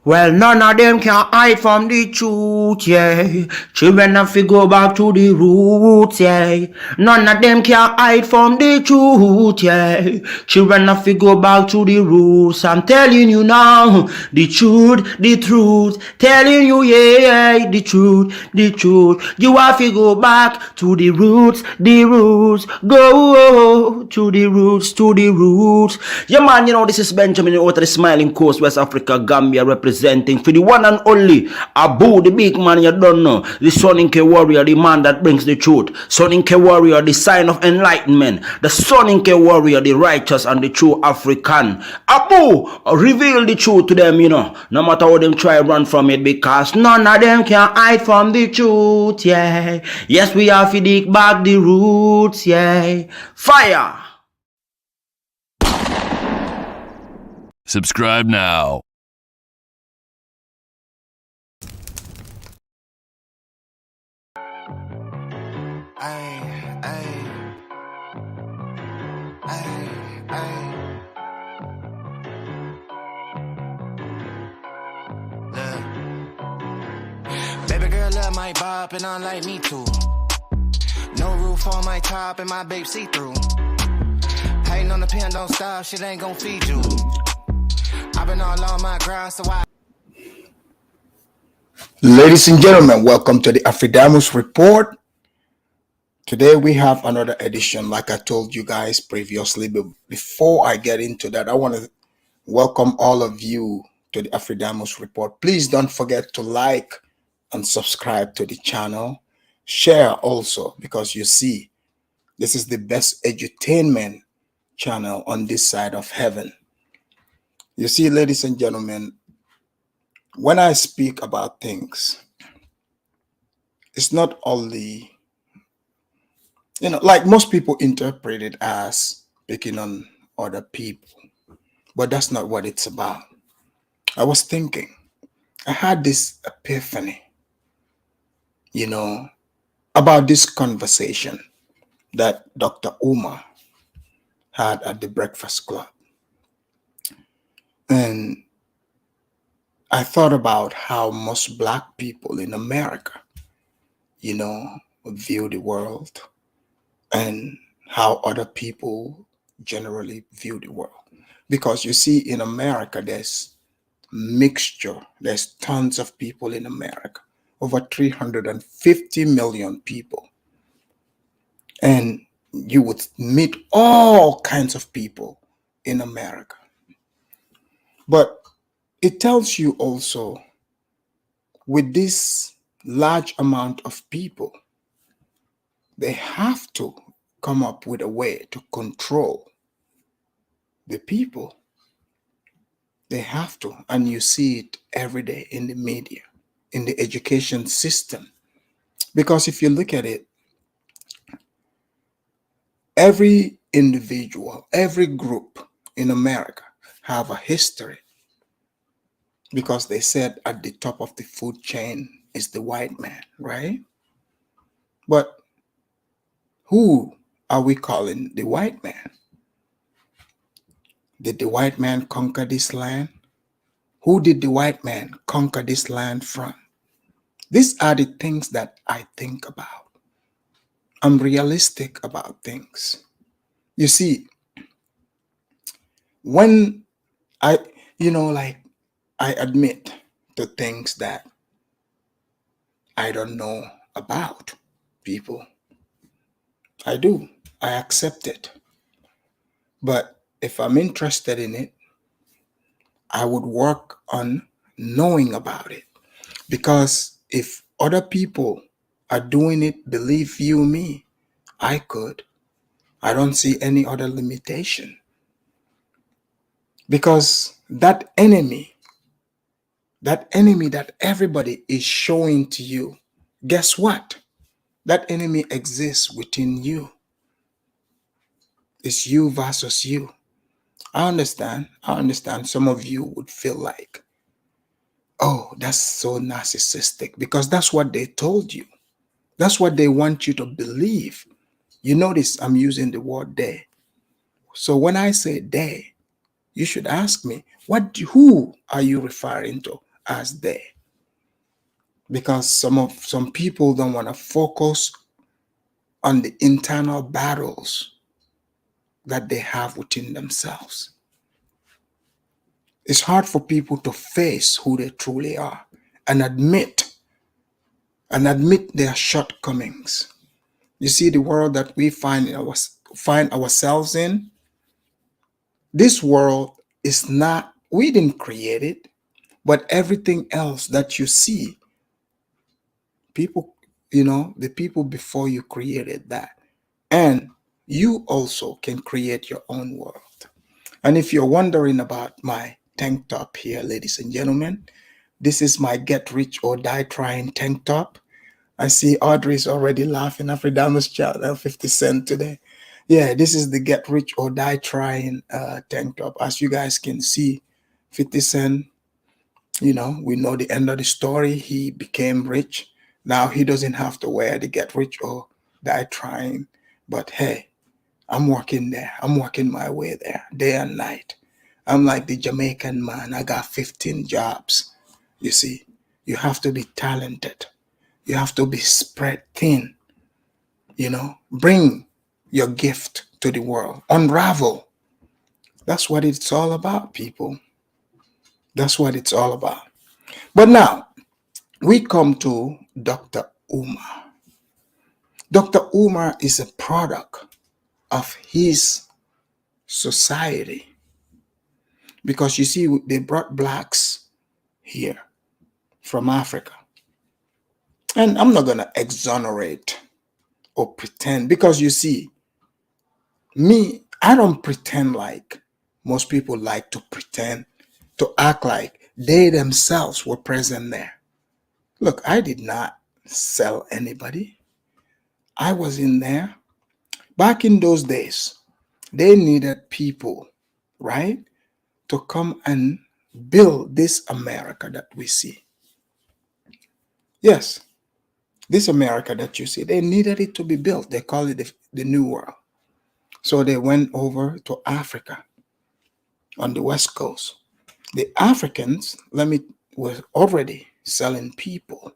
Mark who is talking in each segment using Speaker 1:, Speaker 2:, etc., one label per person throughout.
Speaker 1: Well, none of them can hide from the truth, yeah. Children have to go back to the roots, yeah. None of them can hide from the truth, yeah. Children have to go back to the roots. I'm telling you now, the truth, the truth. Telling you, yeah, the truth, the truth. You have to go back to the roots, the roots. Go to the roots, to the roots. Yeah, man, you know, this is Benjamin out of the Smiling Coast, West Africa, Gambia, representing for the one and only Abu, the big man you don't know, the Soninke warrior, the man that brings the truth, Soninke warrior, the sign of enlightenment, the Soninke warrior, the righteous and the true African. Abu, reveal the truth to them, you know, no matter how them try run from it, because none of them can hide from the truth, yeah. Yes, we have to dig back the roots, yeah. Fire!
Speaker 2: Subscribe now.
Speaker 3: Baby girl love my bop and unlike me too. No roof on my top and my babe see through. Hating on the pen, don't stop, shit ain't gon' feed you. I've been all on my grind, so I.
Speaker 4: Ladies and gentlemen, welcome to the Afridamus report. Today we have another edition, like I told you guys previously. But before I get into that, I want to welcome all of you to the Afridamus report. Please don't forget to like and subscribe to the channel. Share also, because you see, this is the best edutainment channel on this side of heaven. You see, ladies and gentlemen, when I speak about things, it's not only, you know, like most people interpret it as picking on other people, but that's not what it's about. I was thinking, I had this epiphany, you know, about this conversation that Dr. Umar had at the Breakfast Club. And I thought about how most Black people in America, you know, view the world and how other people generally view the world. Because you see, in America, there's mixture. There's tons of people in America, over 350 million people. And you would meet all kinds of people in America. But it tells you also, with this large amount of people, they have to come up with a way to control the people. They have to. And you see it every day in the media, in the education system. Because if you look at it, every individual, every group in America have a history, because they said at the top of the food chain is the white man, right? But who are we calling the white man? Did the white man conquer this land? Who did the white man conquer this land from? These are the things that I think about. I'm realistic about things. You see, when I admit to things that I don't know about people. I do. I accept it. But if I'm interested in it, I would work on knowing about it. Because if other people are doing it, believe you me, I could. I don't see any other limitation. Because that enemy that everybody is showing to you, guess what? That enemy exists within you. It's you versus you. I understand. Some of you would feel like, oh, that's so narcissistic, because that's what they told you. That's what they want you to believe. You notice I'm using the word they. So when I say they, you should ask me, who are you referring to? as they, because some people don't want to focus on the internal battles that they have within themselves. It's hard for people to face who they truly are and admit their shortcomings. You see, the world that we find ourselves in, this world is not, we didn't create it, but everything else that you see, people, the people before you created that. And you also can create your own world. And if you're wondering about my tank top here, ladies and gentlemen, this is my Get Rich or Die Trying tank top. I see Audrey's already laughing. Afridamus channel 50 Cent today. Yeah, this is the Get Rich or Die Trying tank top. As you guys can see, 50 Cent, we know the end of the story. He became rich. Now he doesn't have to wear the Get Rich or Die Trying. But hey, I'm working there. I'm working my way there day and night. I'm like the Jamaican man. I got 15 jobs. You see, you have to be talented. You have to be spread thin. Bring your gift to the world. Unravel. That's what it's all about, people. That's what it's all about. But now, we come to Dr. Umar. Dr. Umar is a product of his society. Because you see, they brought blacks here from Africa. And I'm not going to exonerate or pretend, because you see, me, I don't pretend like most people like to pretend, to act like they themselves were present there. Look, I did not sell anybody. I was in there. Back in those days, they needed people, right, to come and build this America that we see. Yes, this America that you see, they needed it to be built. They call it the New World. So they went over to Africa on the West Coast. The Africans, were already selling people.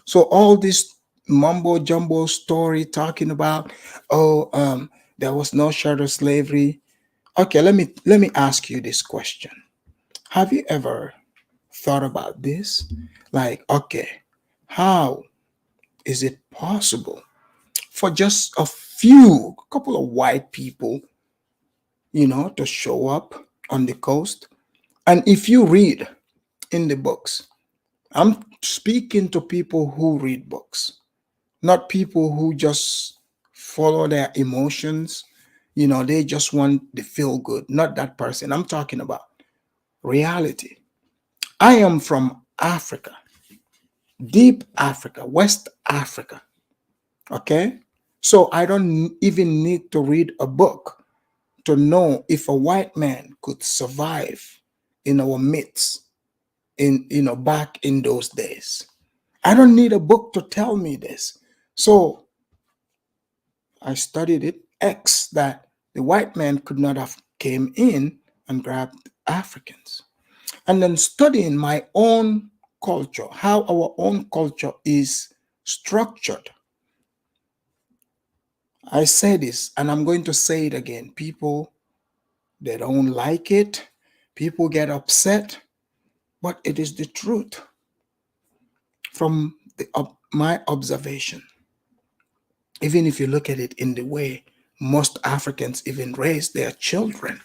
Speaker 4: So all this mumbo jumbo story talking about, there was no chattel slavery. Okay, let me ask you this question. Have you ever thought about this? Like, okay, how is it possible for just a couple of white people, to show up on the coast? And if you read in the books, I'm speaking to people who read books, not people who just follow their emotions. They just want the feel good. Not that person. I'm talking about reality. I am from Africa, deep Africa, West Africa. Okay? So I don't even need to read a book to know if a white man could survive in our midst back in those days. I don't need a book to tell me this. So I studied it, X, that the white man could not have came in and grabbed Africans. And then studying my own culture, how our own culture is structured. I say this, and I'm going to say it again. People, they don't like it. People get upset, but it is the truth from my observation. Even if you look at it in the way most Africans even raise their children,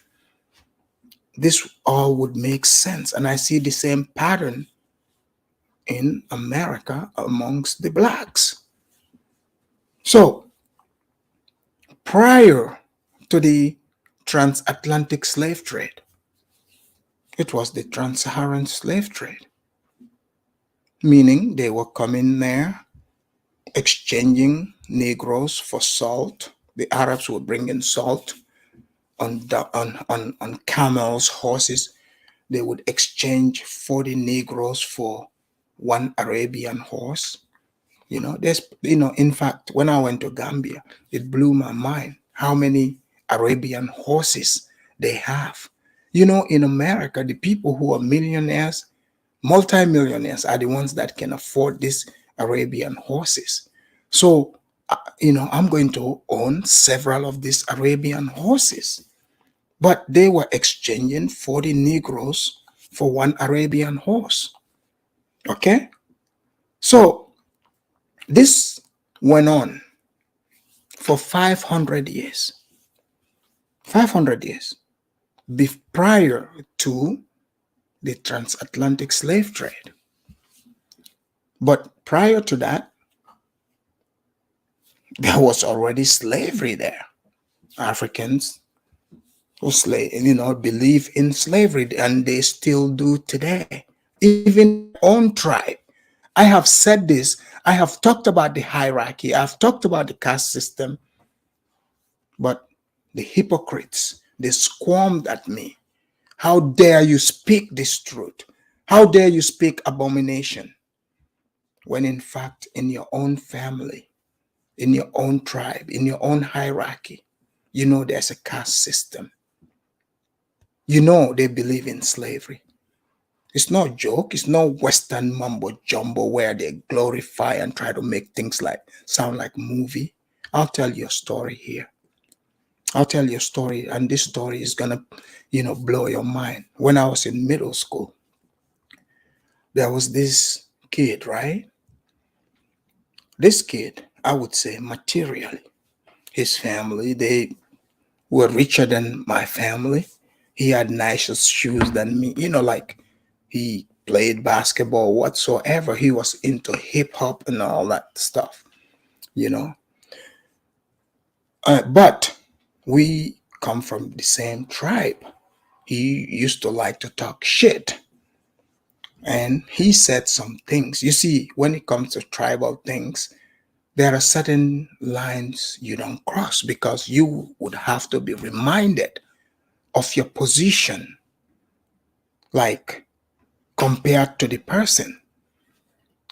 Speaker 4: this all would make sense. And I see the same pattern in America amongst the blacks. So, prior to the transatlantic slave trade, it was the trans-Saharan slave trade, meaning they were coming there, exchanging Negroes for salt. The Arabs were bringing salt on camels, horses. They would exchange 40 Negroes for one Arabian horse. In fact, when I went to Gambia, it blew my mind how many Arabian horses they have. In America, the people who are millionaires, Multimillionaires are the ones that can afford these Arabian horses. So, I'm going to own several of these Arabian horses. But they were exchanging 40 Negroes for one Arabian horse. Okay? So, this went on for 500 years. 500 years prior to the transatlantic slave trade. But prior to that, there was already slavery there. Africans who believe in slavery, and they still do today. Even in their own tribe. I have said this. I have talked about the hierarchy. I've talked about the caste system. But the hypocrites, they squirmed at me. How dare you speak this truth? How dare you speak abomination? When in fact, in your own family, in your own tribe, in your own hierarchy, there's a caste system. They believe in slavery. It's no joke. It's no Western mumbo jumbo where they glorify and try to make things sound like movie. I'll tell you a story here. I'll tell you a story, and this story is gonna, blow your mind. When I was in middle school, there was this kid, right? This kid, I would say materially, his family, they were richer than my family. He had nicer shoes than me, he played basketball whatsoever. He was into hip hop and all that stuff, but we come from the same tribe. He used to like to talk shit. And he said some things. You see, when it comes to tribal things, there are certain lines you don't cross because you would have to be reminded of your position, like compared to the person.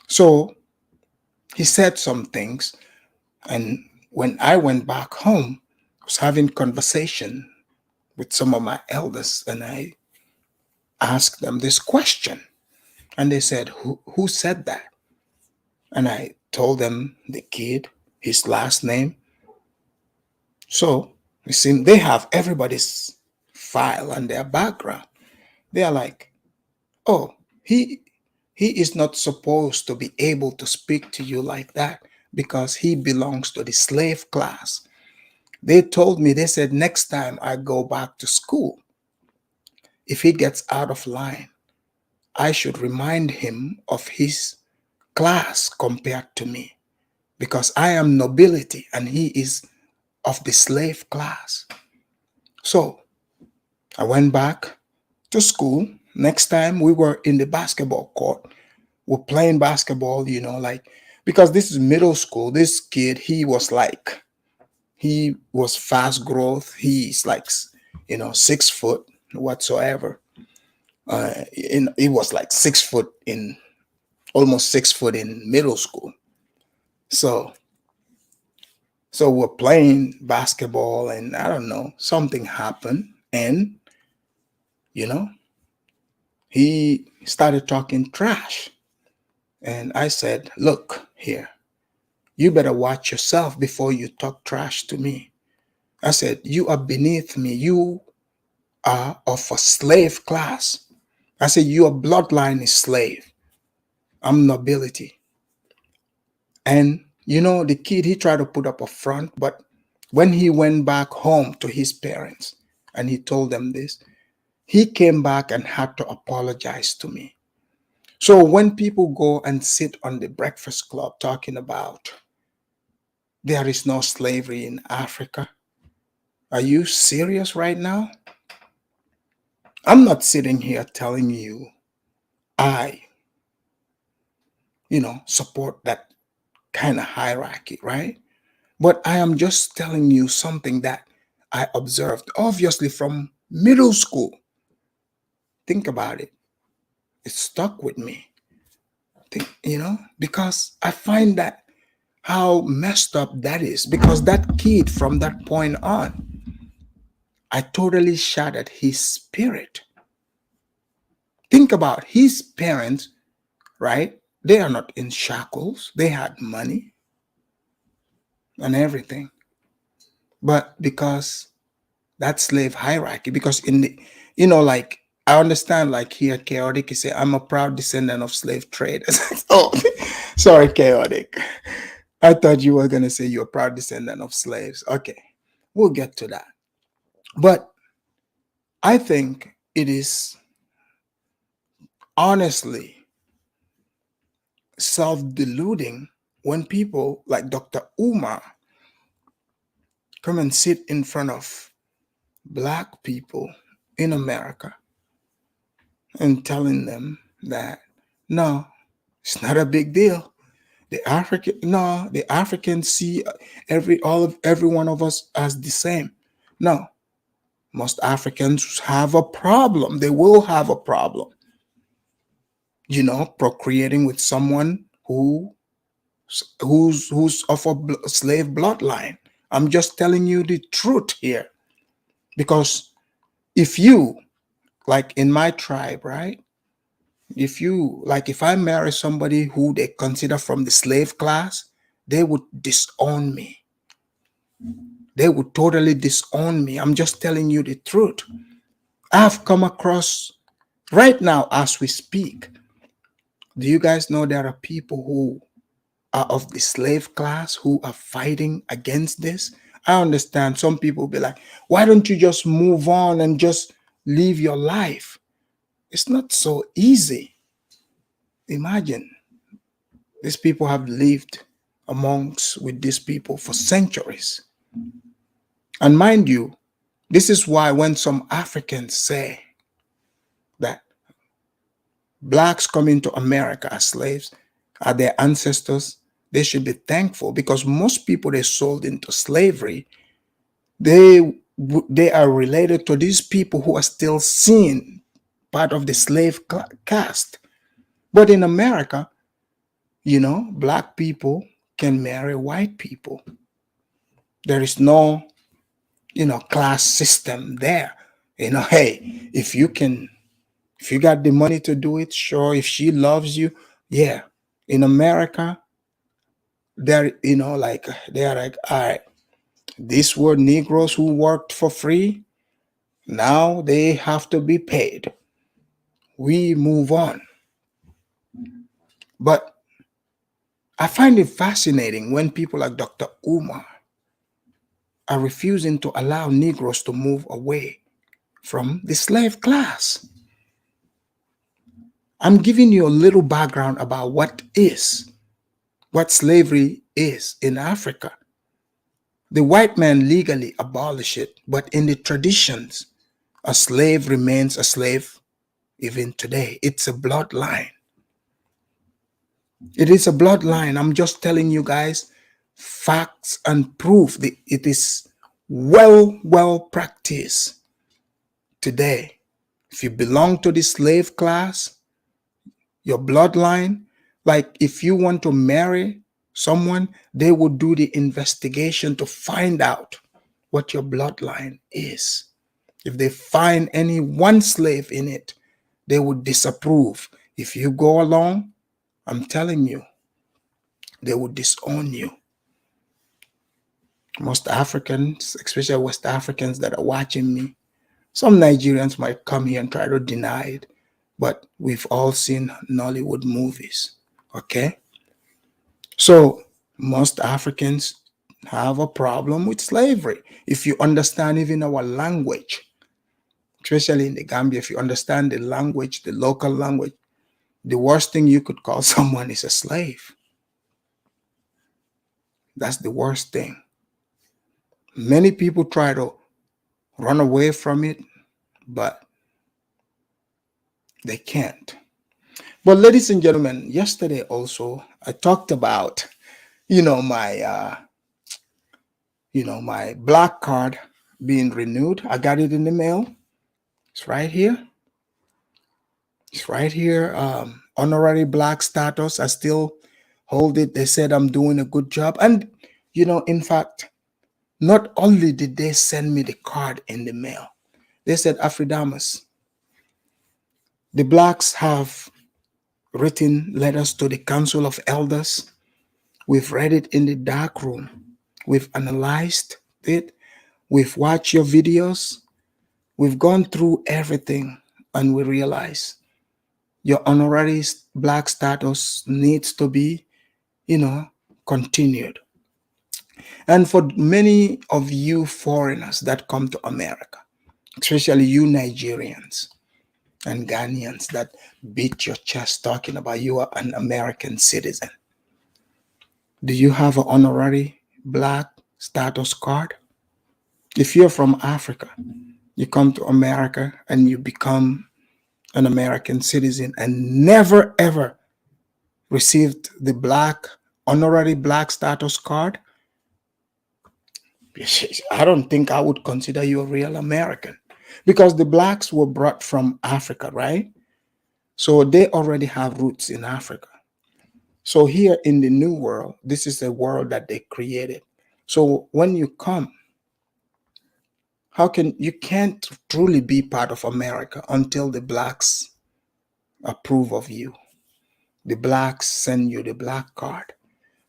Speaker 4: So he said some things. And when I went back home, I was having conversation with some of my elders, and I asked them this question. And they said, who said that? And I told them the kid, his last name. So you see, they have everybody's file and their background. They are like, oh, he is not supposed to be able to speak to you like that because he belongs to the slave class. They told me, they said, next time I go back to school, if he gets out of line, I should remind him of his class compared to me, because I am nobility and he is of the slave class. So I went back to school. Next time we were in the basketball court, we're playing basketball, because this is middle school. This kid, he was fast growth. He's 6 foot whatsoever. He was 6 foot almost 6 foot in middle school. So we're playing basketball, and I don't know, something happened, and he started talking trash. And I said, look here, you better watch yourself before you talk trash to me. I said, you are beneath me. You are of a slave class. I said, your bloodline is slave. I'm nobility. And the kid, he tried to put up a front, but when he went back home to his parents and he told them this, he came back and had to apologize to me. So when people go and sit on the Breakfast Club talking about there is no slavery in Africa, are you serious right now? I'm not sitting here telling you I, support that kind of hierarchy, right? But I am just telling you something that I observed, obviously from middle school. Think about it. It stuck with me. Because I find that how messed up that is. Because that kid, from that point on, I totally shattered his spirit. Think about his parents, right? They are not in shackles. They had money and everything. But because that slave hierarchy, because in the, like, I understand, like, here, Chaotic, you say, I'm a proud descendant of slave traders. Oh, sorry, Chaotic. I thought you were going to say you're a proud descendant of slaves. Okay, we'll get to that. But I think it is honestly self-deluding when people like Dr. Umar come and sit in front of black people in America and telling them that no, it's not a big deal. The Africans see every one of us as the same. No, most Africans have a problem. They will have a problem, procreating with someone who's of a slave bloodline. I'm just telling you the truth here, because if you, like in my tribe, right? If I marry somebody who they consider from the slave class, they would disown me. They would totally disown me. I'm just telling you the truth. I've come across right now as we speak. Do you guys know there are people who are of the slave class who are fighting against this? I understand some people will be like, why don't you just move on and just live your life? It's not so easy. Imagine, these people have lived amongst with these people for centuries. And mind you, this is why when some Africans say that blacks coming to America as slaves are their ancestors, they should be thankful, because most people they sold into slavery, they are related to these people who are still seen part of the slave caste. But in America, black people can marry white people. There is no, class system there. Hey, if you got the money to do it, sure. If she loves you, yeah. In America, they are like, all right, these were Negroes who worked for free. Now they have to be paid. We move on. But I find it fascinating when people like Dr. Umar are refusing to allow Negroes to move away from the slave class. I'm giving you a little background about what slavery is in Africa. The white man legally abolished it, but in the traditions, a slave remains a slave even today. It's a bloodline. It is a bloodline. I'm just telling you guys facts and proof that it is well practiced today. If you belong to the slave class, your bloodline, like if you want to marry someone, they will do the investigation to find out what your bloodline is. If they find any one slave in it, they would disapprove. If you go along, I'm telling you, they would disown you. Most Africans, especially West Africans that are watching me, some Nigerians might come here and try to deny it, but we've all seen Nollywood movies, okay? So most Africans have a problem with slavery. If you understand even our language, especially in the Gambia, if you understand the language, the local language, the worst thing you could call someone is a slave. That's the worst thing. Many people try to run away from it, but they can't. But ladies and gentlemen, yesterday also I talked about, my black card being renewed. I got it in the mail. It's right here. It's right here. Honorary black status. I still hold it. They said I'm doing a good job. And, in fact, not only did they send me the card in the mail, they said, Afridamus, The blacks have written letters to the Council of Elders. We've read it in the dark room. We've analyzed it. We've watched your videos. We've gone through everything, and we realize your honorary black status needs to be, continued. And for many of you foreigners that come to America, especially you Nigerians and Ghanaians that beat your chest talking about you are an American citizen, do you have an honorary black status card? If you're from Africa, you come to America and you become an American citizen and never ever received the honorary black status card, I don't think I would consider you a real American, because the blacks were brought from Africa, right? So they already have roots in Africa. So here in the new world, this is a world that they created. So when you come, you can't truly be part of America until the blacks approve of you. The blacks send you the black card.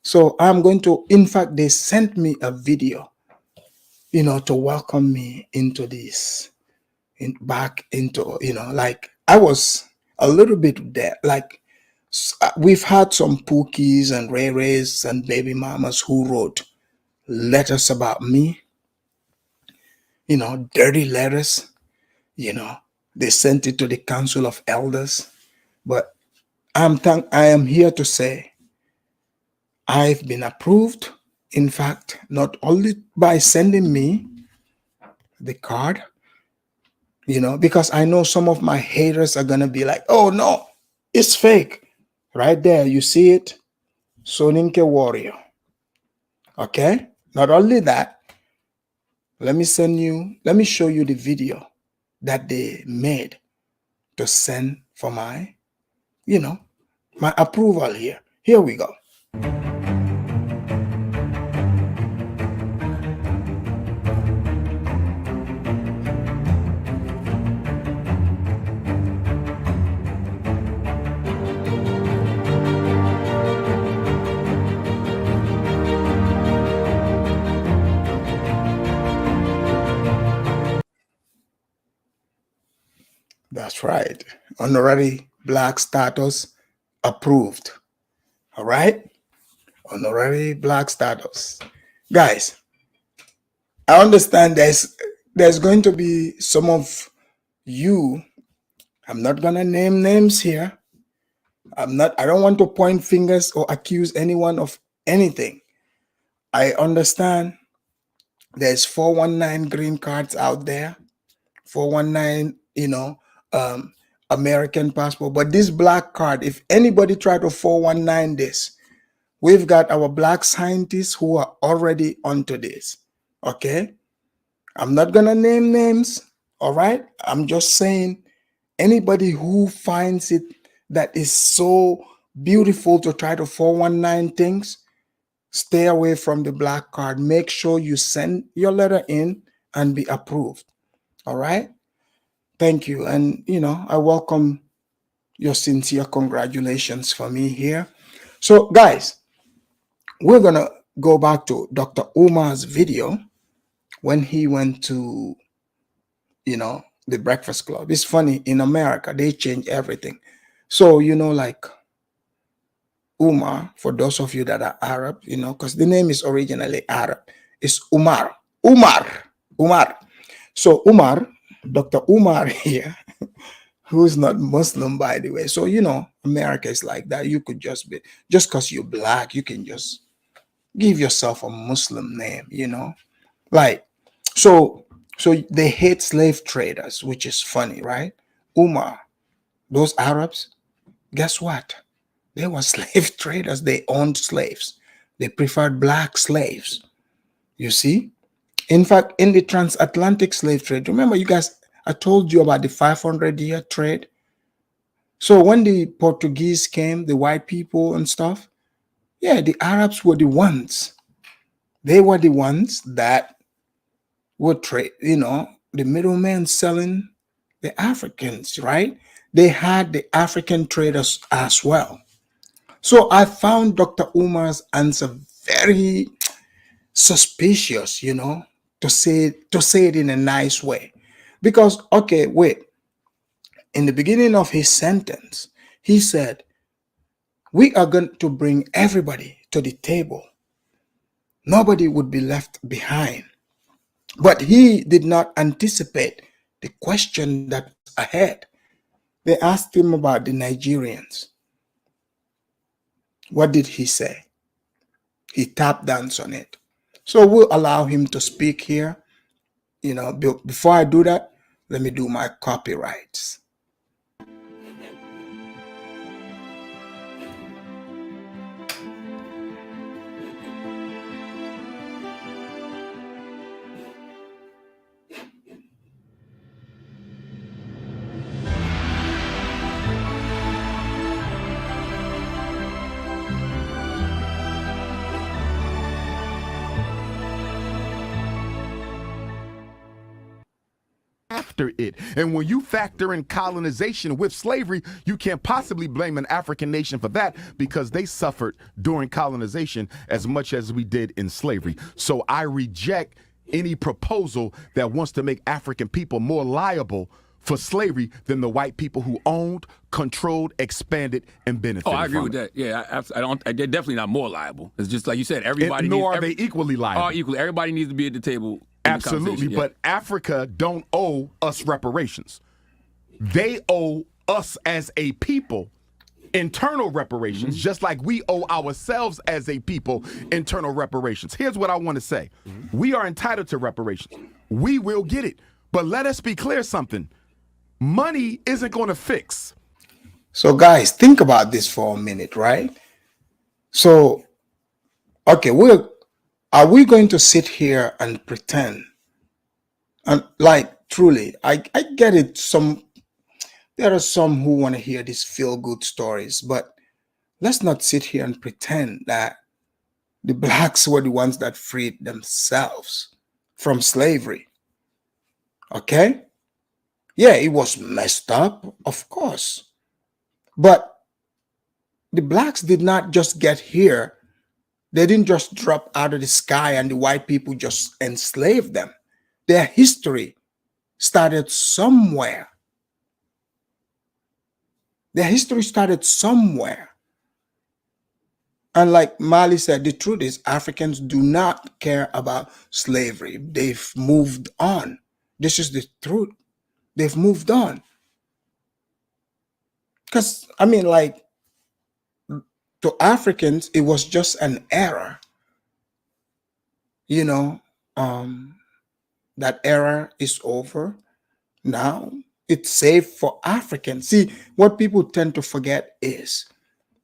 Speaker 4: So I'm going to, in fact, they sent me a video, to welcome me into this, back into, like I was a little bit there. Like we've had some Pookies and Ray Rays and baby mamas who wrote letters about me, dirty letters, they sent it to the Council of Elders. But I am here to say I've been approved. In fact, not only by sending me the card, because I know some of my haters are going to be like, oh no, it's fake. Right there, you see it? Soninke Warrior. Okay? Not only that, let me show you the video that they made to send for my approval here. Here we go. That's right. Honorary black status approved. All right? Honorary black status. Guys, I understand there's going to be some of you. I'm not going to name names here. I don't want to point fingers or accuse anyone of anything. I understand there's 419 green cards out there, 419, American passport. But this black card, if anybody try to 419 this, we've got our black scientists who are already onto this. Okay? I'm not going to name names. All right? I'm just saying anybody who finds it that is so beautiful to try to 419 things, stay away from the black card. Make sure you send your letter in and be approved. All right? Thank you. And, I welcome your sincere congratulations for me here. So, guys, we're going to go back to Dr. Umar's video when he went to, the Breakfast Club. It's funny, in America, they change everything. So, like Umar, for those of you that are Arab, because the name is originally Arab, it's Umar. Umar. So, Dr. Umar here, who's not Muslim, by the way. So, America is like that. You could just because you're black, you can just give yourself a Muslim name, Like, so they hate slave traders, which is funny, right? Umar, those Arabs, guess what? They were slave traders. They owned slaves. They preferred black slaves. You see? In fact, in the transatlantic slave trade, remember you guys, I told you about the 500-year trade. So when the Portuguese came, the white people and stuff, yeah, the Arabs were the ones. They were the ones that would trade, the middlemen selling the Africans, right? they had the African traders as well. So I found Dr. Umar's answer very suspicious, to say it in a nice way. Because, okay, wait, in the beginning of his sentence, he said, we are going to bring everybody to the table. Nobody would be left behind. But he did not anticipate the question that was ahead. They asked him about the Nigerians. What did he say? He tap danced on it. So we'll allow him to speak here. Before I do that, let me do my copyrights.
Speaker 2: After it. And when you factor in colonization with slavery, you can't possibly blame an African nation for that because they suffered during colonization as much as we did in slavery. So I reject any proposal that wants to make African people more liable for slavery than the white people who owned, controlled, expanded, and benefited.
Speaker 5: Oh, I agree
Speaker 2: from
Speaker 5: with
Speaker 2: it.
Speaker 5: that. Yeah, I don't. They're definitely not more liable. It's just like you said. Everybody.
Speaker 2: Nor are they equally liable.
Speaker 5: Are equally. Everybody needs to be at the table.
Speaker 2: Absolutely, but Africa don't owe us reparations. They owe us as a people internal reparations, just like we owe ourselves as a people internal reparations. Here's what I want to say. We are entitled to reparations. We will get it. But let us be clear something. Money isn't going to fix.
Speaker 4: So guys, think about this for a minute, right? So, okay, are we going to sit here and pretend? And like, truly, I get it. There are some who want to hear these feel-good stories, but let's not sit here and pretend that the blacks were the ones that freed themselves from slavery. Okay? Yeah, it was messed up, of course. But the blacks did not just get here. They didn't just drop out of the sky and the white people just enslaved them. Their history started somewhere. Their history started somewhere. And like Mali said, the truth is Africans do not care about slavery. They've moved on. This is the truth. They've moved on. Because, I mean, like, to Africans, it was just an era. That era is over. Now, it's safe for Africans. See, what people tend to forget is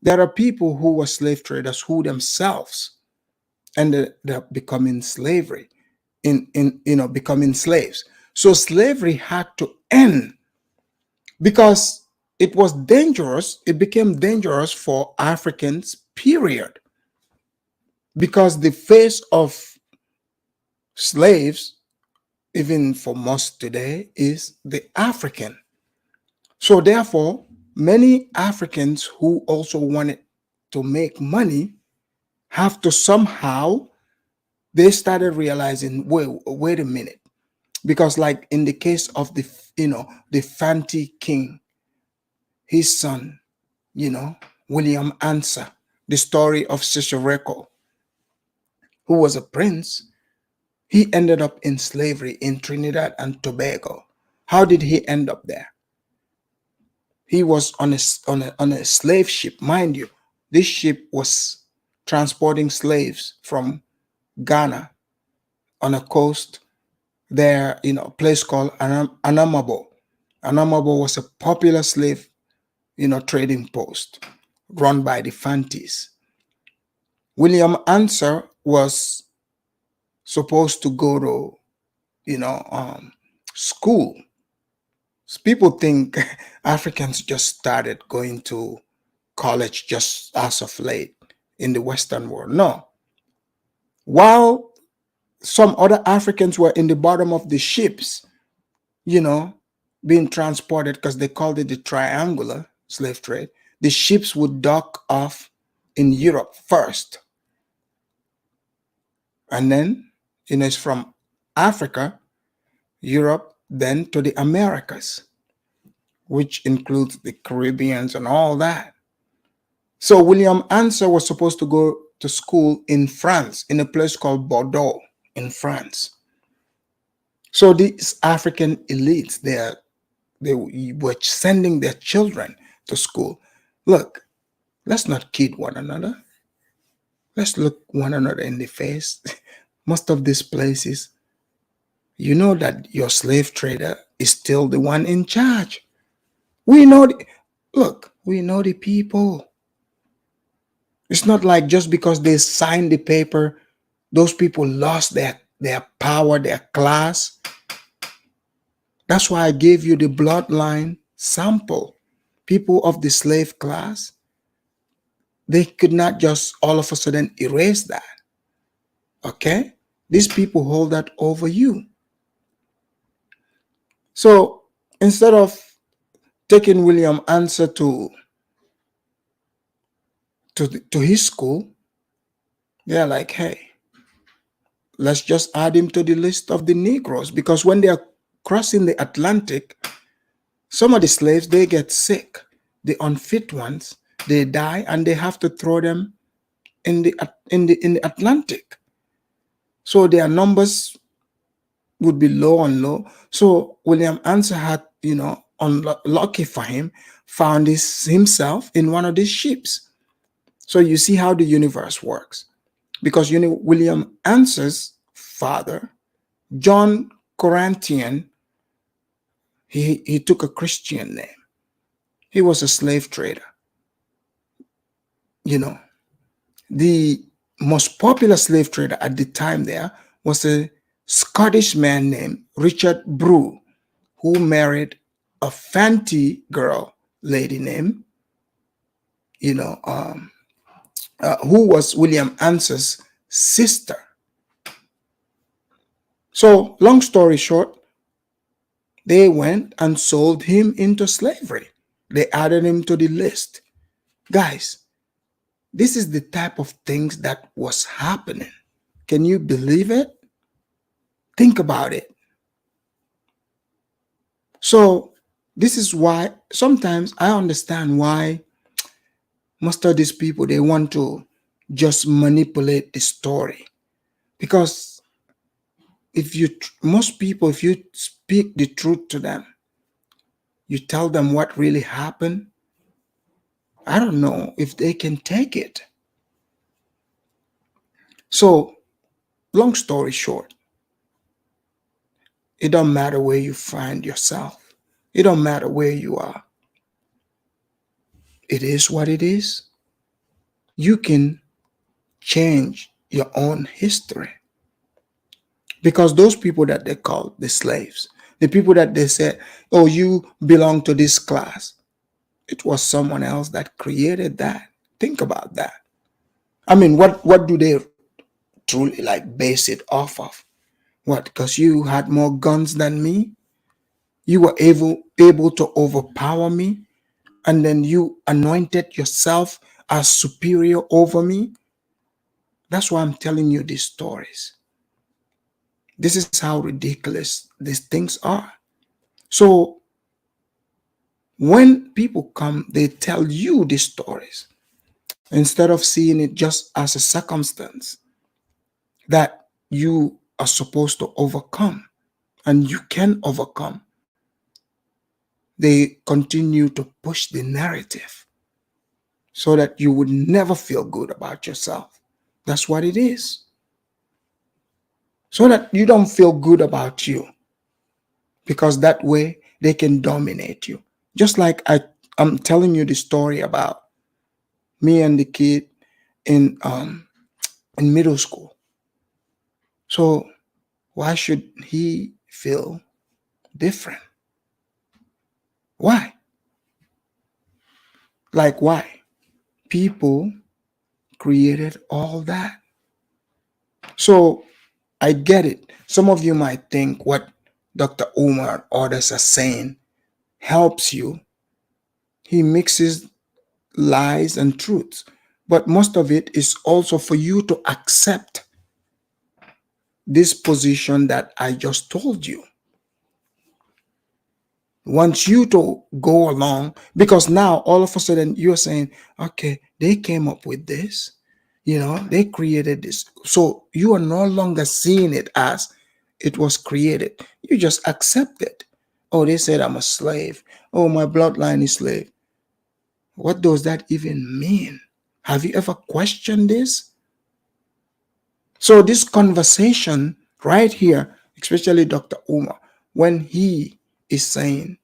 Speaker 4: there are people who were slave traders who themselves ended up becoming slavery, becoming slaves. So slavery had to end because it was dangerous. It became dangerous for Africans, period. Because the face of slaves, even for most today, is the African. So therefore, many Africans who also wanted to make money have to somehow, they started realizing, wait a minute. Because like in the case of the Fanti King, his son, William Answer, the story of Sishareko, who was a prince, he ended up in slavery in Trinidad and Tobago. How did he end up there? He was on a slave ship. Mind you, this ship was transporting slaves from Ghana on a coast there, a place called Anamabo. Anamabo was a popular slave trading post run by the Fantis. William Answer was supposed to go to, school. People think Africans just started going to college just as of late in the Western world. No. While some other Africans were in the bottom of the ships, being transported, because they called it the triangular slave trade, the ships would dock off in Europe first. And then, it's from Africa, Europe, then to the Americas, which includes the Caribbeans and all that. So William Answer was supposed to go to school in France, in a place called Bordeaux in France. So these African elites, they were sending their children to school. Look, let's not kid one another. Let's look one another in the face. Most of these places, you know that your slave trader is still the one in charge. We know, we know the people. It's not like just because they signed the paper, those people lost their power, their class. That's why I gave you the bloodline sample. People of the slave class, they could not just all of a sudden erase that. Okay? These people hold that over you. So instead of taking William Answer to his school, they're like, hey, let's just add him to the list of the Negroes, because when they are crossing the Atlantic, some of the slaves, they get sick. The unfit ones, they die, and they have to throw them in the Atlantic. So their numbers would be low and low. So William Answer had, unlucky for him, found himself in one of these ships. So you see how the universe works. Because William Answer's father, John Corinthian, he took a Christian name. He was a slave trader. The most popular slave trader at the time there was a Scottish man named Richard Brew, who married a Fanti girl lady named, who was William Answer's sister. So, long story short, they went and sold him into slavery. They added him to the list. Guys, this is the type of things that was happening. Can you believe it? Think about it. So, this is why sometimes I understand why most of these people, they want to just manipulate the story. Because most people, if you speak the truth to them, you tell them what really happened, I don't know if they can take it. So, long story short, it don't matter where you find yourself. It don't matter where you are. It is what it is. You can change your own history. Because those people that they call the slaves, the people that they said, oh, you belong to this class, it was someone else that created that. Think about that. I mean, what do they truly base it off of? What? Because you had more guns than me? You were able to overpower me, and then you anointed yourself as superior over me? That's why I'm telling you these stories. This is how ridiculous these things are. So when people come, they tell you these stories instead of seeing it just as a circumstance that you are supposed to overcome, and you can overcome. They continue to push the narrative so that you would never feel good about yourself. That's what it is. So that you don't feel good about you, because that way they can dominate you. Just like I'm telling you the story about me and the kid in middle school. So why should he feel different? Why? Why? People created all that. So I get it. Some of you might think what Dr. Umar others are saying helps you. He mixes lies and truths, but most of it is also for you to accept this position that I just told you. Wants you to go along, because now all of a sudden you're saying, okay, they came up with this, they created this. So you are no longer seeing it as it was created. You just accept it. Oh, they said I'm a slave. Oh, my bloodline is slave. What does that even mean? Have you ever questioned this? So this conversation right here, especially Dr. Umar, when he is saying,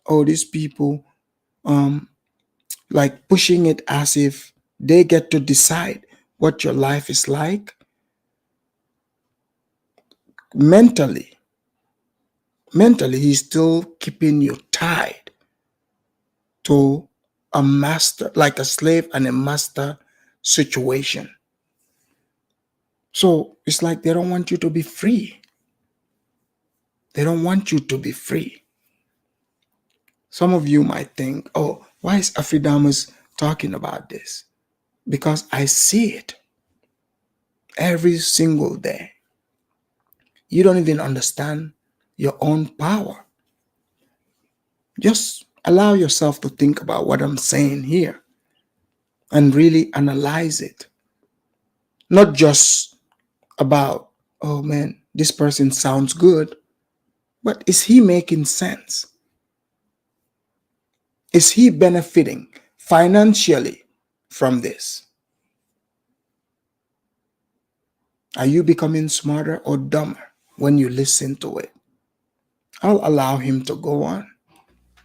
Speaker 4: oh, these people like pushing it as if they get to decide what your life is like, mentally he's still keeping you tied to a master, like a slave and a master situation. So it's like they don't want you to be free. They don't want you to be free. Some of you might think, oh, why is Afridamus talking about this? Because I see it every single day. You don't even understand your own power. Just allow yourself to think about what I'm saying here and really analyze it. Not just about, oh man, this person sounds good, but is he making sense? Is he benefiting financially from this? Are you becoming smarter or dumber when you listen to it? I'll allow him to go on.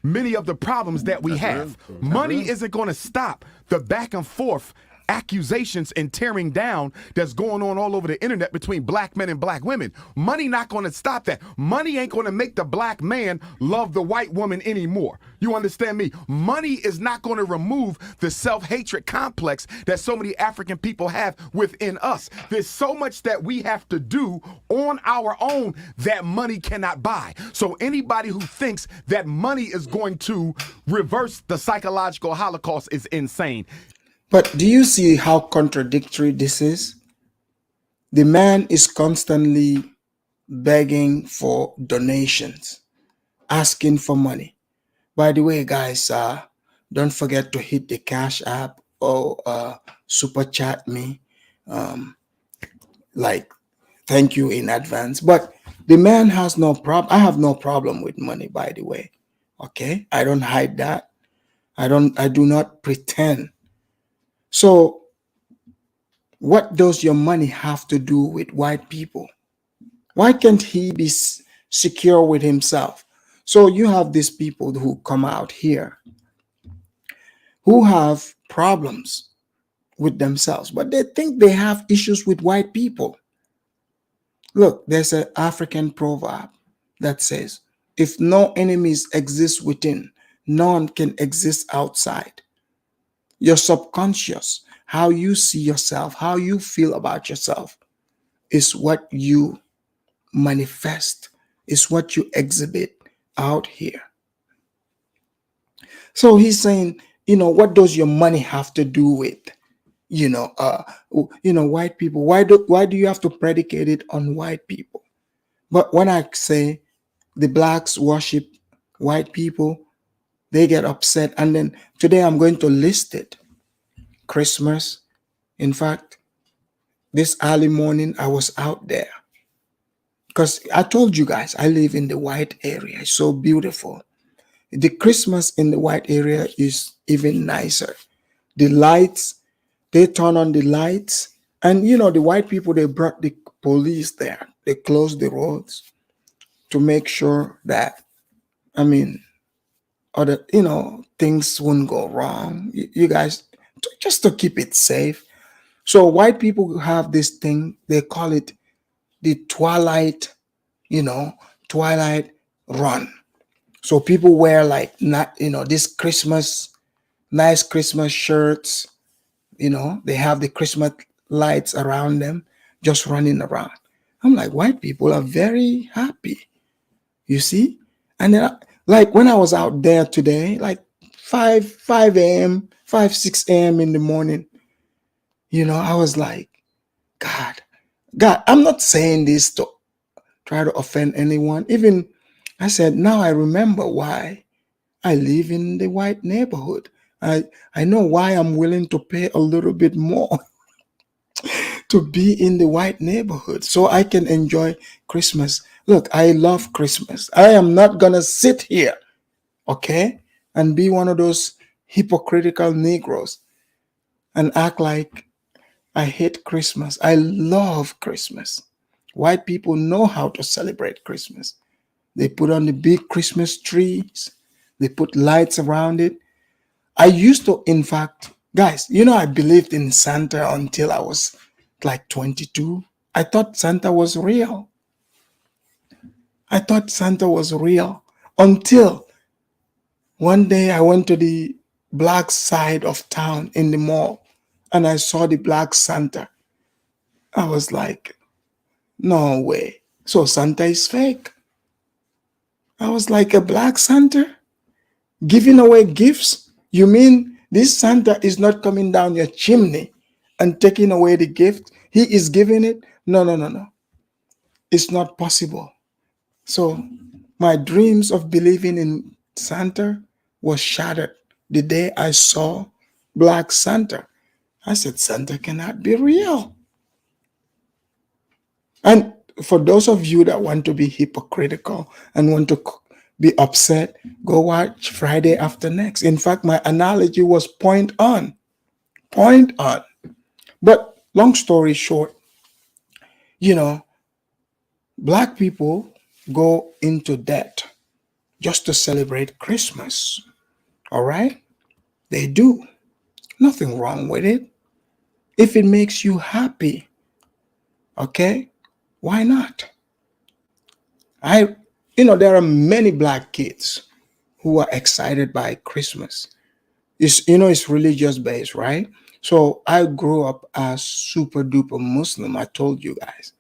Speaker 2: Many of the problems that we have. Money isn't going to stop the back and forth accusations and tearing down that's going on all over the internet between black men and black women. Money not going to stop that. Money ain't going to make the black man love the white woman anymore. You understand me? Money is not going to remove the self-hatred complex that so many African people have within us. There's so much that we have to do on our own that money cannot buy. So anybody who thinks that money is going to reverse the psychological holocaust is insane.
Speaker 4: But do you see how contradictory this is? The man is constantly begging for donations, asking for money. By the way, guys, don't forget to hit the Cash App or super chat me. Thank you in advance. But the man has no problem. I have no problem with money, by the way. Okay, I don't hide that. I do not pretend. So what does your money have to do with white people? Why can't he be secure with himself? So you have these people who come out here who have problems with themselves, but they think they have issues with white people. Look, there's an African proverb that says, if no enemies exist within, none can exist outside. Your subconscious, how you see yourself, how you feel about yourself, is what you manifest, is what you exhibit out here. So he's saying, what does your money have to do with, white people? Why do you have to predicate it on white people? But when I say the blacks worship white people, they get upset. And then today I'm going to list it. Christmas. In fact, this early morning I was out there because I told you guys I live in the white area. It's so beautiful. The Christmas in the white area is even nicer. The lights, they turn on the lights, and the white people, they brought the police there. They closed the roads to make sure that, other things wouldn't go wrong. You guys, just to keep it safe. So white people have this thing, they call it the twilight run. So people wear this nice Christmas shirts, they have the Christmas lights around them, just running around. I'm like, white people are very happy, you see? And then Like when I was out there today, like 5 a.m., 6 a.m. in the morning, I was like, God, God, I'm not saying this to try to offend anyone. Even I said, now I remember why I live in the white neighborhood. I know why I'm willing to pay a little bit more to be in the white neighborhood so I can enjoy Christmas. Look, I love Christmas. I am not going to sit here, okay, and be one of those hypocritical Negroes and act like I hate Christmas. I love Christmas. White people know how to celebrate Christmas. They put on the big Christmas trees, they put lights around it. I used to, in fact, guys, I believed in Santa until I was like 22. I thought Santa was real. I thought Santa was real until one day I went to the black side of town in the mall and I saw the black Santa. I was like, no way. So Santa is fake. I was like, a black Santa giving away gifts? You mean this Santa is not coming down your chimney and taking away the gift? He is giving it? No, no, no, no. It's not possible. So my dreams of believing in Santa was shattered the day I saw Black Santa. I said, Santa cannot be real. And for those of you that want to be hypocritical and want to be upset, go watch Friday After Next. In fact, my analogy was point on. Point on. But long story short, Black people go into debt just to celebrate Christmas. All right? They do. Nothing wrong with it. If it makes you happy, okay? Why not? There are many Black kids who are excited by Christmas. It's religious based, right? So I grew up as super duper Muslim. I told you guys.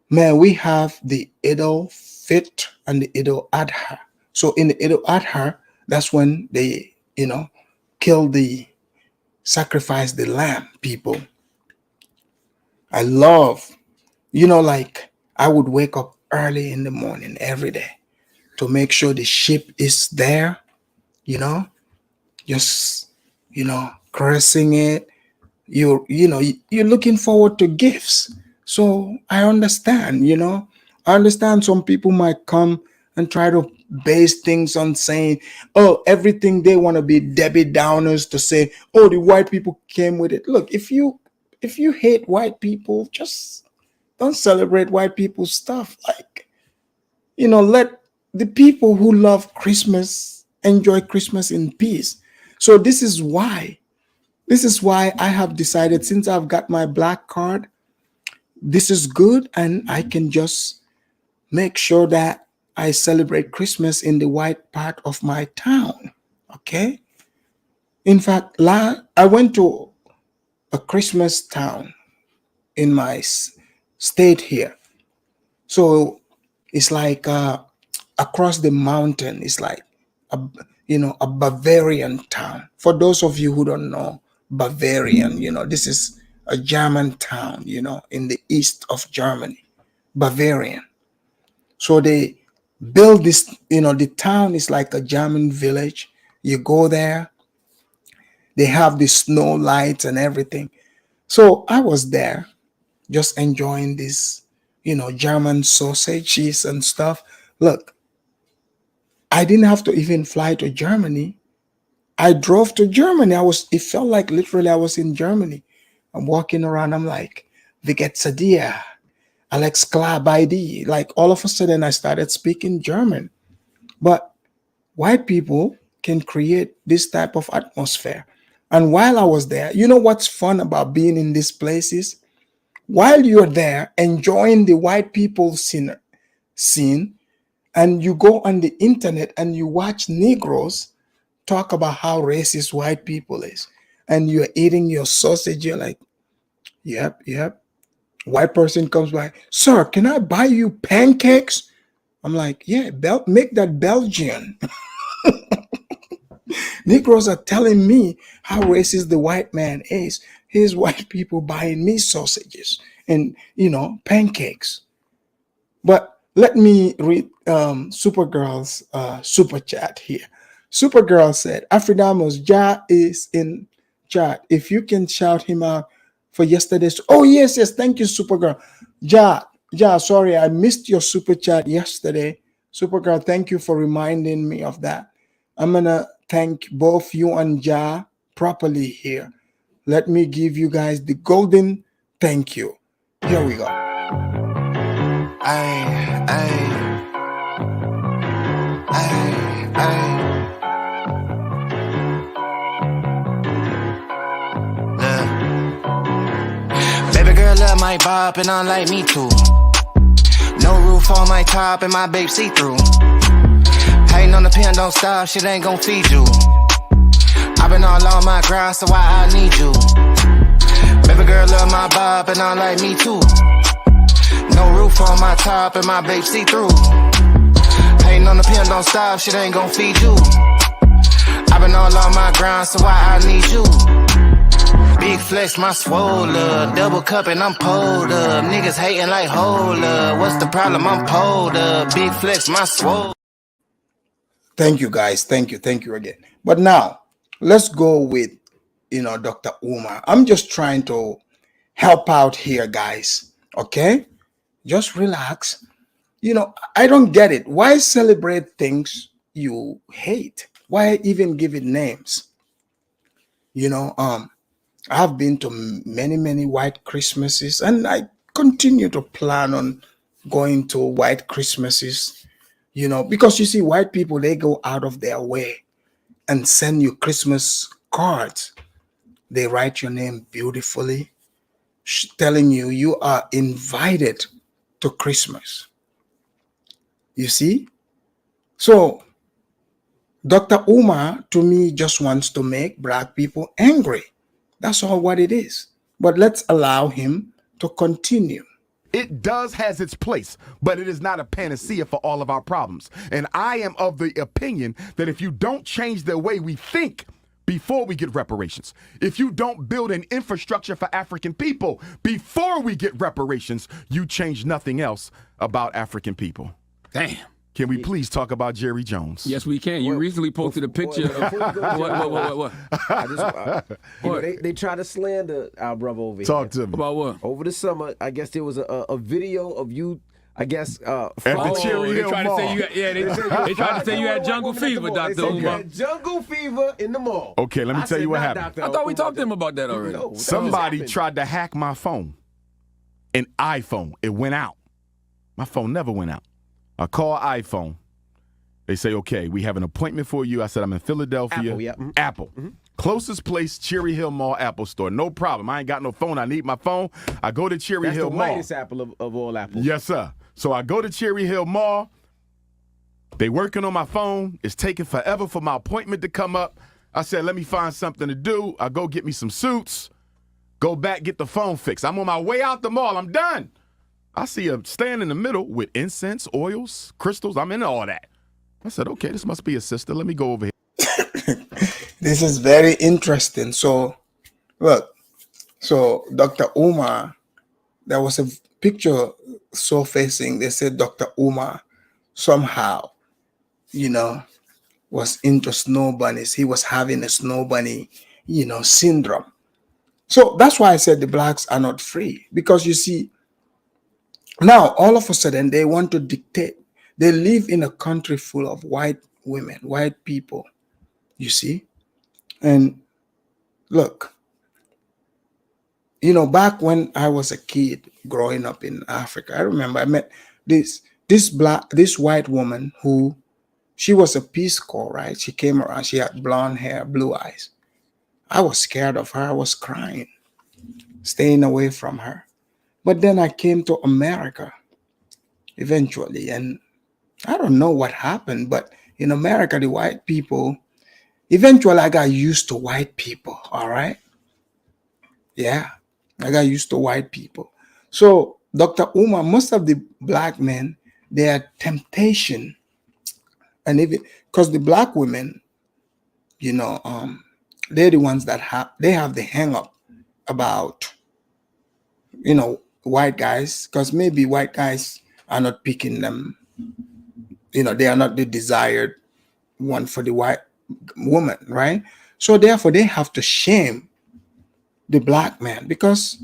Speaker 4: Man, we have the Idul Fitr and the Idul Adha. So in the Idul Adha, that's when they, kill sacrifice the lamb, people. I love, like I would wake up early in the morning every day to make sure the sheep is there, just, caressing it. You're looking forward to gifts. So I understand, I understand some people might come and try to base things on saying, oh, everything they want to be Debbie Downers to say, oh, the white people came with it. Look, if you hate white people, just don't celebrate white people's stuff. Like, let the people who love Christmas enjoy Christmas in peace. So this is why I have decided, since I've got my black card, this is good, and I can just make sure that I celebrate Christmas in the white part of my town. Okay? In fact, I went to a Christmas town in my state here. So it's like across the mountain, it's like a Bavarian town. For those of you who don't know Bavarian, this is a German town, in the east of Germany, Bavarian. So they build this, the town is like a German village. You go there, they have the snow lights and everything. So I was there just enjoying this, German sausages and stuff. Look, I didn't have to even fly to Germany. I drove to Germany. It felt like literally I was in Germany. I'm walking around. I'm like, wie geht's dir? Alex klar bei dir. Like all of a sudden I started speaking German. But white people can create this type of atmosphere. And while I was there, you know what's fun about being in these places? While you're there enjoying the white people scene, and you go on the internet and you watch Negroes talk about how racist white people is, and you're eating your sausage, you're like, yep. White person comes by, sir, can I buy you pancakes? I'm like, yeah, make that Belgian. Negroes are telling me how racist the white man is. Here's white people buying me sausages and, pancakes. But let me read Supergirl's super chat here. Supergirl said, Afridamus, Ja is in chat. If you can shout him out for yesterday's. Oh, yes. Thank you, Supergirl. Ja, sorry, I missed your super chat yesterday. Supergirl, thank you for reminding me of that. I'm going to thank both you and Ja properly here. Let me give you guys the golden thank you. Here we go.
Speaker 3: Baby girl love my bop and unlike me too. No roof on my top and my babe see-through. Hating on the pen, don't stop, shit ain't gon' feed you. I've been all on my grind, so why I need you? Baby girl love my bop and unlike me too. No roof on my top and my babe see-through. Hating on the pen, don't stop, shit ain't gon' feed you. I've been all on my grind, so why I need you? Big flex, my swole up. Double cup and I'm pulled up. Niggas hating like hold up. What's the problem? I'm pulled up. Big flex, my swole.
Speaker 4: Thank you, guys. Thank you again. But now, let's go with, Dr. Umar. I'm just trying to help out here, guys. Okay? Just relax. I don't get it. Why celebrate things you hate? Why even give it names? I've been to many white Christmases, and I continue to plan on going to white Christmases, because you see, white people, they go out of their way and send you Christmas cards. They write your name beautifully, telling you are invited to Christmas. You see? So Dr. Umar, to me, just wants to make black people angry. That's all what it is. But let's allow him to continue.
Speaker 2: It does has its place, but it is not a panacea for all of our problems. And I am of the opinion that if you don't change the way we think before we get reparations, if you don't build an infrastructure for African people before we get reparations, you change nothing else about African people.
Speaker 5: Damn.
Speaker 2: Can we please talk about Jerry Jones?
Speaker 5: Yes, we can. You recently posted a picture of what?
Speaker 6: They try to slander our brother over
Speaker 2: Talk
Speaker 6: here.
Speaker 2: to me.
Speaker 5: About what?
Speaker 6: Over the summer, I guess there was a video of you, I guess,
Speaker 2: At the Cherry Hill Mall.
Speaker 5: They tried to say you had jungle fever, Dr. Umar.
Speaker 6: Jungle fever in the mall.
Speaker 2: Okay, let me tell you what happened.
Speaker 5: I thought we talked to him about that already.
Speaker 6: No,
Speaker 2: Somebody tried to hack my phone, an iPhone. It went out. My phone never went out. I call iPhone. They say, okay, we have an appointment for you. I said, I'm in Philadelphia.
Speaker 6: Apple, yeah.
Speaker 2: Apple. Closest place, Cherry Hill Mall, Apple Store. No problem. I ain't got no phone. I need my phone. I go to Cherry
Speaker 6: That's
Speaker 2: Hill
Speaker 6: the
Speaker 2: Mall.
Speaker 6: whitest apple of all apples.
Speaker 2: Yes, sir. So I go to Cherry Hill Mall. They working on my phone. It's taking forever for my appointment to come up. I said, let me find something to do. I go get me some suits. Go back, get the phone fixed. I'm on my way out the mall. I'm done. I see a stand in the middle with incense, oils, crystals. I'm into all that. I said, okay, this must be a sister. Let me go over here.
Speaker 4: This is very interesting. So, look. So, Dr. Umar, there was a picture surfacing. They said Dr. Umar somehow, was into snow bunnies. He was having a snow bunny, syndrome. So that's why I said the blacks are not free. Because you see, now all of a sudden they want to dictate. They live in a country full of white women, white people, you see. And look, back when I was a kid growing up in Africa, I remember I met this white woman who, she was a Peace Corps, right? She came around, she had blonde hair, blue eyes. I was scared of her. I was crying, staying away from her. But then I came to America eventually, and I don't know what happened, but in America, the white people, eventually I got used to white people, all right? Yeah, I got used to white people. So, Dr. Umar, most of the black men, their temptation, and even because the black women, they're the ones that have the hang up about white guys, because maybe white guys are not picking them. They are not the desired one for the white woman, right? So therefore, they have to shame the black man because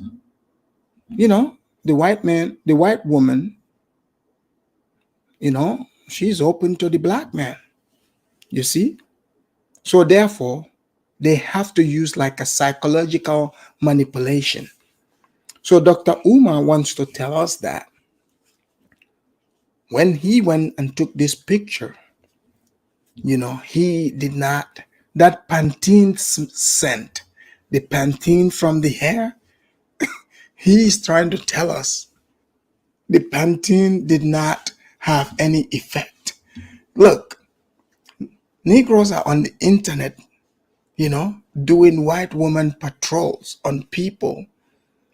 Speaker 4: the white man, the white woman, she's open to the black man. You see? So therefore, they have to use like a psychological manipulation. So Dr. Umar wants to tell us that when he went and took this picture, he did not, that Pantene scent, the Pantene from the hair, he is trying to tell us the Pantene did not have any effect. Look, Negroes are on the internet, doing white woman patrols on people,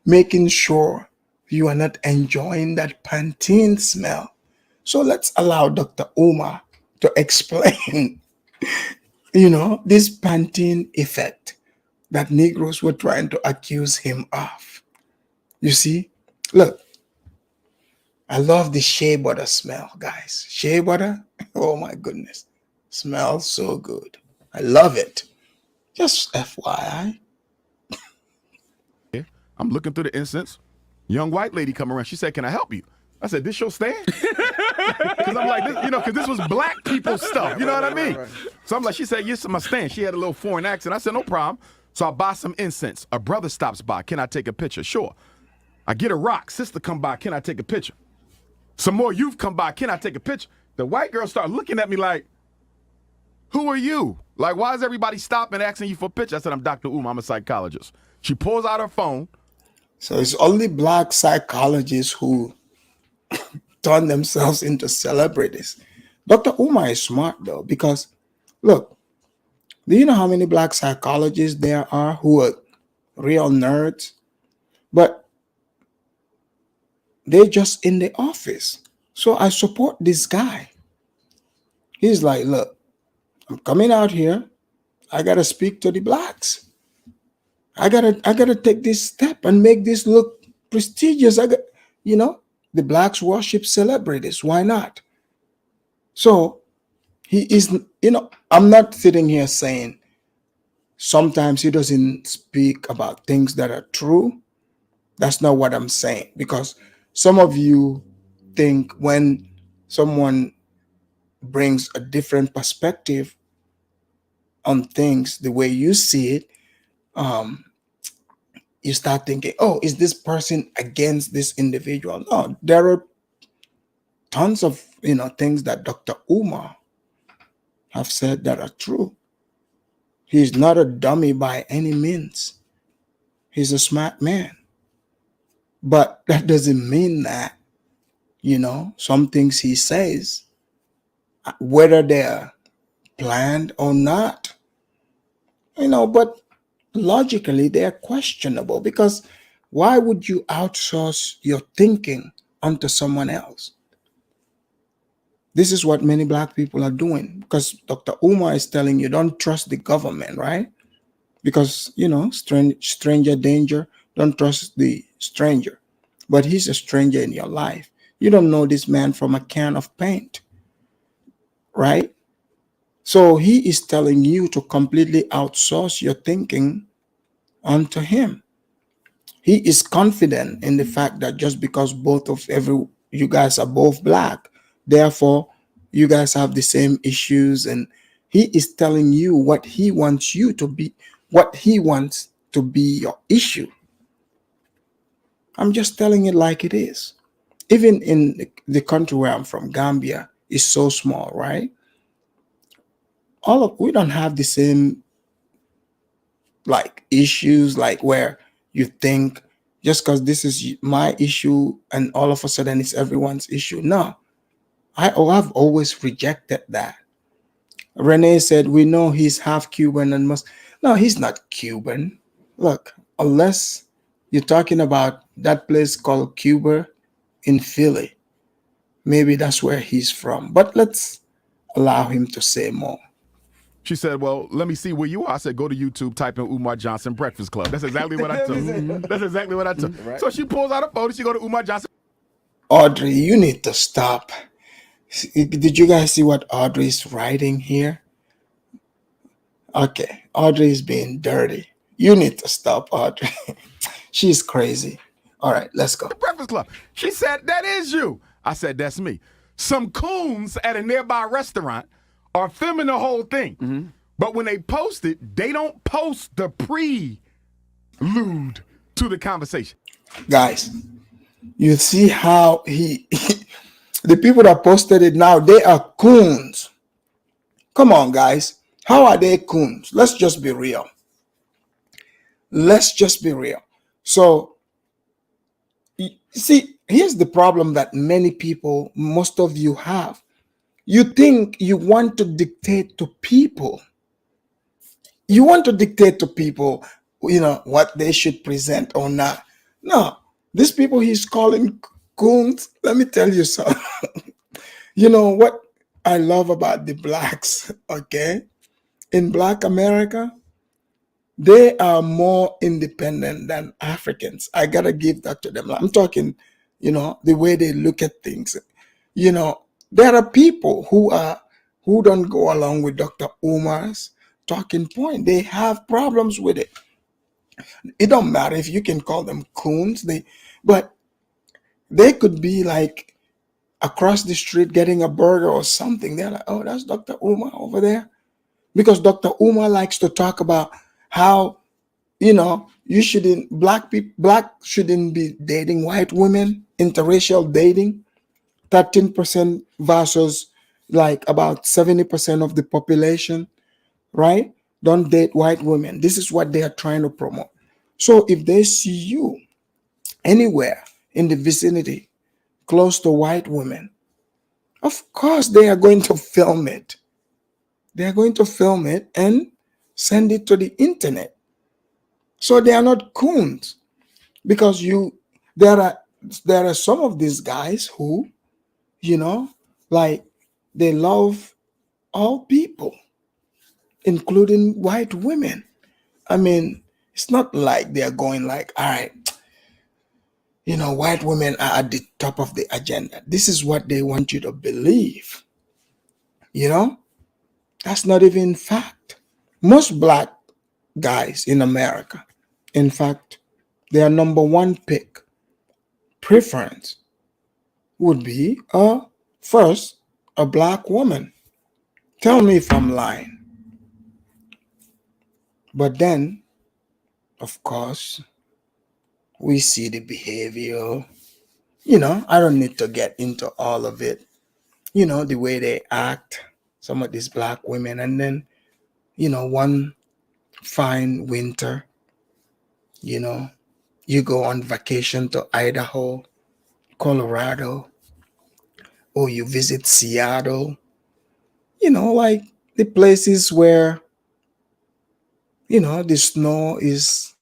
Speaker 4: making sure you are not enjoying that Pantene smell. So let's allow Dr. Umar to explain, this Pantene effect that Negroes were trying to accuse him of. You see, look, I love the shea butter smell, guys. Shea butter, oh my goodness, smells so good. I love it. Just FYI.
Speaker 2: I'm looking through the incense. Young white lady come around. She said, "Can I help you?" I said, "This your stand?" Because I'm like, because this was black people stuff. You know what I mean? So I'm like, she said, "Yes, my stand." She had a little foreign accent. I said, "No problem." So I buy some incense. A brother stops by. "Can I take a picture?" "Sure." I get a rock. Sister come by. "Can I take a picture?" Some more youth come by. "Can I take a picture?" The white girl start looking at me like, "Who are you? Like, why is everybody stopping asking you for a picture?" I said, "I'm Dr. Umar. I'm a psychologist." She pulls out her phone.
Speaker 4: So it's only black psychologists who turn themselves into celebrities. Dr. Umar is smart though, because look, do you know how many black psychologists there are who are real nerds? But they're just in the office. So I support this guy. He's like, look, I'm coming out here. I gotta speak to the blacks. I gotta take this step and make this look prestigious. The blacks worship celebrities. Why not? So he is, I'm not sitting here saying sometimes he doesn't speak about things that are true. That's not what I'm saying, because some of you think when someone brings a different perspective on things the way you see it, you start thinking, oh, is this person against this individual? No, there are tons of things that Dr. Umar have said that are true. He's not a dummy by any means. He's a smart man. But that doesn't mean that, some things he says, whether they're planned or not, but logically they're questionable, because why would you outsource your thinking onto someone else? This is what many black people are doing, because Dr. Umar is telling you don't trust the government, right? Because, stranger danger, don't trust the stranger. But he's a stranger in your life. You don't know this man from a can of paint, right? So he is telling you to completely outsource your thinking onto him. He is confident in the fact that just because you guys are both black, therefore you guys have the same issues, and he is telling you what he wants you to be, what he wants to be your issue. I'm just telling it like it is. Even in the country where I'm from, Gambia, is so small, right? We don't have the same issues, like where you think just because this is my issue and all of a sudden it's everyone's issue. No, I've always rejected that. Renee said, we know he's half Cuban and must. No, he's not Cuban. Look, unless you're talking about that place called Cuba in Philly. Maybe that's where he's from. But let's allow him to say more.
Speaker 2: She said, well, let me see where you are. I said, go to YouTube, type in Umar Johnson Breakfast Club. That's exactly what I took. That's exactly what I took.
Speaker 6: Right.
Speaker 2: So she pulls out a phone and she go to Umar Johnson.
Speaker 4: Audrey, you need to stop. Did you guys see what Audrey's writing here? Okay, Audrey is being dirty. You need to stop, Audrey. She's crazy. All right, let's go.
Speaker 2: Breakfast Club. She said, that is you. I said, that's me. Some coons at a nearby restaurant are filming the whole thing. But when they post it, they don't post the prelude to the conversation.
Speaker 4: Guys, you see how the people that posted it now, they are coons. Come on, guys. How are they coons? Let's just be real. Let's just be real. So, see, here's the problem that many people, most of you have. You think you want to dictate to people. You want to dictate to people, what they should present or not. No, these people he's calling coons, let me tell you something. You know what I love about the blacks, okay? In Black America, they are more independent than Africans. I gotta give that to them. I'm talking, the way they look at things. There are people who don't go along with Dr. Umar's talking point. They have problems with it. It don't matter if you can call them coons, but they could be like across the street getting a burger or something. They're like, oh, that's Dr. Umar over there. Because Dr. Umar likes to talk about how, black shouldn't be dating white women, interracial dating, 13% versus like about 70% of the population, right? Don't date white women. This is what they are trying to promote. So if they see you anywhere in the vicinity close to white women, of course they are going to film it. They are going to film it and send it to the internet. So they are not coons, because there are some of these guys who, like they love all people, including white women. I mean, it's not like they're going like, all right, white women are at the top of the agenda. This is what they want you to believe. That's not even fact. Most black guys in America, in fact, their number one pick, preference, would be first, a black woman. Tell me if I'm lying. But then, of course, we see the behavior. I don't need to get into all of it. The way they act, some of these black women. And then, one fine winter, you go on vacation to Idaho, Colorado, or you visit Seattle, like the places where, the snow is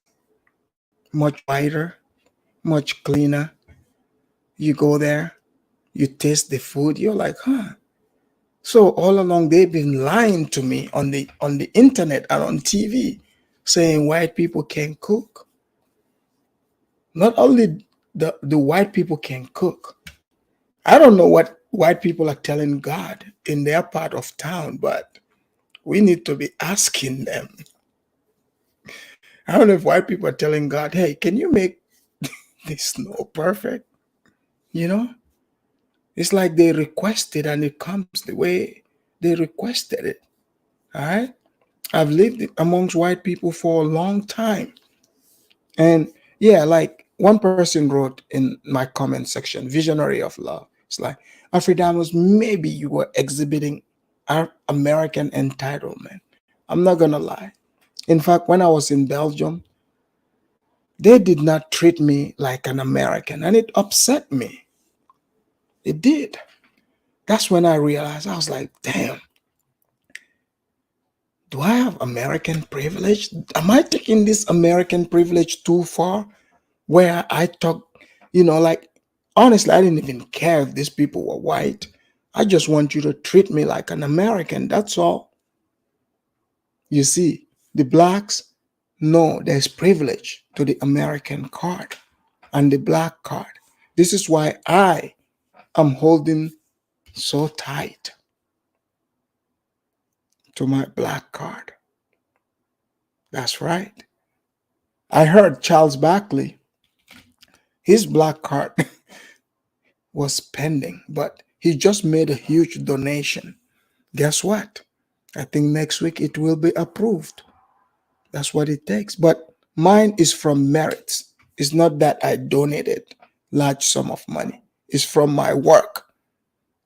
Speaker 4: much whiter, much cleaner. You go there, you taste the food, you're like, huh. So all along they've been lying to me on the internet and on TV, saying white people can cook. Not only the white people can cook. I don't know what white people are telling God in their part of town, but we need to be asking them. I don't know if white people are telling God, hey, can you make the snow perfect? It's like they requested and it comes the way they requested it. All right. I've lived amongst white people for a long time. And yeah, like one person wrote in my comment section, visionary of love. It's like, Afridamus, maybe you were exhibiting our American entitlement. I'm not going to lie. In fact, when I was in Belgium, they did not treat me like an American, and it upset me. It did. That's when I realized, I was like, damn, do I have American privilege? Am I taking this American privilege too far, where I talk, like Honestly, I didn't even care if these people were white. I just want you to treat me like an American. That's all. You see, the blacks know there's privilege to the American card and the black card. This is why I am holding so tight to my black card. That's right. I heard Charles Barkley, his black card was pending, but he just made a huge donation. Guess what? I think next week it will be approved. That's what it takes. But mine is from merits. It's not that I donated large sum of money. It's from my work.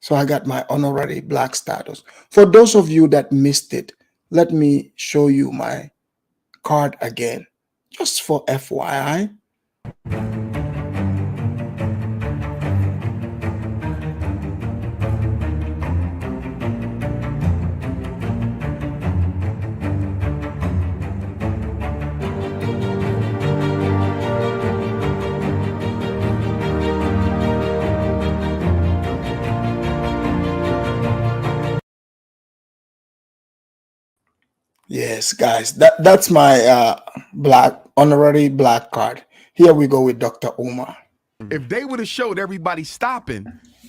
Speaker 4: So I got my honorary black status. For those of you that missed it, let me show you my card again, just for FYI. Yes, guys, that's my black honorary black card. Here we go with Dr. Umar.
Speaker 2: If they would have showed everybody stopping,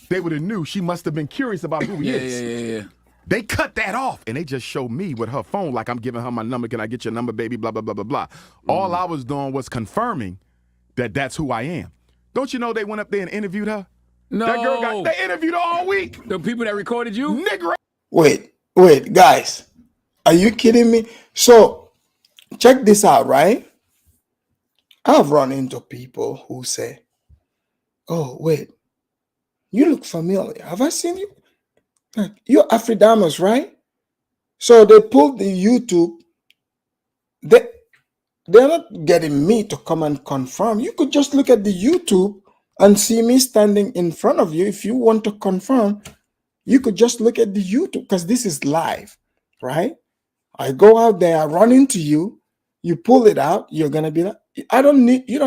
Speaker 2: they would have knew she must have been curious about who he is.
Speaker 5: Yeah.
Speaker 2: They cut that off and they just showed me with her phone like I'm giving her my number. Can I get your number, baby? Blah, blah, blah, blah, blah. All I was doing was confirming that that's who I am. Don't you know they went up there and interviewed her?
Speaker 5: No.
Speaker 2: That girl they interviewed her all week.
Speaker 5: The people that recorded you?
Speaker 2: Nigga.
Speaker 4: Wait, guys. Are you kidding me? So check this out, right? I've run into people who say, oh, wait, you look familiar. Have I seen you? Like, you're Afridamus, right? So they pulled the YouTube. They're not getting me to come and confirm. You could just look at the YouTube and see me standing in front of you. If you want to confirm, you could just look at the YouTube because this is live, right? I go out there, I run into you, you pull it out, you're gonna be like, you don't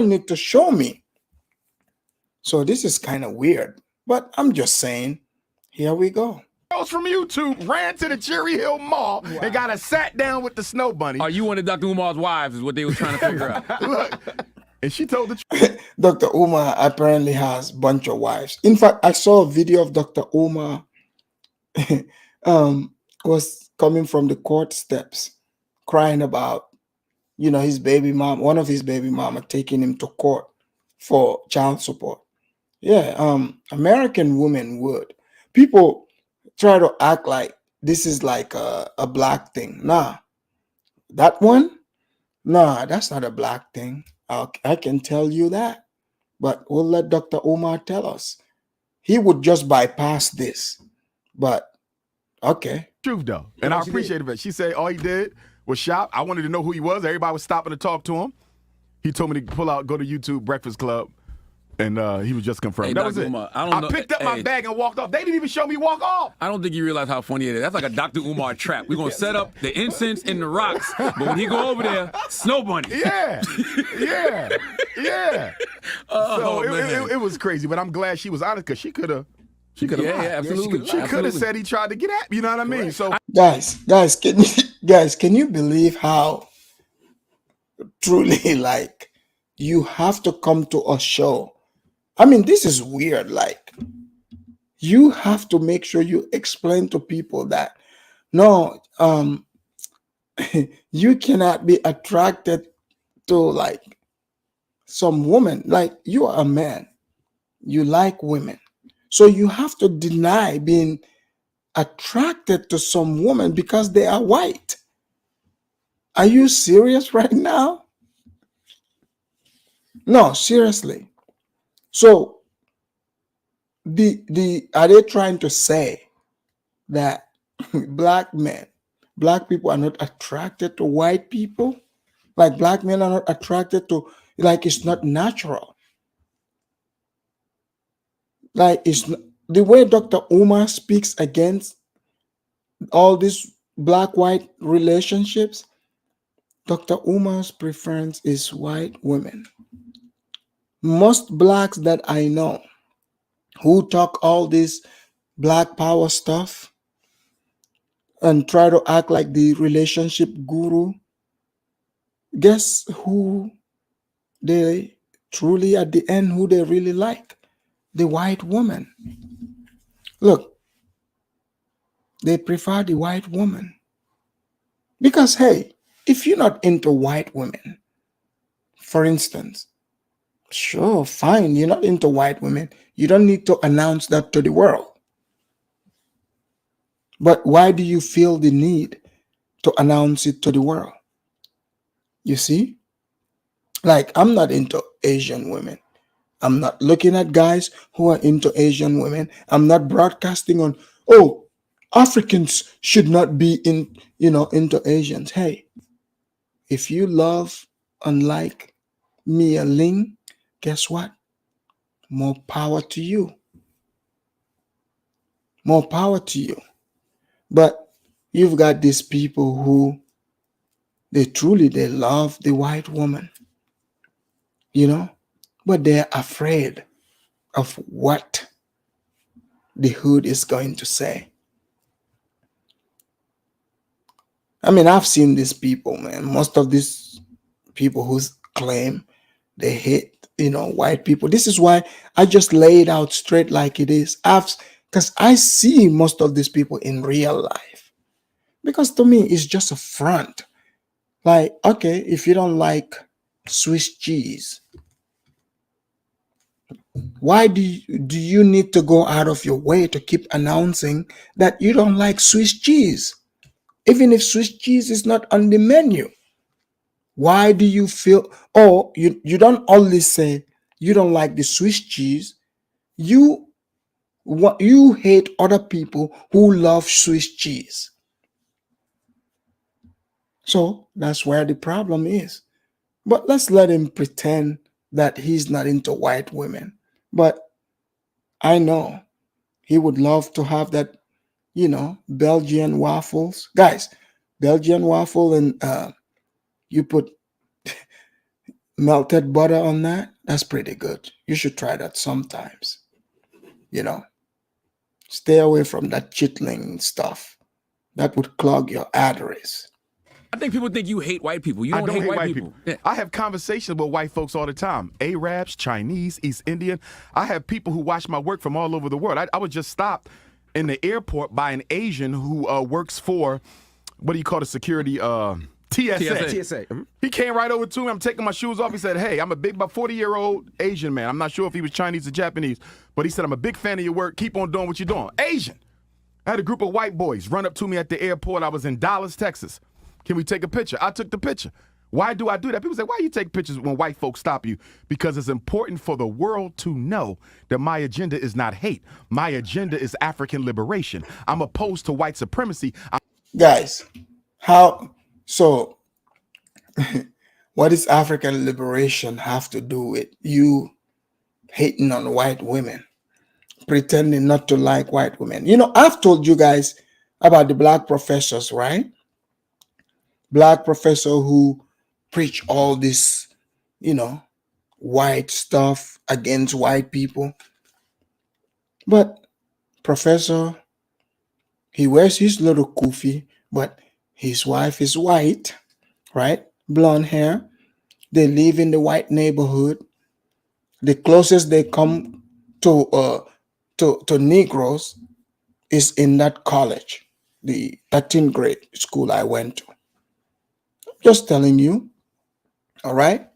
Speaker 4: need to show me. So this is kind of weird, but I'm just saying, here we go.
Speaker 2: Girls from YouTube ran to the Cherry Hill Mall and got us sat down with the snow bunny.
Speaker 5: Are you one of Dr. Umar's wives is what they were trying to figure out.
Speaker 2: Look, and she told the truth.
Speaker 4: Dr. Umar apparently has a bunch of wives. In fact, I saw a video of Dr. Umar was coming from the court steps crying about, his baby mom, one of his baby mama taking him to court for child support. Yeah, American women would. People try to act like this is like a black thing. Nah, that one, nah, that's not a black thing. I can tell you that. But we'll let Dr. Umar tell us. He would just bypass this. But, okay.
Speaker 2: Truth, though. And I appreciate it. She said all he did was shop. I wanted to know who he was. Everybody was stopping to talk to him. He told me to go to YouTube Breakfast Club. And he was just confirmed.
Speaker 5: Hey,
Speaker 2: that
Speaker 5: Dr.
Speaker 2: was it.
Speaker 5: Umar,
Speaker 2: I picked up my bag and walked off. They didn't even show me walk off.
Speaker 5: I don't think you realize how funny it is. That's like a Dr. Umar trap. We're going to set up the incense and the rocks, but when he go over there, snow bunny.
Speaker 2: Yeah. So it was crazy, but I'm glad she was honest because she could have.
Speaker 5: Yeah, absolutely.
Speaker 2: She could have said he tried to get at me. You know what I mean? So
Speaker 4: Guys, can you believe how truly like you have to come to a show? I mean, this is weird. Like, you have to make sure you explain to people that no, you cannot be attracted to like some woman. Like, you are a man, you like women, so you have to deny being attracted to some woman because they are white. Are you serious right now? No, seriously. So are they trying to say that black people are not attracted to white people? Like, black men are not attracted to, like, it's not natural. Like, it's not, the way Dr. Umar speaks against all these black-white relationships, Dr. Umar's preference is white women. Most blacks that I know, who talk all this black power stuff and try to act like the relationship guru, guess who they truly at the end, who they really like? The white woman. Look, they prefer the white woman. Because, hey, if you're not into white women, for instance, sure, fine, you're not into white women. You don't need to announce that to the world. But why do you feel the need to announce it to the world? You see? Like, I'm not into Asian women. I'm not looking at guys who are into Asian women. I'm not broadcasting on, oh, Africans should not be into Asians. Hey, if you love and like Mia Ling, guess what? More power to you. More power to you. But you've got these people who they love the white woman, but they're afraid of what the hood is going to say. I mean, I've seen these people, man. Most of these people who claim they hate, white people. This is why I just lay it out straight like it is. Because I see most of these people in real life. Because to me, it's just a front. Like, okay, if you don't like Swiss cheese, why do you need to go out of your way to keep announcing that you don't like Swiss cheese? Even if Swiss cheese is not on the menu, why do you feel, you don't only say you don't like the Swiss cheese, you hate other people who love Swiss cheese. So that's where the problem is. But let's let him pretend that he's not into white women. But I know he would love to have that, Belgian waffles. Guys, Belgian waffle and you put melted butter on that. That's pretty good. You should try that sometimes. Stay away from that chitlin stuff. That would clog your arteries.
Speaker 5: I think people think you hate white people. You don't hate white people. Yeah.
Speaker 2: I have conversations with white folks all the time. Arabs, Chinese, East Indian. I have people who watch my work from all over the world. I was just stopped in the airport by an Asian who works for, what do you call the security? TSA. He came right over to me. I'm taking my shoes off. He said, hey, I'm about 40-year-old Asian man. I'm not sure if he was Chinese or Japanese, but he said, I'm a big fan of your work. Keep on doing what you're doing. Asian. I had a group of white boys run up to me at the airport. I was in Dallas, Texas. Can we take a picture? I took the picture. Why do I do that? People say, why you take pictures when white folks stop you? Because it's important for the world to know that my agenda is not hate. My agenda is African liberation. I'm opposed to white supremacy.
Speaker 4: Guys, what does African liberation have to do with you hating on white women, pretending not to like white women? I've told you guys about the black professors, right? Black professor who preach all this, white stuff against white people. But professor, he wears his little kufi, but his wife is white, right? Blonde hair. They live in the white neighborhood. The closest they come to Negroes is in that college, the 13th grade school I went to. Just telling you, all right?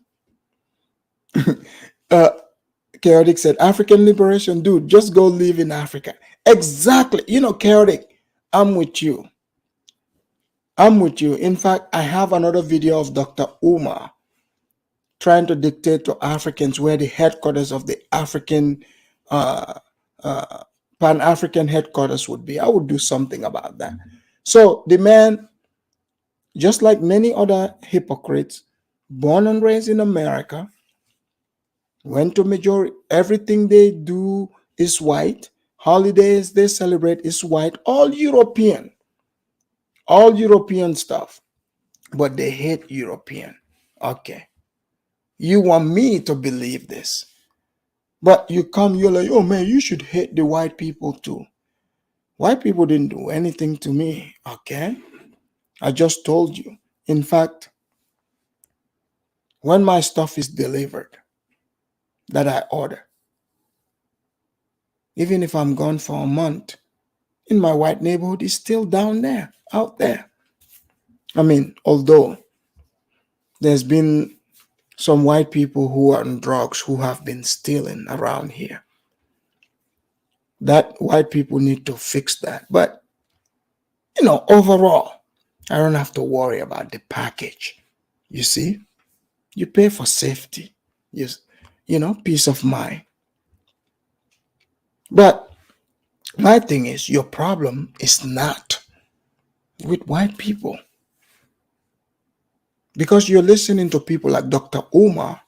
Speaker 4: Chaotic said, African liberation, dude, just go live in Africa. Exactly. Chaotic, I'm with you. In fact, I have another video of Dr. Umar trying to dictate to Africans where the headquarters of the African Pan-African headquarters would be. I would do something about that. So the man, just like many other hypocrites, born and raised in America, went to majority, everything they do is white. Holidays they celebrate is white. All European stuff. But they hate European. Okay. You want me to believe this? But you come, you're like, oh man, you should hate the white people too. White people didn't do anything to me, okay? I just told you. In fact, when my stuff is delivered that I order, even if I'm gone for a month, in my white neighborhood, it's still down there, out there. I mean, although there's been some white people who are on drugs who have been stealing around here. That white people need to fix that. But, overall, I don't have to worry about the package. You see, you pay for safety, peace of mind. But my thing is, your problem is not with white people. Because you're listening to people like Dr. Umar.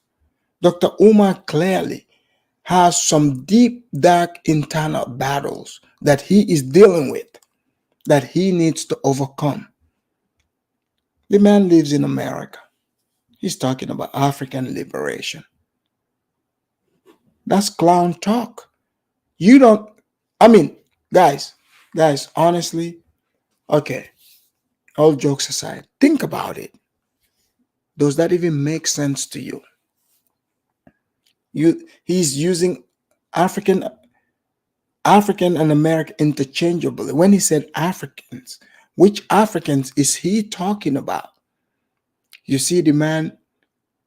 Speaker 4: Dr. Umar clearly has some deep, dark internal battles that he is dealing with, that he needs to overcome. The man lives in America. He's talking about African liberation. That's clown talk. You don't, guys, honestly, okay, all jokes aside, think about it. Does that even make sense to you? He's using African and American interchangeably. When he said Africans, which Africans is he talking about? You see, the man,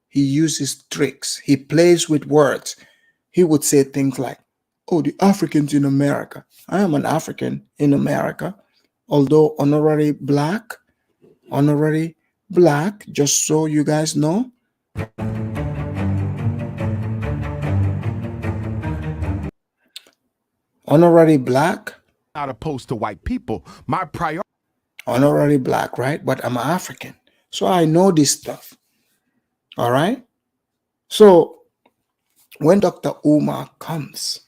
Speaker 4: he uses tricks. He plays with words. He would say things like, oh, the Africans in America. I am an African in America, although honorary black, just so you guys know. Honorary black.
Speaker 2: Not opposed to white people. My priority.
Speaker 4: Honorary black, right? But I'm African. So I know this stuff. All right? So when Dr. Umar comes,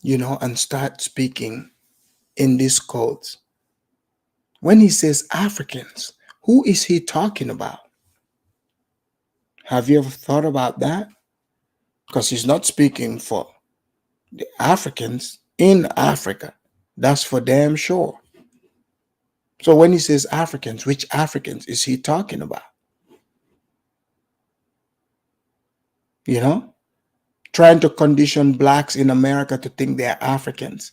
Speaker 4: and starts speaking in these codes, when he says Africans, who is he talking about? Have you ever thought about that? Because he's not speaking for the Africans in Africa. That's for damn sure. So when he says Africans, which Africans is he talking about? Trying to condition blacks in America to think they're Africans.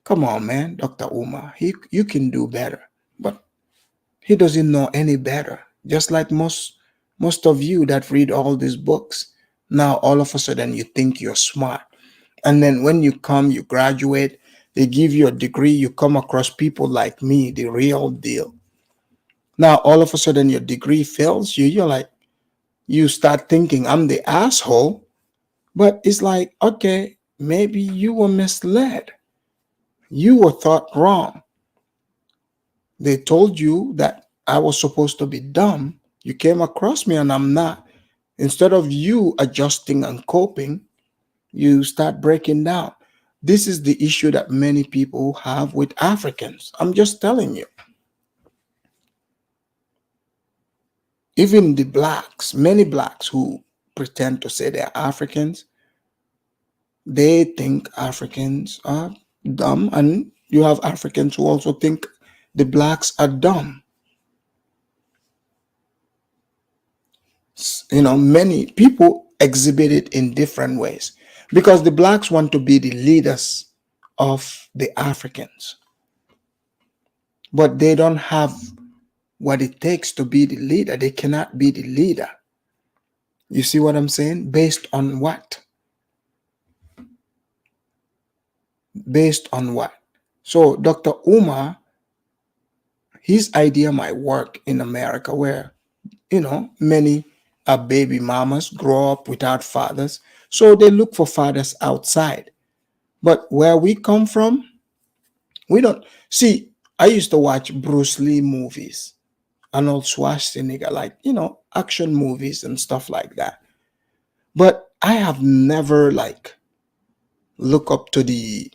Speaker 4: Come on, man, Dr. Umar. You can do better. But he doesn't know any better. Just like most of you that read all these books. Now, all of a sudden, you think you're smart. And then when you graduate, they give you a degree, you come across people like me, the real deal. Now, all of a sudden, your degree fails you. You're like, you start thinking, I'm the asshole. But it's like, okay, maybe you were misled. You were thought wrong. They told you that I was supposed to be dumb. You came across me and I'm not. Instead of you adjusting and coping, you start breaking down. This is the issue that many people have with Africans. I'm just telling you. Even the blacks, many blacks who pretend to say they're Africans, they think Africans are dumb. And you have Africans who also think the blacks are dumb. Many people exhibit it in different ways because the blacks want to be the leaders of the Africans, but they don't have what it takes to be the leader. They cannot be the leader. You see what I'm saying? Based on what? Based on what? So Dr. Umar, his idea might work in America where, many baby mamas grow up without fathers. So they look for fathers outside. But where we come from, we don't. See, I used to watch Bruce Lee movies, Arnold Schwarzenegger, like, action movies and stuff like that. But I have never, look up to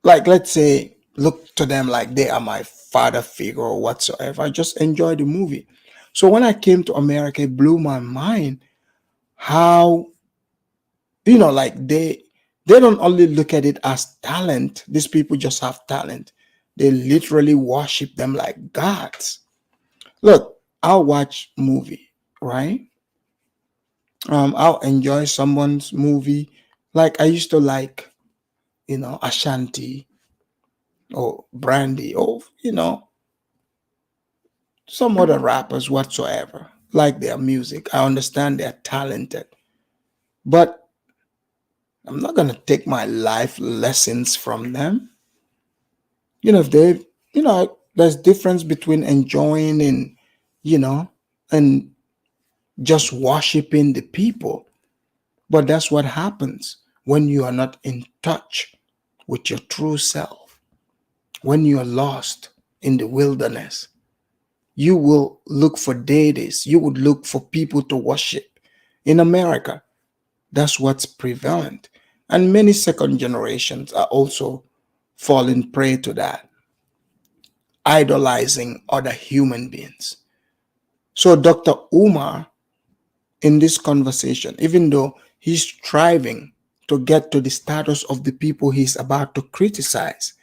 Speaker 4: let's say, look to them like they are my father figure or whatsoever. I just enjoy the movie. So when I came to America, it blew my mind how, you know, like they don't only look at it as talent. These people just have talent. They literally worship them like gods. Look, I'll watch movie, right? I'll enjoy someone's movie. Like I used to like, you know, Ashanti or Brandy or, you know, some other rappers whatsoever. Like their music. I understand they're talented. But I'm not gonna take my life lessons from them. You know, if they, you know, there's difference between enjoying and, you know, and just worshiping the people. But that's what happens when you are not in touch with your true self. When you are lost in the wilderness, you will look for deities. You would look for people to worship. In America, that's what's prevalent. And many second generations are also falling prey to that, idolizing other human beings. So Dr. Umar, in this conversation, even though he's striving to get to the status of the people he's about to criticize,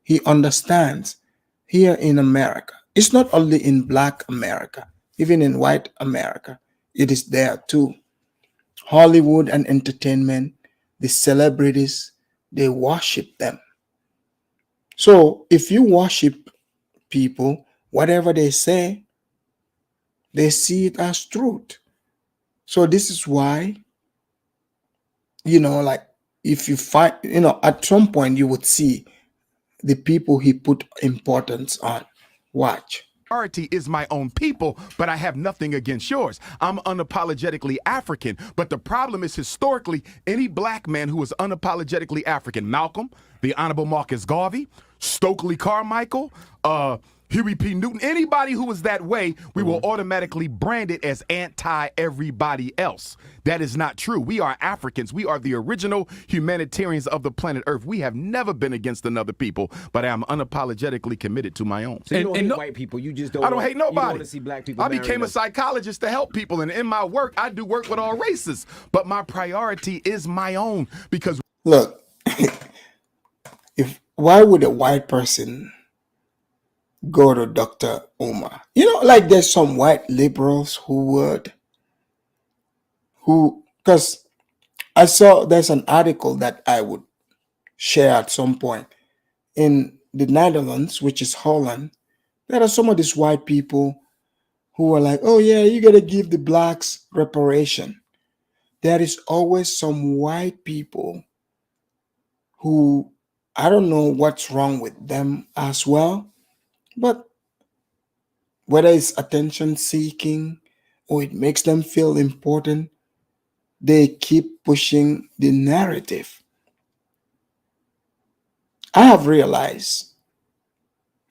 Speaker 4: he understands here in America, it's not only in Black America, even in white America, it is there too. Hollywood and entertainment, the celebrities, they worship them. So if you worship people, whatever they say, they see it as truth. So this is why, you know, like if you find, you know, at some point you would see the people he put importance on. Watch.
Speaker 2: Priority is my own people, but I have nothing against yours. I'm unapologetically African, but the problem is historically any black man who is unapologetically African, Malcolm, the Honorable Marcus Garvey, Stokely Carmichael, Huey P. Newton, anybody who is that way, we will automatically brand it as anti-everybody else. That is not true. We are Africans. We are the original humanitarians of the planet Earth. We have never been against another people, but I am unapologetically committed to my own.
Speaker 6: So you don't hate white people. You just don't.
Speaker 2: I don't hate nobody.
Speaker 6: You don't want to see black people.
Speaker 2: I became a psychologist to help people, and in my work, I do work with all races. But my priority is my own because
Speaker 4: look, why would a white person go to Dr. Umar? You know, like there's some white liberals because I saw there's an article that I would share at some point. In the Netherlands, which is Holland, there are some of these white people who are like, oh yeah, you gotta give the blacks reparation. There is always some white people who, I don't know what's wrong with them as well, but whether it's attention seeking or it makes them feel important, they keep pushing the narrative. I have realized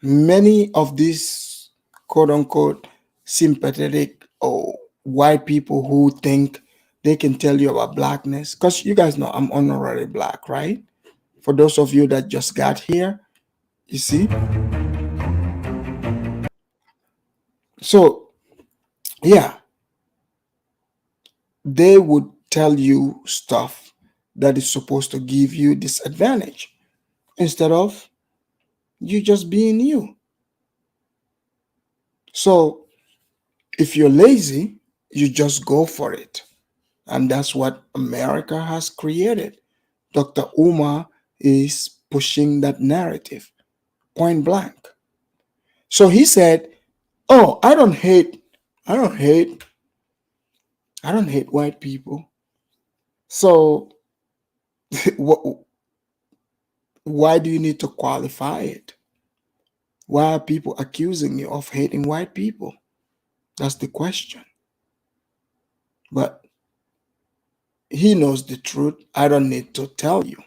Speaker 4: many of these quote unquote sympathetic or white people who think they can tell you about blackness, because you guys know I'm honorary black, right? For those of you that just got here, you see? So, yeah, they would tell you stuff that is supposed to give you disadvantage instead of you just being you. So, if you're lazy, you just go for it. And that's what America has created. Dr. Umar is pushing that narrative, point blank. So he said, oh, I don't hate white people. So why do you need to qualify it? Why are people accusing you of hating white people? That's the question. But he knows the truth. I don't need to tell you.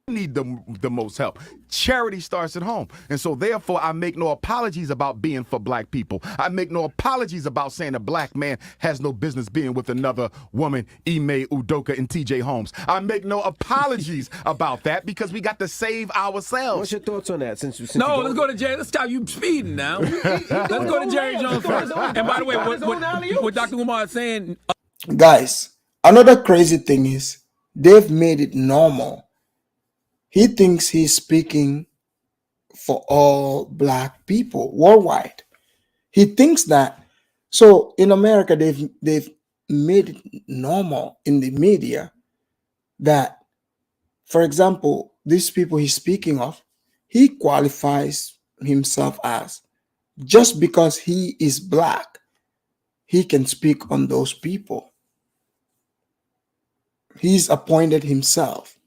Speaker 2: need the most help. Charity starts at home. And so therefore I make no apologies about being for black people. I make no apologies about saying a black man has no business being with another woman, Ime Udoka and TJ Holmes. I make no apologies about that because we got to save ourselves.
Speaker 6: What's your thoughts on that? Since
Speaker 5: no, let's go to Jerry. Let's stop you speeding now. Let's go to Jerry Jones first. And by the way, what Dr. Umar is saying.
Speaker 4: Guys, Another crazy thing is they've made it normal. He thinks he's speaking for all black people worldwide. He thinks that. So in America, they've made it normal in the media that, for example, these people he's speaking of, he qualifies himself as, just because he is black, he can speak on those people. He's appointed himself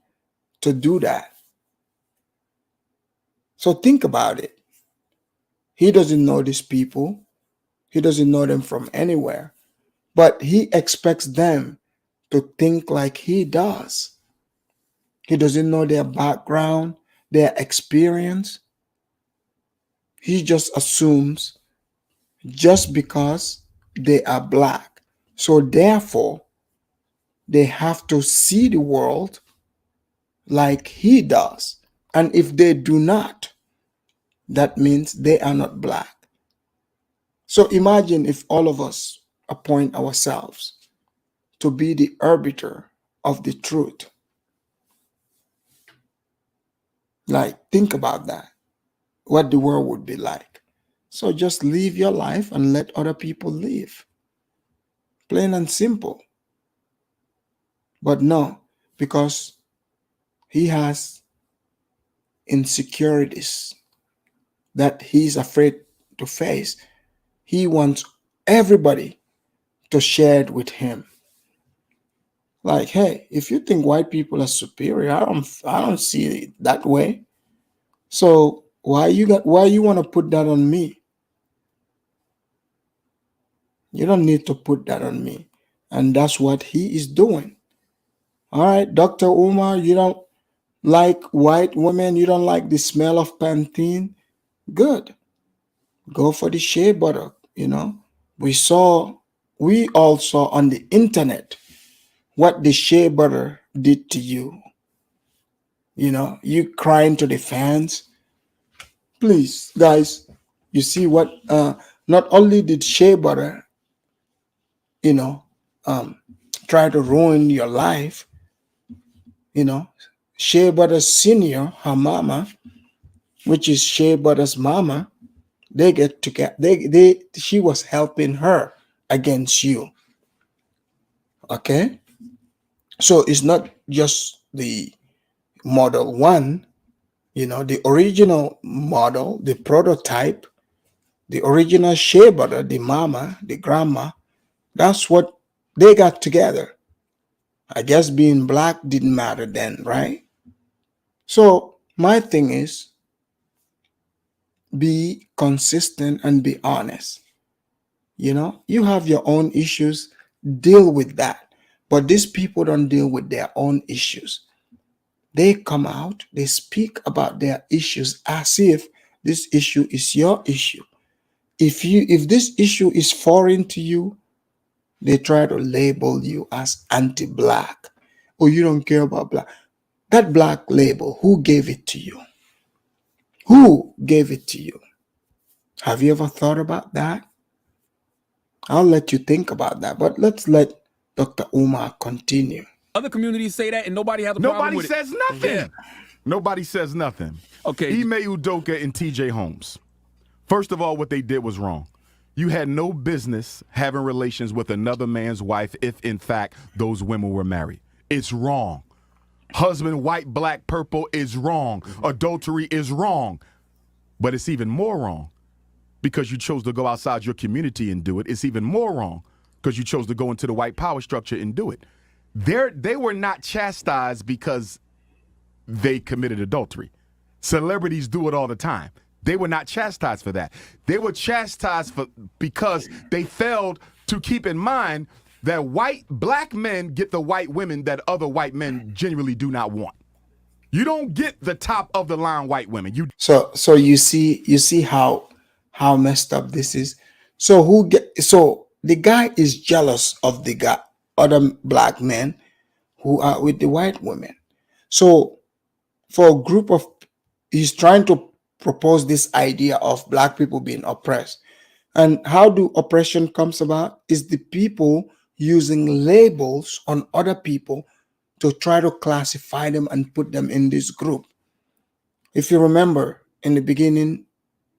Speaker 4: to do that. So think about it. He doesn't know these people. He doesn't know them from anywhere. But he expects them to think like he does. He doesn't know their background, their experience. He just assumes just because they are black. So therefore, they have to see the world like he does. And if they do not, that means they are not black. So imagine if all of us appoint ourselves to be the arbiter of the truth. Like, think about that. What the world would be like. So just live your life and let other people live. Plain and simple. But no, because he has insecurities that he's afraid to face, he wants everybody to share it with him. Like, hey, if you think white people are superior, I don't see it that way. So why you want to put that on me? You don't need to put that on me. And that's what he is doing. All right, Dr. Umar, you don't like white women, you don't like the smell of Pantene. Good. Go for the shea butter, We all saw on the internet what the shea butter did to you. You crying to the fans. Please, guys, you see what not only did shea butter, try to ruin your life, Shea Butter Senior, her mama, which is Shea Butter's mama, they get together. She was helping her against you. Okay, so it's not just the model one, the original model, the prototype, the original Shea Butter, the mama, the grandma. That's what they got together. I guess being black didn't matter then, right? So my thing is, be consistent and be honest. You have your own issues, deal with that. But these people don't deal with their own issues. They come out, they speak about their issues as if this issue is your issue. If this issue is foreign to you, they try to label you as anti-black. Or you don't care about black. That black label, who gave it to you? Who gave it to you? Have you ever thought about that? I'll let you think about that, but let's let Dr. Umar continue.
Speaker 5: Other communities say that and nobody has a problem with it.
Speaker 2: Nobody says nothing.
Speaker 5: Yeah.
Speaker 2: Nobody says nothing.
Speaker 5: Okay.
Speaker 2: Ime Udoka and TJ Holmes. First of all, what they did was wrong. You had no business having relations with another man's wife if, in fact, those women were married. It's wrong. Husband, white, black, purple is wrong. Adultery is wrong. But it's even more wrong because you chose to go outside your community and do it. It's even more wrong because you chose to go into the white power structure and do it. They were not chastised because they committed adultery. Celebrities do it all the time. They were not chastised for that. They were chastised because they failed to keep in mind that black men get the white women that other white men genuinely do not want. You don't get the top of the line white women.
Speaker 4: So you see how messed up this is. So the guy is jealous of the other black men who are with the white women. So for a group of, he's trying to propose this idea of black people being oppressed. And how do oppression comes about? Is the people using labels on other people to try to classify them and put them in this group. If you remember in the beginning,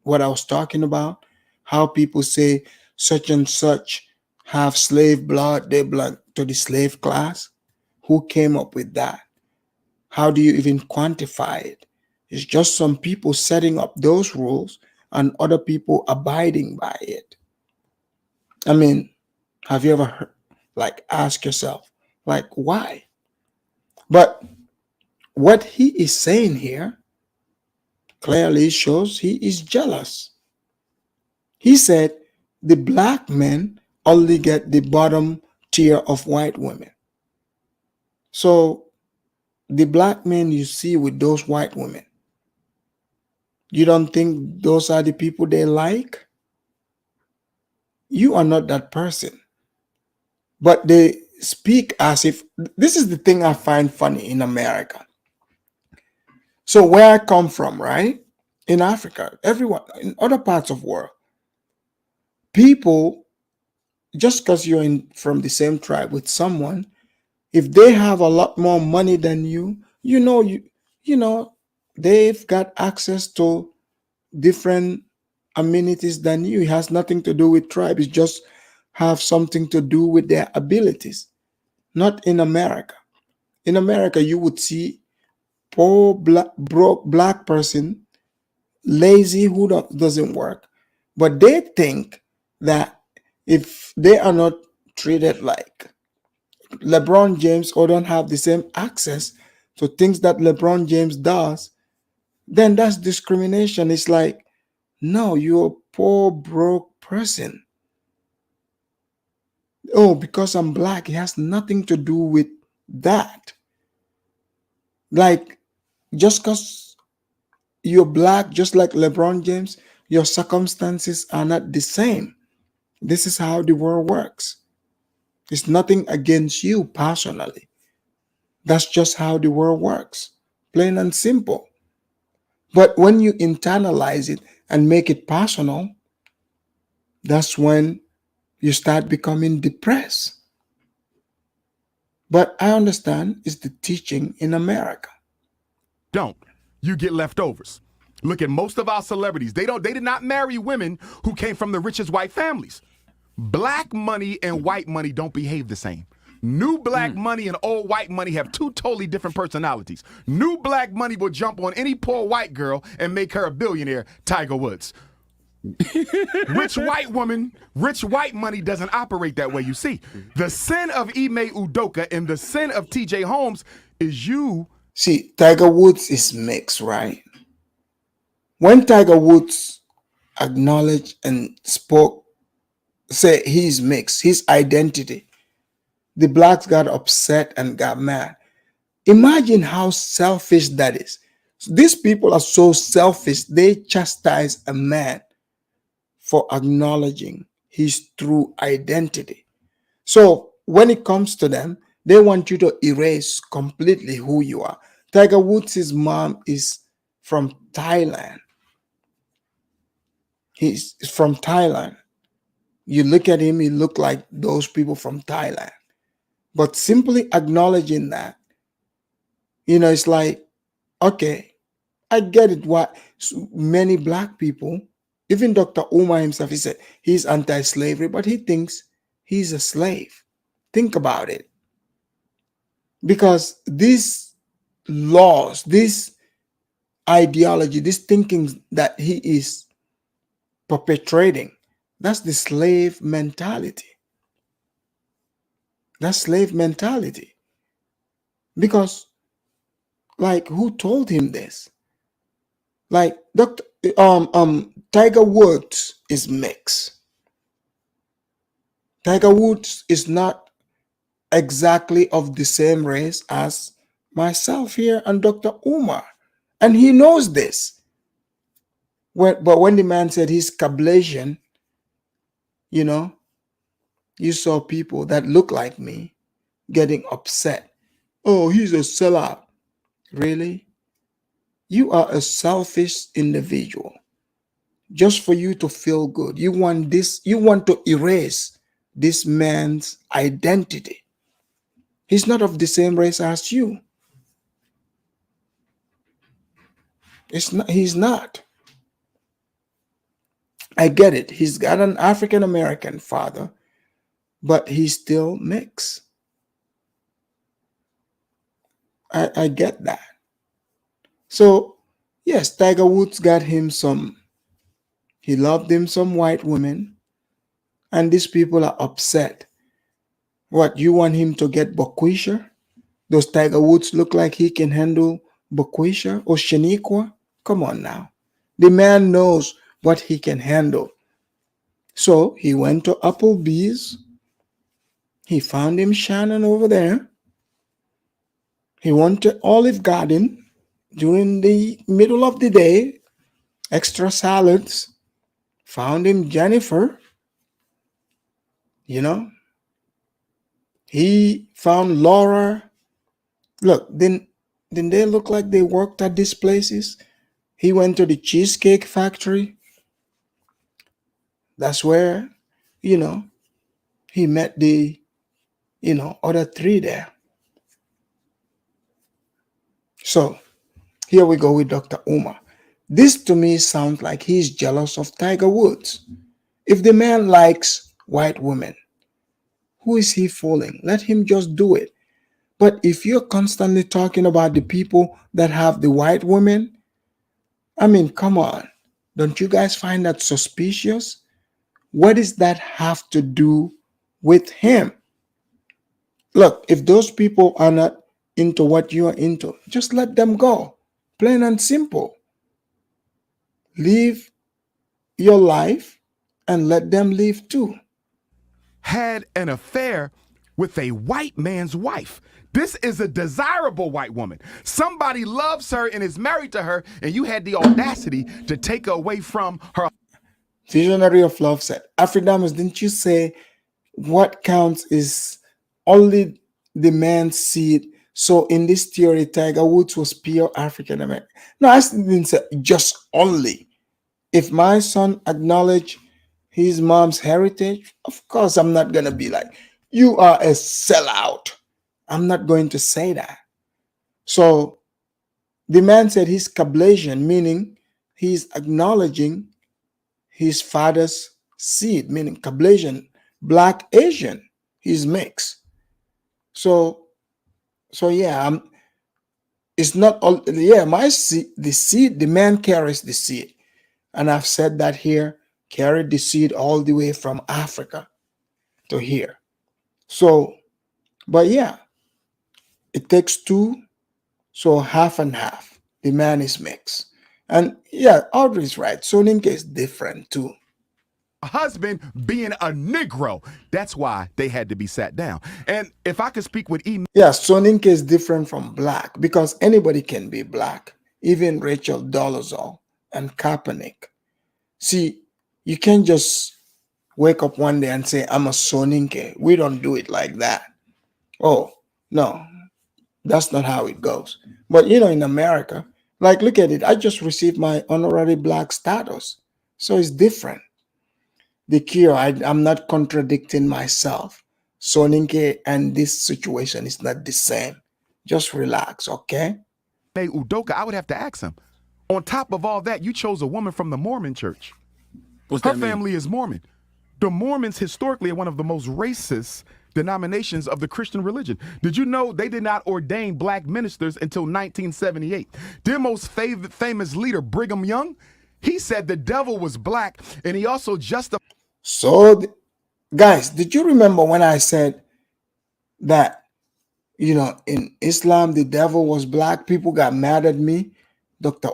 Speaker 4: what I was talking about, how people say such and such have slave blood, they belong to the slave class. Who came up with that? How do you even quantify it? It's just some people setting up those rules and other people abiding by it. I mean, have you ever heard, like, ask yourself, like, why? But what he is saying here clearly shows he is jealous. He said the black men only get the bottom tier of white women. So the black men you see with those white women, you don't think those are the people they like? You are not that person. But they speak as if, this is the thing I find funny in America. So where I come from, right? In Africa, everyone, in other parts of the world, people, just because you're from the same tribe with someone, if they have a lot more money than you, you know, they've got access to different amenities than you. It has nothing to do with tribe. It just have something to do with their abilities. Not in America. In America, you would see poor broke black person, lazy, who doesn't work, but they think that if they are not treated like LeBron James or don't have the same access to things that LeBron James does, then that's discrimination. It's like, no, you're a poor, broke person. Oh, because I'm black, it has nothing to do with that. Like, just because you're black, just like LeBron James, your circumstances are not the same. This is how the world works. It's nothing against you personally. That's just how the world works. Plain and simple. But when you internalize it and make it personal, that's when you start becoming depressed. But I understand it's the teaching in America.
Speaker 2: Don't. You get leftovers. Look at most of our celebrities. They did not marry women who came from the richest white families. Black money and white money don't behave the same. New black money and old white money have two totally different personalities. New black money will jump on any poor white girl and make her a billionaire, Tiger Woods. Rich white woman, rich white money doesn't operate that way, you see. The sin of Ime Udoka and the sin of TJ Holmes is you.
Speaker 4: See, Tiger Woods is mixed, right? When Tiger Woods acknowledged and spoke, say he's mixed, his identity, the blacks got upset and got mad. Imagine how selfish that is. These people are so selfish, they chastise a man for acknowledging his true identity. So when it comes to them, they want you to erase completely who you are. Tiger Woods' mom is from Thailand. He's from Thailand. You look at him, he look like those people from Thailand. But simply acknowledging that, it's like, okay, I get it. What many black people, even Dr. Umar himself, he said he's anti-slavery, but he thinks he's a slave. Think about it. Because these laws, this ideology, this thinking that he is perpetrating, that's the slave mentality. That's slave mentality. Because, like, who told him this? Like, Tiger Woods is mixed. Tiger Woods is not exactly of the same race as myself here and Dr. Umar. And he knows this. But when the man said he's Caucasian, you saw people that look like me getting upset. Oh, he's a sellout. Really? You are a selfish individual. Just for you to feel good. You want this, you want to erase this man's identity. He's not of the same race as you. He's not. I get it. He's got an African American father, but he's still mixed. I get that. So, yes, Tiger Woods got him he loved him some white women, and these people are upset. What, you want him to get Boquisha? Does Tiger Woods look like he can handle Boquisha or Shaniqua? Come on now. The man knows what he can handle. So he went to Applebee's. He found him Shannon over there. He went to Olive Garden during the middle of the day, extra salads. Found him Jennifer. He found Laura. Look, didn't they look like they worked at these places? He went to the Cheesecake Factory. That's where, he met the, other three there. So here we go with Dr. Umar. This to me sounds like he's jealous of Tiger Woods. If the man likes white women, who is he fooling? Let him just do it. But if you're constantly talking about the people that have the white women, I mean, come on. Don't you guys find that suspicious? What does that have to do with him? Look, if those people are not into what you are into, just let them go. Plain and simple. Live your life and let them live too.
Speaker 2: Had an affair with a white man's wife. This is a desirable white woman. Somebody loves her and is married to her, and you had the audacity to take her away from her.
Speaker 4: Visionary of Love said, Afridamus, didn't you say what counts is only the man's seed? So in this theory, Tiger Woods was pure African American. No, I didn't say just only. If my son acknowledged his mom's heritage, of course I'm not going to be like, you are a sellout. I'm not going to say that. So the man said he's Caucasian, meaning he's acknowledging his father's seed, meaning Caucasian, Black, Asian. He's mixed. So yeah, it's not all. Yeah, my seed, the man carries the seed, and I've said that here, carried the seed all the way from Africa to here. So, but yeah, it takes two, so half and half. The man is mixed, and yeah, Audrey's right. Soninke is different too.
Speaker 2: Husband being a Negro. That's why they had to be sat down. And if I could speak with
Speaker 4: Yeah, Soninke is different from Black because anybody can be Black, even Rachel Dolezal and Kaepernick. See, you can't just wake up one day and say, I'm a Soninke. We don't do it like that. Oh, no, that's not how it goes. But, in America, like, look at it. I just received my honorary Black status. So it's different. The cure, I'm not contradicting myself. Soninke and this situation is not the same. Just relax, okay?
Speaker 2: Hey, Udoka, I would have to ask him. On top of all that, you chose a woman from the Mormon church.
Speaker 5: What's
Speaker 2: Her
Speaker 5: that mean?
Speaker 2: family is Mormon. The Mormons historically are one of the most racist denominations of the Christian religion. Did you know they did not ordain Black ministers until 1978? Their most famous leader, Brigham Young, he said the devil was black, and he also justified.
Speaker 4: So, guys, did you remember when I said that, in Islam, the devil was black? People got mad at me. Dr.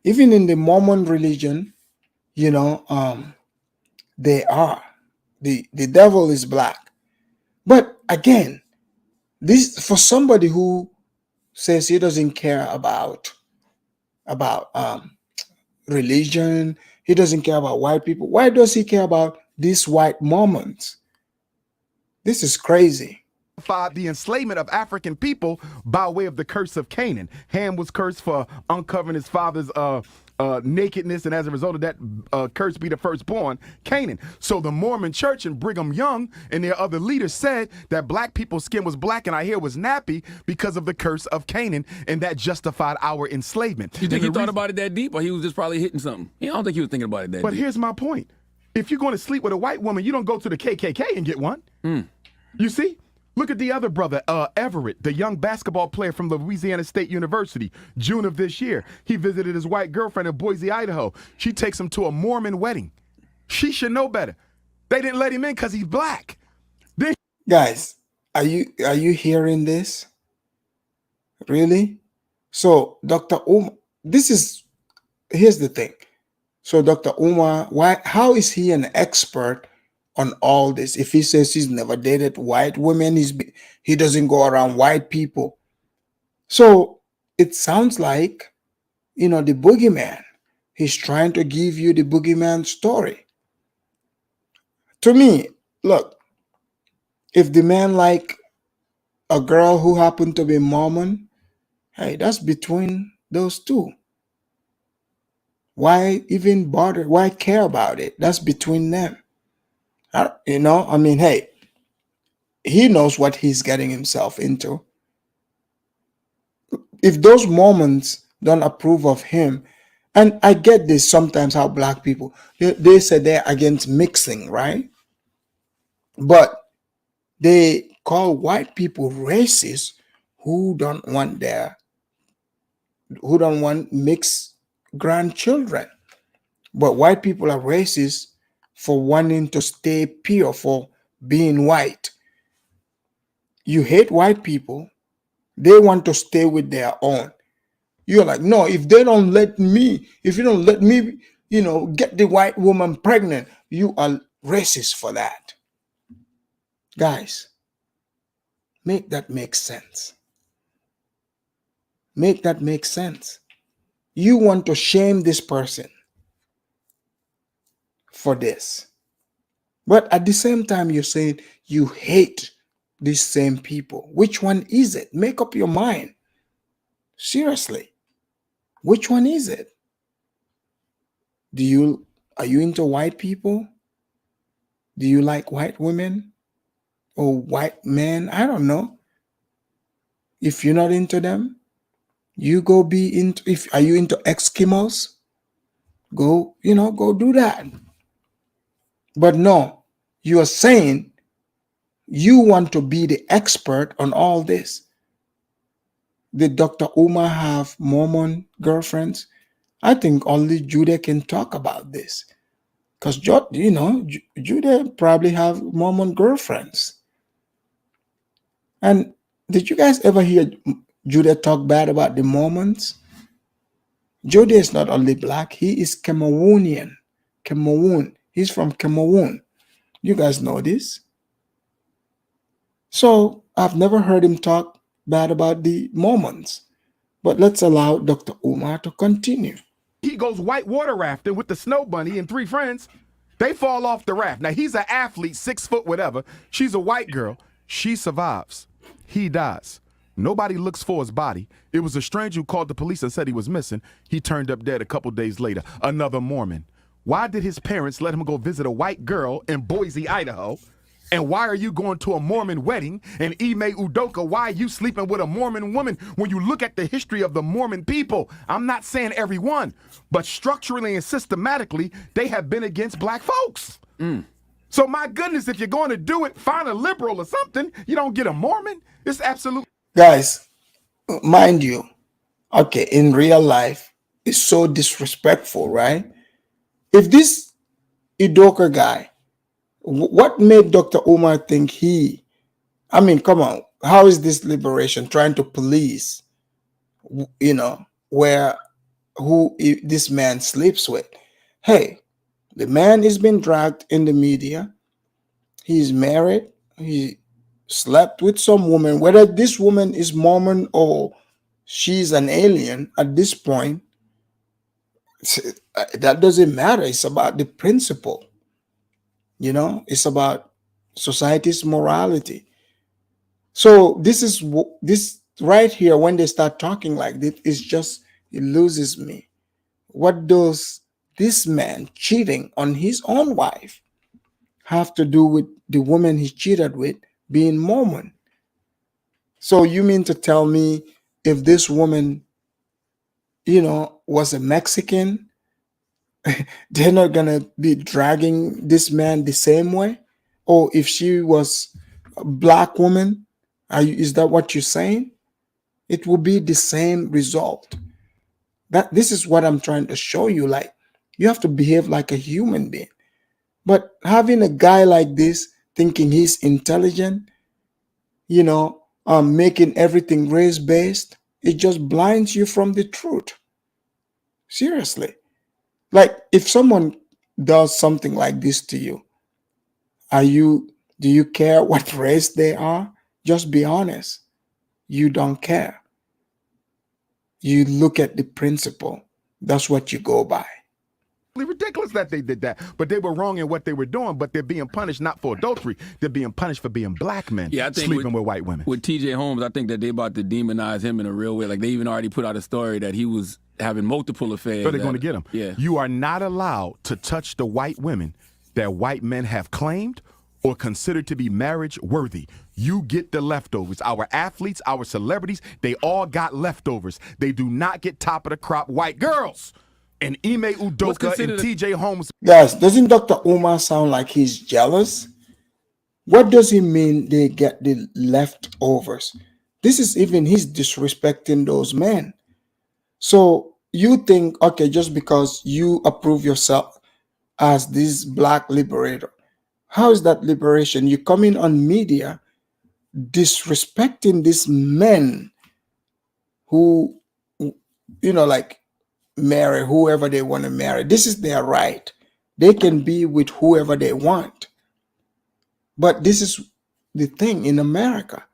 Speaker 4: Even in the Mormon religion, they are. The devil is black. But again, this for somebody who says he doesn't care about religion, he doesn't care about white people. Why does he care about these white Mormons? This is crazy.
Speaker 2: The enslavement of African people by way of the curse of Canaan. Ham was cursed for uncovering his father's nakedness, and as a result of that, cursed be the firstborn, Canaan. So the Mormon Church and Brigham Young and their other leaders said that black people's skin was black and our hair was nappy because of the curse of Canaan, and that justified our enslavement.
Speaker 5: You think he thought about it that deep, or he was just probably hitting something? I don't think he was thinking about it that
Speaker 2: But
Speaker 5: deep.
Speaker 2: here's my point. If you're going to sleep with a white woman, you don't go to the KKK and get one. You see? Look at the other brother, Everett, the young basketball player from Louisiana State University, June of this year. He visited his white girlfriend in Boise, Idaho. She takes him to a Mormon wedding. She should know better. They didn't let him in because he's black.
Speaker 4: Guys, are you hearing this? Really? So Dr. Umar, here's the thing. So Dr. Umar, how is he an expert on all this? If he says he's never dated white women, he doesn't go around white people. So it sounds like, the boogeyman. He's trying to give you the boogeyman story. To me, look, if the man like a girl who happened to be Mormon, hey, that's between those two. Why even bother? Why care about it? That's between them. Hey, he knows what he's getting himself into. If those Mormons don't approve of him, and I get this sometimes how black people, they say they're against mixing, right? But they call white people racist who don't want mixed grandchildren. But white people are racist for wanting to stay pure, for being white. You hate white people. They want to stay with their own. You're like, no, if you don't let me, get the white woman pregnant, you are racist for that. Guys, make that make sense. Make that make sense. You want to shame this person for this. But at the same time, you're saying you hate these same people. Which one is it? Make up your mind. Seriously. Which one is it? Are you into white people? Do you like white women or white men? I don't know. If you're not into them, you go be into, are you into Eskimos? Go do that. But no, you are saying you want to be the expert on all this. Did Dr. Umar have Mormon girlfriends? I think only Judah can talk about this. Because, Judah probably have Mormon girlfriends. And did you guys ever hear Judah talk bad about the Mormons? Judah is not only black, he is Cameroonian. Cameroon. He's from Cameroon. You guys know this. So I've never heard him talk bad about the Mormons. But let's allow Dr. Umar to continue.
Speaker 2: He goes white water rafting with the snow bunny and 3 friends. They fall off the raft. Now, he's an athlete, 6 foot, whatever. She's a white girl. She survives. He dies. Nobody looks for his body. It was a stranger who called the police and said he was missing. He turned up dead a couple days later. Another Mormon. Why did his parents let him go visit a white girl in Boise, Idaho? And why are you going to a Mormon wedding? And Ime Udoka, why are you sleeping with a Mormon woman? When you look at the history of the Mormon people, I'm not saying everyone, but structurally and systematically, they have been against black folks. So my goodness, if you're going to do it, find a liberal or something. You don't get a Mormon. It's absolute.
Speaker 4: Guys, mind you, okay, in real life, it's so disrespectful, right? If this Udoka guy, what made Dr. Umar think come on, how is this liberation trying to police, who this man sleeps with? Hey, the man has been dragged in the media. He's married. He slept with some woman. Whether this woman is Mormon or she's an alien at this point, that doesn't matter. It's about the principle. It's about society's morality. So this right here, when they start talking like this, it loses me. what does this man cheating on his own wife have to do with the woman he cheated with being Mormon? So you mean to tell me if this woman, was a Mexican, they're not gonna be dragging this man the same way? Or if she was a black woman, is that what you're saying? It will be the same result. This is what I'm trying to show you. Like, you have to behave like a human being. But having a guy like this thinking he's intelligent, making everything race based, it just blinds you from the truth. Seriously. Like, if someone does something like this to you, do you care what race they are? Just be honest. You don't care. You look at the principle. That's what you go by.
Speaker 2: Ridiculous that they did that, but they were wrong in what they were doing. But they're being punished not for adultery; they're being punished for being black men,
Speaker 5: I think
Speaker 2: sleeping with white women.
Speaker 5: With T.J. Holmes, I think that they about to demonize him in a real way. Like, they even already put out a story that he was having multiple affairs.
Speaker 2: So they're going to get him.
Speaker 5: Yeah.
Speaker 2: You are not allowed to touch the white women that white men have claimed or considered to be marriage worthy. You get the leftovers. Our athletes, our celebrities, they all got leftovers. They do not get top of the crop white girls. And Ime Udoka and T.J. Holmes.
Speaker 4: Guys, doesn't Dr. Umar sound like he's jealous? What does he mean they get the leftovers? This is even he's disrespecting those men. So you think, okay, just because you approve yourself as this black liberator, how is that liberation? You come in on media disrespecting these men who, like, marry whoever they want to marry. This is their right. They can be with whoever they want. But this is the thing in America.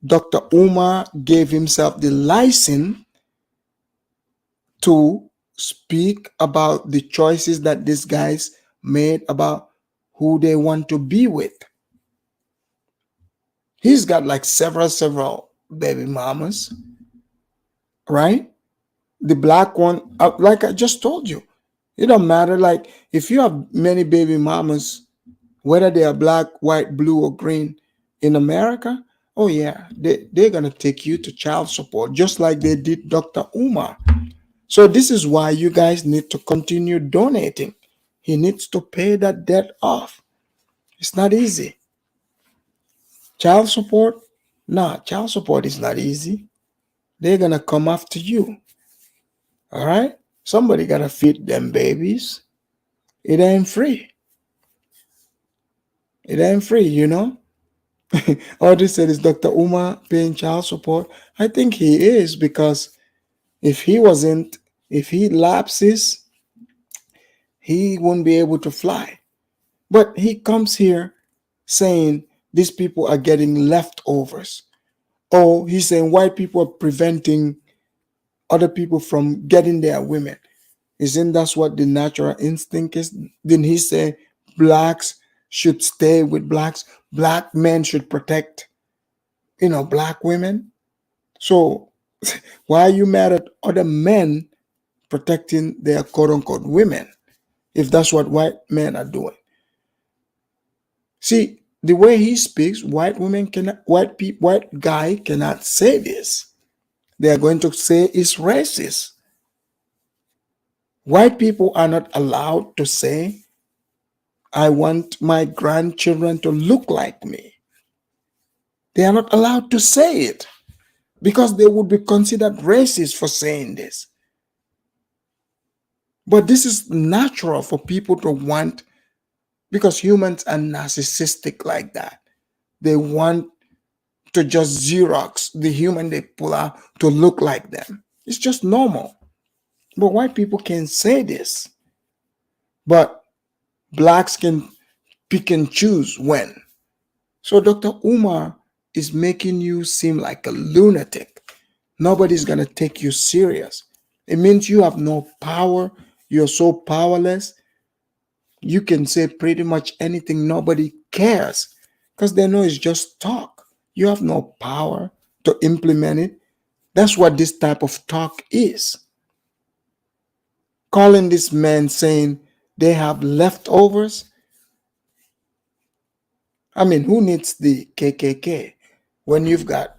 Speaker 4: Dr. Umar gave himself the license to speak about the choices that these guys made about who they want to be with. He's got like several baby mamas, right? The black one, like I just told you, it don't matter. Like, if you have many baby mamas, whether they are black, white, blue, or green in America, oh yeah, they're gonna take you to child support, just like they did Dr. Umar. So this is why you guys need to continue donating. He needs to pay that debt off. It's not easy. Child support? Nah, child support is not easy. They're gonna come after you. All right? Somebody gotta feed them babies. It ain't free. It ain't free, All they said is Dr. Umar paying child support. I think he is, because if he lapses, he won't be able to fly. But he comes here saying these people are getting leftovers. Or he's saying white people are preventing other people from getting their women. Isn't that what the natural instinct is? Didn't he say blacks should stay with blacks? Black men should protect, black women? So why are you mad at other men protecting their quote-unquote women, if that's what white men are doing? See, the way he speaks, white guy cannot say this. They are going to say it's racist. White people are not allowed to say, I want my grandchildren to look like me. They are not allowed to say it, because they would be considered racist for saying this. But this is natural for people to want, because humans are narcissistic like that. They want to just Xerox the human they pull out to look like them. It's just normal. But white people can say this. But blacks can pick and choose when. So Dr. Umar is making you seem like a lunatic. Nobody's going to take you serious. It means you have no power. You're so powerless. You can say pretty much anything. Nobody cares, because they know it's just talk. You have no power to implement it. That's what this type of talk is. calling this man saying they have leftovers. I mean, who needs the KKK when you've got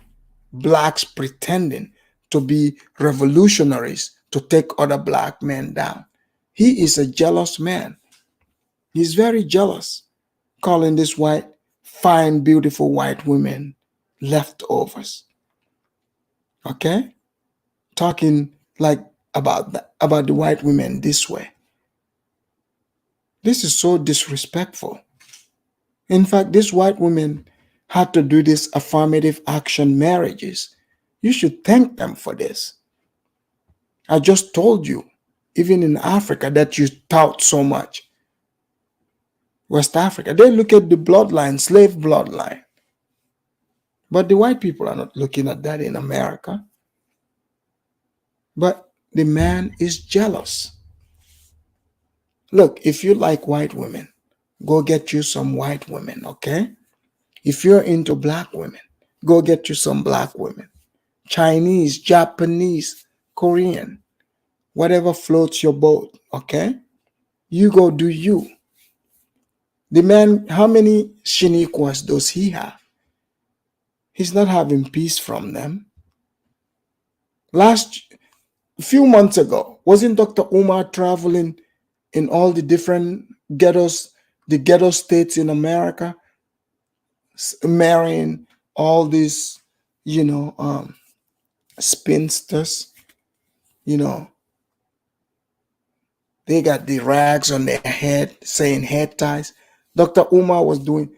Speaker 4: blacks pretending to be revolutionaries to take other black men down? He is a jealous man. He's very jealous, calling this white, fine, beautiful white women leftovers. Okay? Talking like about the white women this way. This is so disrespectful. In fact, these white women had to do these affirmative action marriages. You should thank them for this. I just told you, even in Africa that you tout so much, West Africa, they look at the bloodline, slave bloodline. But the white people are not looking at that in America. But the man is jealous. Look, if you like white women, go get you some white women, okay? If you're into black women, go get you some black women. Chinese, Japanese, Korean, whatever floats your boat, okay? You go do you. The man, how many Shiniquas does he have? He's not having peace from them. A few months ago, wasn't Dr. Umar traveling in all the different ghettos, the ghetto states in America, marrying all these, spinsters, they got the rags on their head saying head ties. Dr. Umar was doing,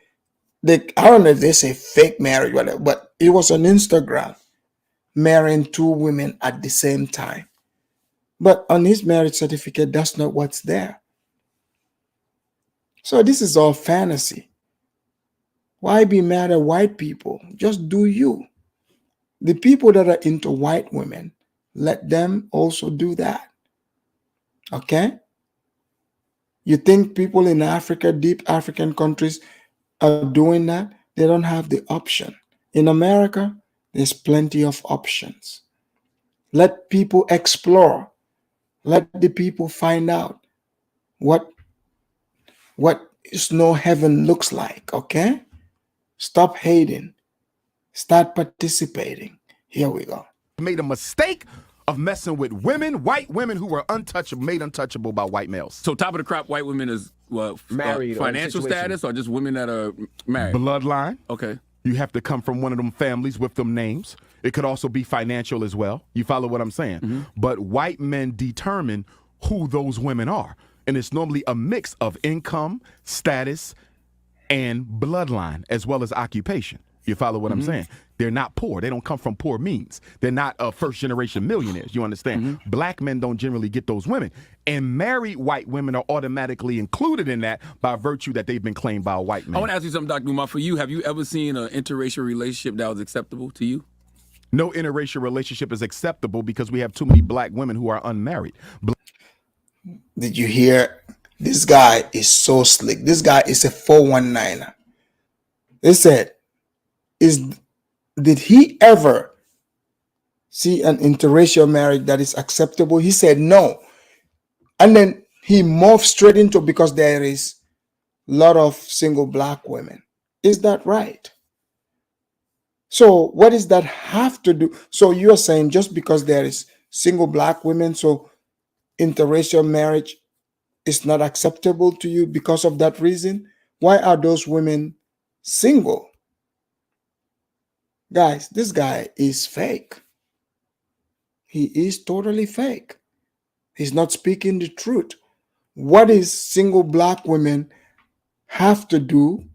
Speaker 4: I don't know if they say fake marriage, whatever, but it was on Instagram, marrying two women at the same time. But on his marriage certificate, that's not what's there. So this is all fantasy. Why be mad at white people? Just do you. The people that are into white women, let them also do that. Okay? You think people in Africa, deep African countries, are doing that? They don't have the option. In America, there's plenty of options. Let people explore. Let the people find out what snow heaven looks like, okay? Stop hating. Start participating. Here we go.
Speaker 2: Made a mistake of messing with women, white women who were untouchable, made untouchable by white males.
Speaker 5: So top of the crop, white women is
Speaker 6: Married or
Speaker 5: financial
Speaker 6: situation.
Speaker 5: status, or just women that are married?
Speaker 2: Bloodline.
Speaker 5: Okay.
Speaker 2: You have to come from one of them families with them names. It could also be financial as well. You follow what I'm saying?
Speaker 5: Mm-hmm.
Speaker 2: But white men determine who those women are. And it's normally a mix of income, status, and bloodline, as well as occupation. You follow what I'm saying? They're not poor. They don't come from poor means. They're not first-generation millionaires. You understand? Black men don't generally get those women. And married white women are automatically included in that by virtue that they've been claimed by a white man.
Speaker 5: I want to ask you something, Dr. Umar. For you, have you ever seen an interracial relationship that was acceptable to you?
Speaker 2: No interracial relationship is acceptable because we have too many black women who are unmarried.
Speaker 4: Did you hear? This guy is so slick. This guy is a 419er. They said, did he ever see an interracial marriage that is acceptable? He said no. And then he morphed straight into, because there is a lot of single black women. Is that right? So what does that have to do? So you're saying just because there is single black women, so interracial marriage is not acceptable to you because of that reason? Why are those women single? Guys, this guy is fake. He is totally fake. He's not speaking the truth. What does single black women have to do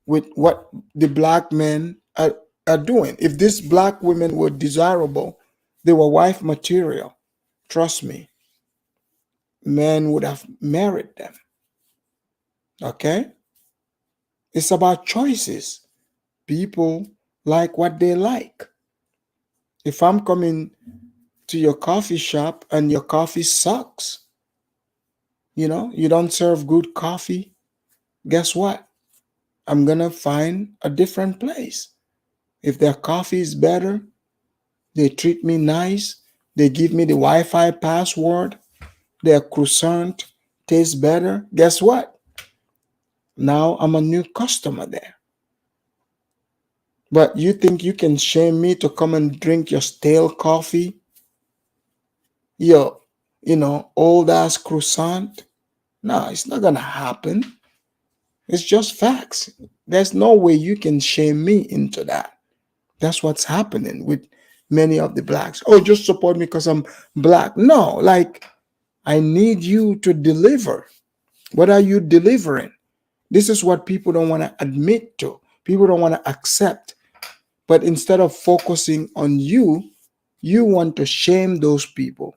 Speaker 4: with what the black men are doing? If these black women were desirable, they were wife material. Trust me, men would have married them. Okay? It's about choices. People like what they like. If I'm coming to your coffee shop and your coffee sucks, you don't serve good coffee, guess what? I'm going to find a different place. If their coffee is better, they treat me nice, they give me the Wi-Fi password, their croissant tastes better. Guess what? Now I'm a new customer there. But you think you can shame me to come and drink your stale coffee, your, old ass croissant? No, it's not gonna happen. It's just facts. There's no way you can shame me into that. That's what's happening with many of the blacks. Oh, just support me because I'm black. No, like, I need you to deliver. What are you delivering? This is what people don't want to admit to. People don't want to accept. But instead of focusing on you, you want to shame those people,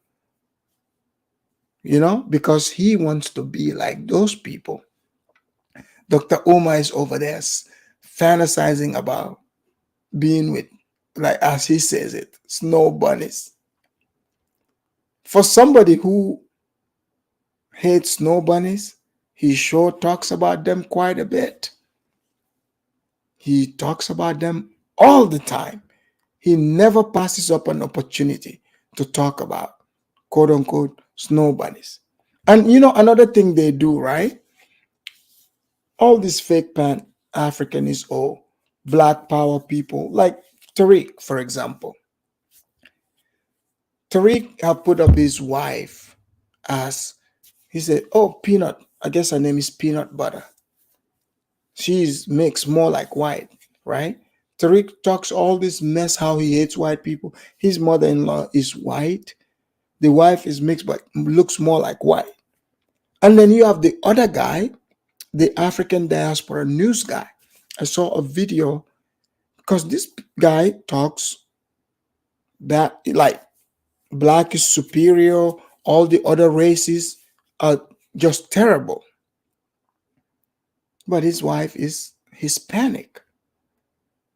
Speaker 4: because he wants to be like those people. Dr. Umar is over there fantasizing about being with, like as he says it, snow bunnies. For somebody who hates snow bunnies, he sure talks about them quite a bit. He talks about them all the time. He never passes up an opportunity to talk about, quote unquote, snow bunnies. And another thing they do, right? All these fake pan Africanists or black power people, like Tariq, for example. Tariq have put up his wife as, he said, oh, Peanut. I guess her name is Peanut Butter. She's makes more like white, right? Tariq talks all this mess how he hates white people. His mother-in-law is white. The wife is mixed but looks more like white. And then you have the other guy, the African diaspora news guy. I saw a video because this guy talks that like black is superior, all the other races are just terrible. But his wife is Hispanic.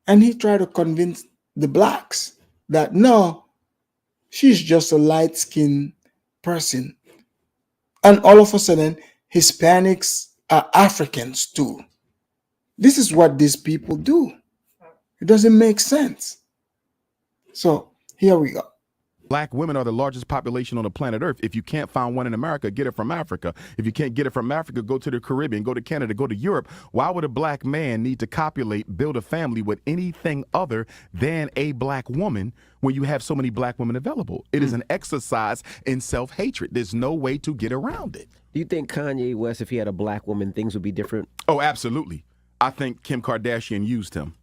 Speaker 4: And he tried to convince the blacks that no, she's just a light-skinned person. And all of a sudden, Hispanics are Africans too. This is what these people do. It doesn't make sense. So here we go.
Speaker 2: Black women are the largest population on the planet Earth. If you can't find one in America, get it from Africa. If you can't get it from Africa, go to the Caribbean, go to Canada, go to Europe. Why would a black man need to copulate, build a family with anything other than a black woman when you have so many black women available? It is an exercise in self-hatred. There's no way to get around it.
Speaker 6: Do you think Kanye West, if he had a black woman, things would be different?
Speaker 2: Oh, absolutely. I think Kim Kardashian used him.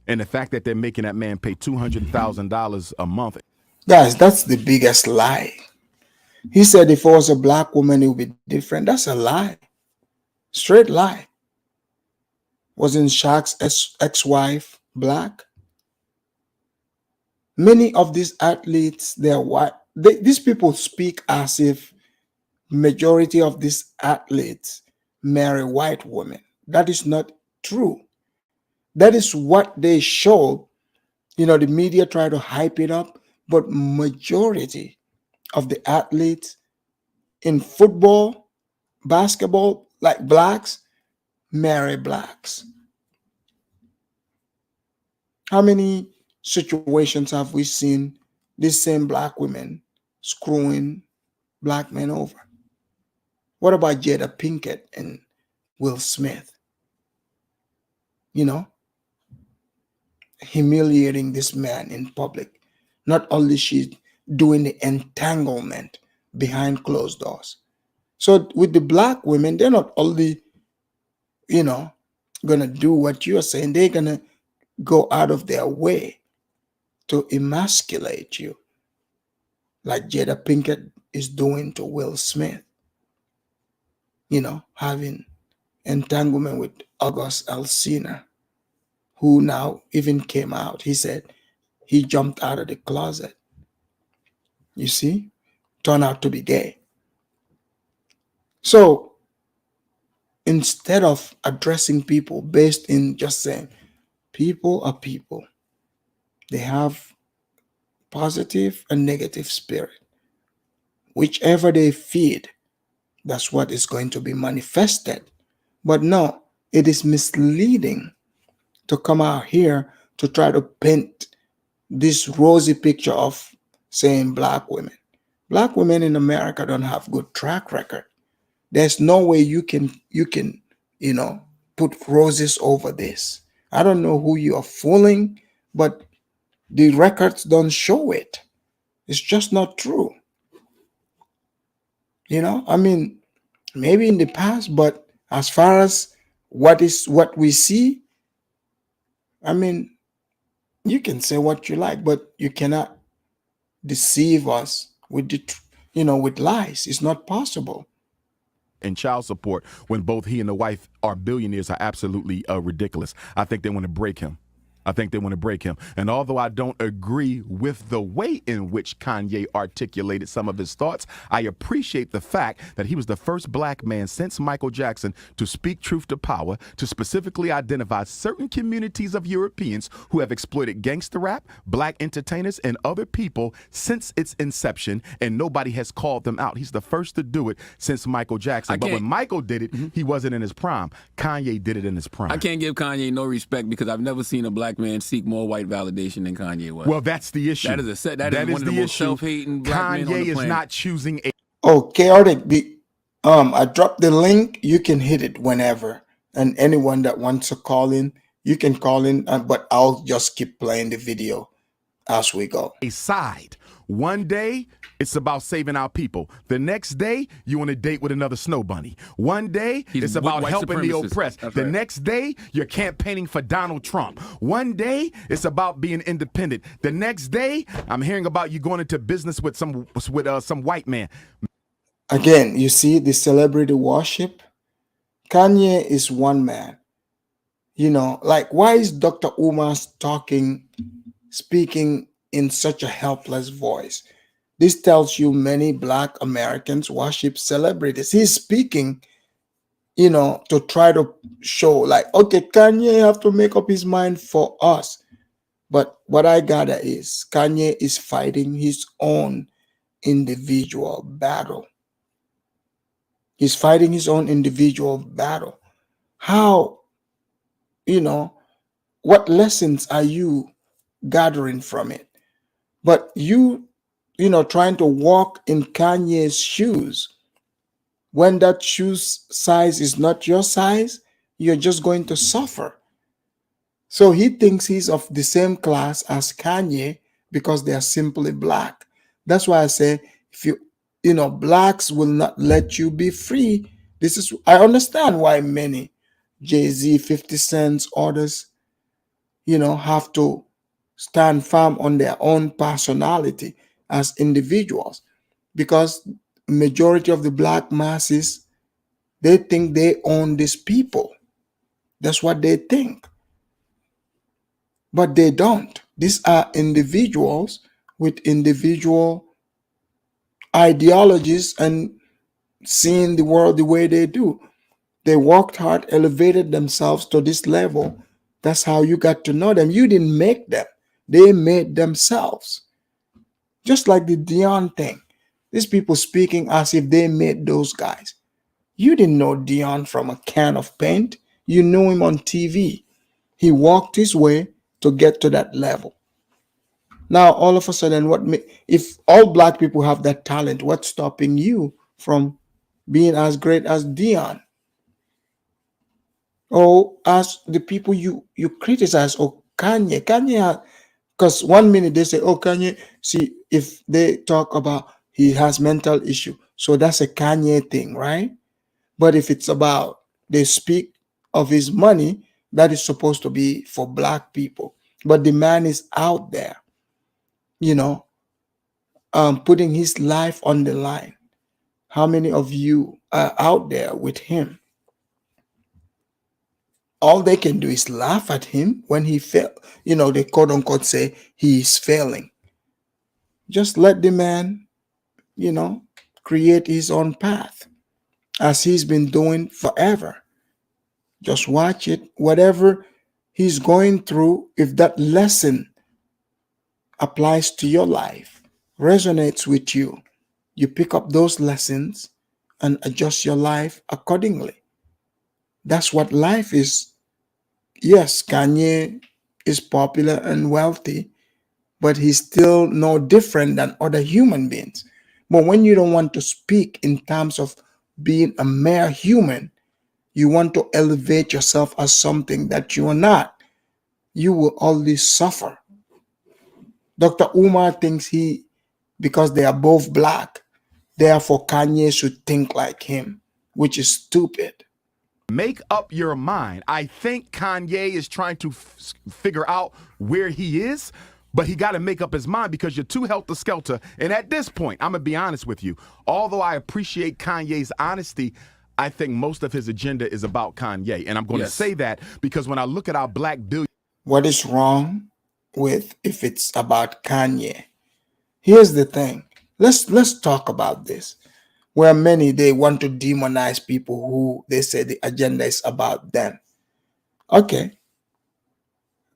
Speaker 2: And the fact that they're making that man pay $200,000 a month.
Speaker 4: Guys, that's the biggest lie. He said if it was a black woman, it would be different. That's a lie. Straight lie. Wasn't Shaq's ex-wife black? Many of these athletes, they're white. These people speak as if majority of these athletes marry white women. That is not true. That is what they show. The media try to hype it up. But majority of the athletes in football, basketball, like blacks, marry blacks. How many situations have we seen these same black women screwing black men over? What about Jada Pinkett and Will Smith? Humiliating this man in public. Not only she's doing the entanglement behind closed doors. So with the black women, they're not only, gonna do what you're saying, they're gonna go out of their way to emasculate you, like Jada Pinkett is doing to Will Smith. Having entanglement with August Alsina, who now even came out. He said he jumped out of the closet. You see? Turned out to be gay. So instead of addressing people based in just saying people are people, they have positive and negative spirit. Whichever they feed, that's what is going to be manifested. But no, it is misleading to come out here to try to paint this rosy picture of saying black women. Black women in America don't have good track record. There's no way you can you know put roses over this. I don't know who you are fooling, but the records don't show it. It's just not true. I mean, maybe in the past, but as far as what we see, I mean, you can say what you like, but you cannot deceive us with with lies. It's not possible.
Speaker 2: And child support when both he and the wife are billionaires are absolutely ridiculous. I think they want to break him. And although I don't agree with the way in which Kanye articulated some of his thoughts, I appreciate the fact that he was the first black man since Michael Jackson to speak truth to power, to specifically identify certain communities of Europeans who have exploited gangster rap, black entertainers, and other people since its inception, and nobody has called them out. He's the first to do it since Michael Jackson. But when Michael did it, he wasn't in his prime. Kanye did it in his prime.
Speaker 5: I can't give Kanye no respect because I've never seen a black man seek more white validation than Kanye was.
Speaker 2: Well, that's the issue.
Speaker 5: That is one of the most self-hating black men on the
Speaker 2: Kanye is
Speaker 5: planet.
Speaker 2: not choosing a...
Speaker 4: Oh, chaotic. I dropped the link. You can hit it whenever, and anyone that wants to call in, you can call in. But I'll just keep playing the video as we go.
Speaker 2: a side. One day, it's about saving our people. The next day, you on a date with another snow bunny. One day, it's about
Speaker 5: white
Speaker 2: helping the
Speaker 5: supremacist.
Speaker 2: oppressed.
Speaker 5: That's
Speaker 2: The
Speaker 5: right.
Speaker 2: next day, you're campaigning for Donald Trump. One day, it's about being independent. The next day, I'm hearing about you going into business with some white man.
Speaker 4: Again, you see the celebrity worship. Kanye is one man. Like, why is Dr. Umar speaking in such a helpless voice? This tells you many black Americans worship celebrities. He's speaking, to try to show like, okay, Kanye have to make up his mind for us. But what I gather is Kanye is fighting his own individual battle. He's fighting his own individual battle. How, what lessons are you gathering from it? But trying to walk in Kanye's shoes, when that shoes size is not your size, you're just going to suffer. So he thinks he's of the same class as Kanye because they are simply black. That's why I say, if blacks will not let you be free. I understand why many Jay-Z, 50 Cent, others, have to stand firm on their own personality as individuals, because majority of the black masses, they think they own these people. That's what they think. But they don't. These are individuals with individual ideologies and seeing the world the way they do. They worked hard, elevated themselves to this level. That's how you got to know them. You didn't make them. They made themselves. Just like the Dion thing. These people speaking as if they made those guys. You didn't know Dion from a can of paint. You knew him on TV. He walked his way to get to that level. Now, all of a sudden, if all black people have that talent, what's stopping you from being as great as Dion? Or as the people you criticize, or Kanye, because one minute they say, oh, Kanye, see, if they talk about he has mental issue, so that's a Kanye thing, right? But if it's about they speak of his money, that is supposed to be for black people. But the man is out there, putting his life on the line. How many of you are out there with him? All they can do is laugh at him when he fail. They quote unquote say he is failing. Just let the man, create his own path as he's been doing forever. Just watch it. Whatever he's going through, if that lesson applies to your life, resonates with you, you pick up those lessons and adjust your life accordingly. That's what life is. Yes, Kanye is popular and wealthy, but he's still no different than other human beings. But when you don't want to speak in terms of being a mere human, you want to elevate yourself as something that you are not, you will always suffer. Dr. Umar thinks because they are both black, therefore Kanye should think like him, which is stupid.
Speaker 2: Make up your mind. I think Kanye is trying to figure out where he is, but he got to make up his mind because you're too helter-skelter. And at this point, I'm going to be honest with you. Although I appreciate Kanye's honesty, I think most of his agenda is about Kanye. And I'm going to say that because when I look at our black billion.
Speaker 4: What is wrong with if it's about Kanye? Here's the thing. Let's talk about this. Where many, they want to demonize people who they say the agenda is about them. Okay.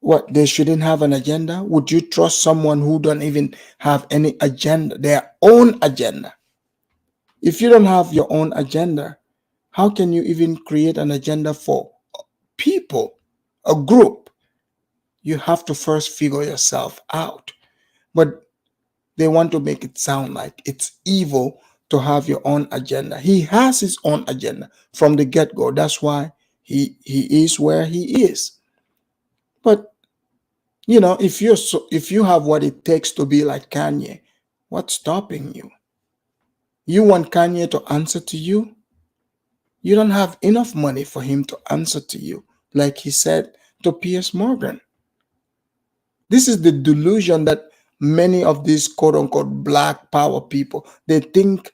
Speaker 4: What, they shouldn't have an agenda? Would you trust someone who don't even have any agenda, their own agenda? If you don't have your own agenda, how can you even create an agenda for people, a group? You have to first figure yourself out. But they want to make it sound like it's evil to have your own agenda. He has his own agenda from the get-go. That's why he is where he is. But you know, if you have what it takes to be like Kanye, what's stopping you? You want Kanye to answer to you? You don't have enough money for him to answer to you, like he said to Piers Morgan. This is the delusion that many of these quote-unquote black power people, they think,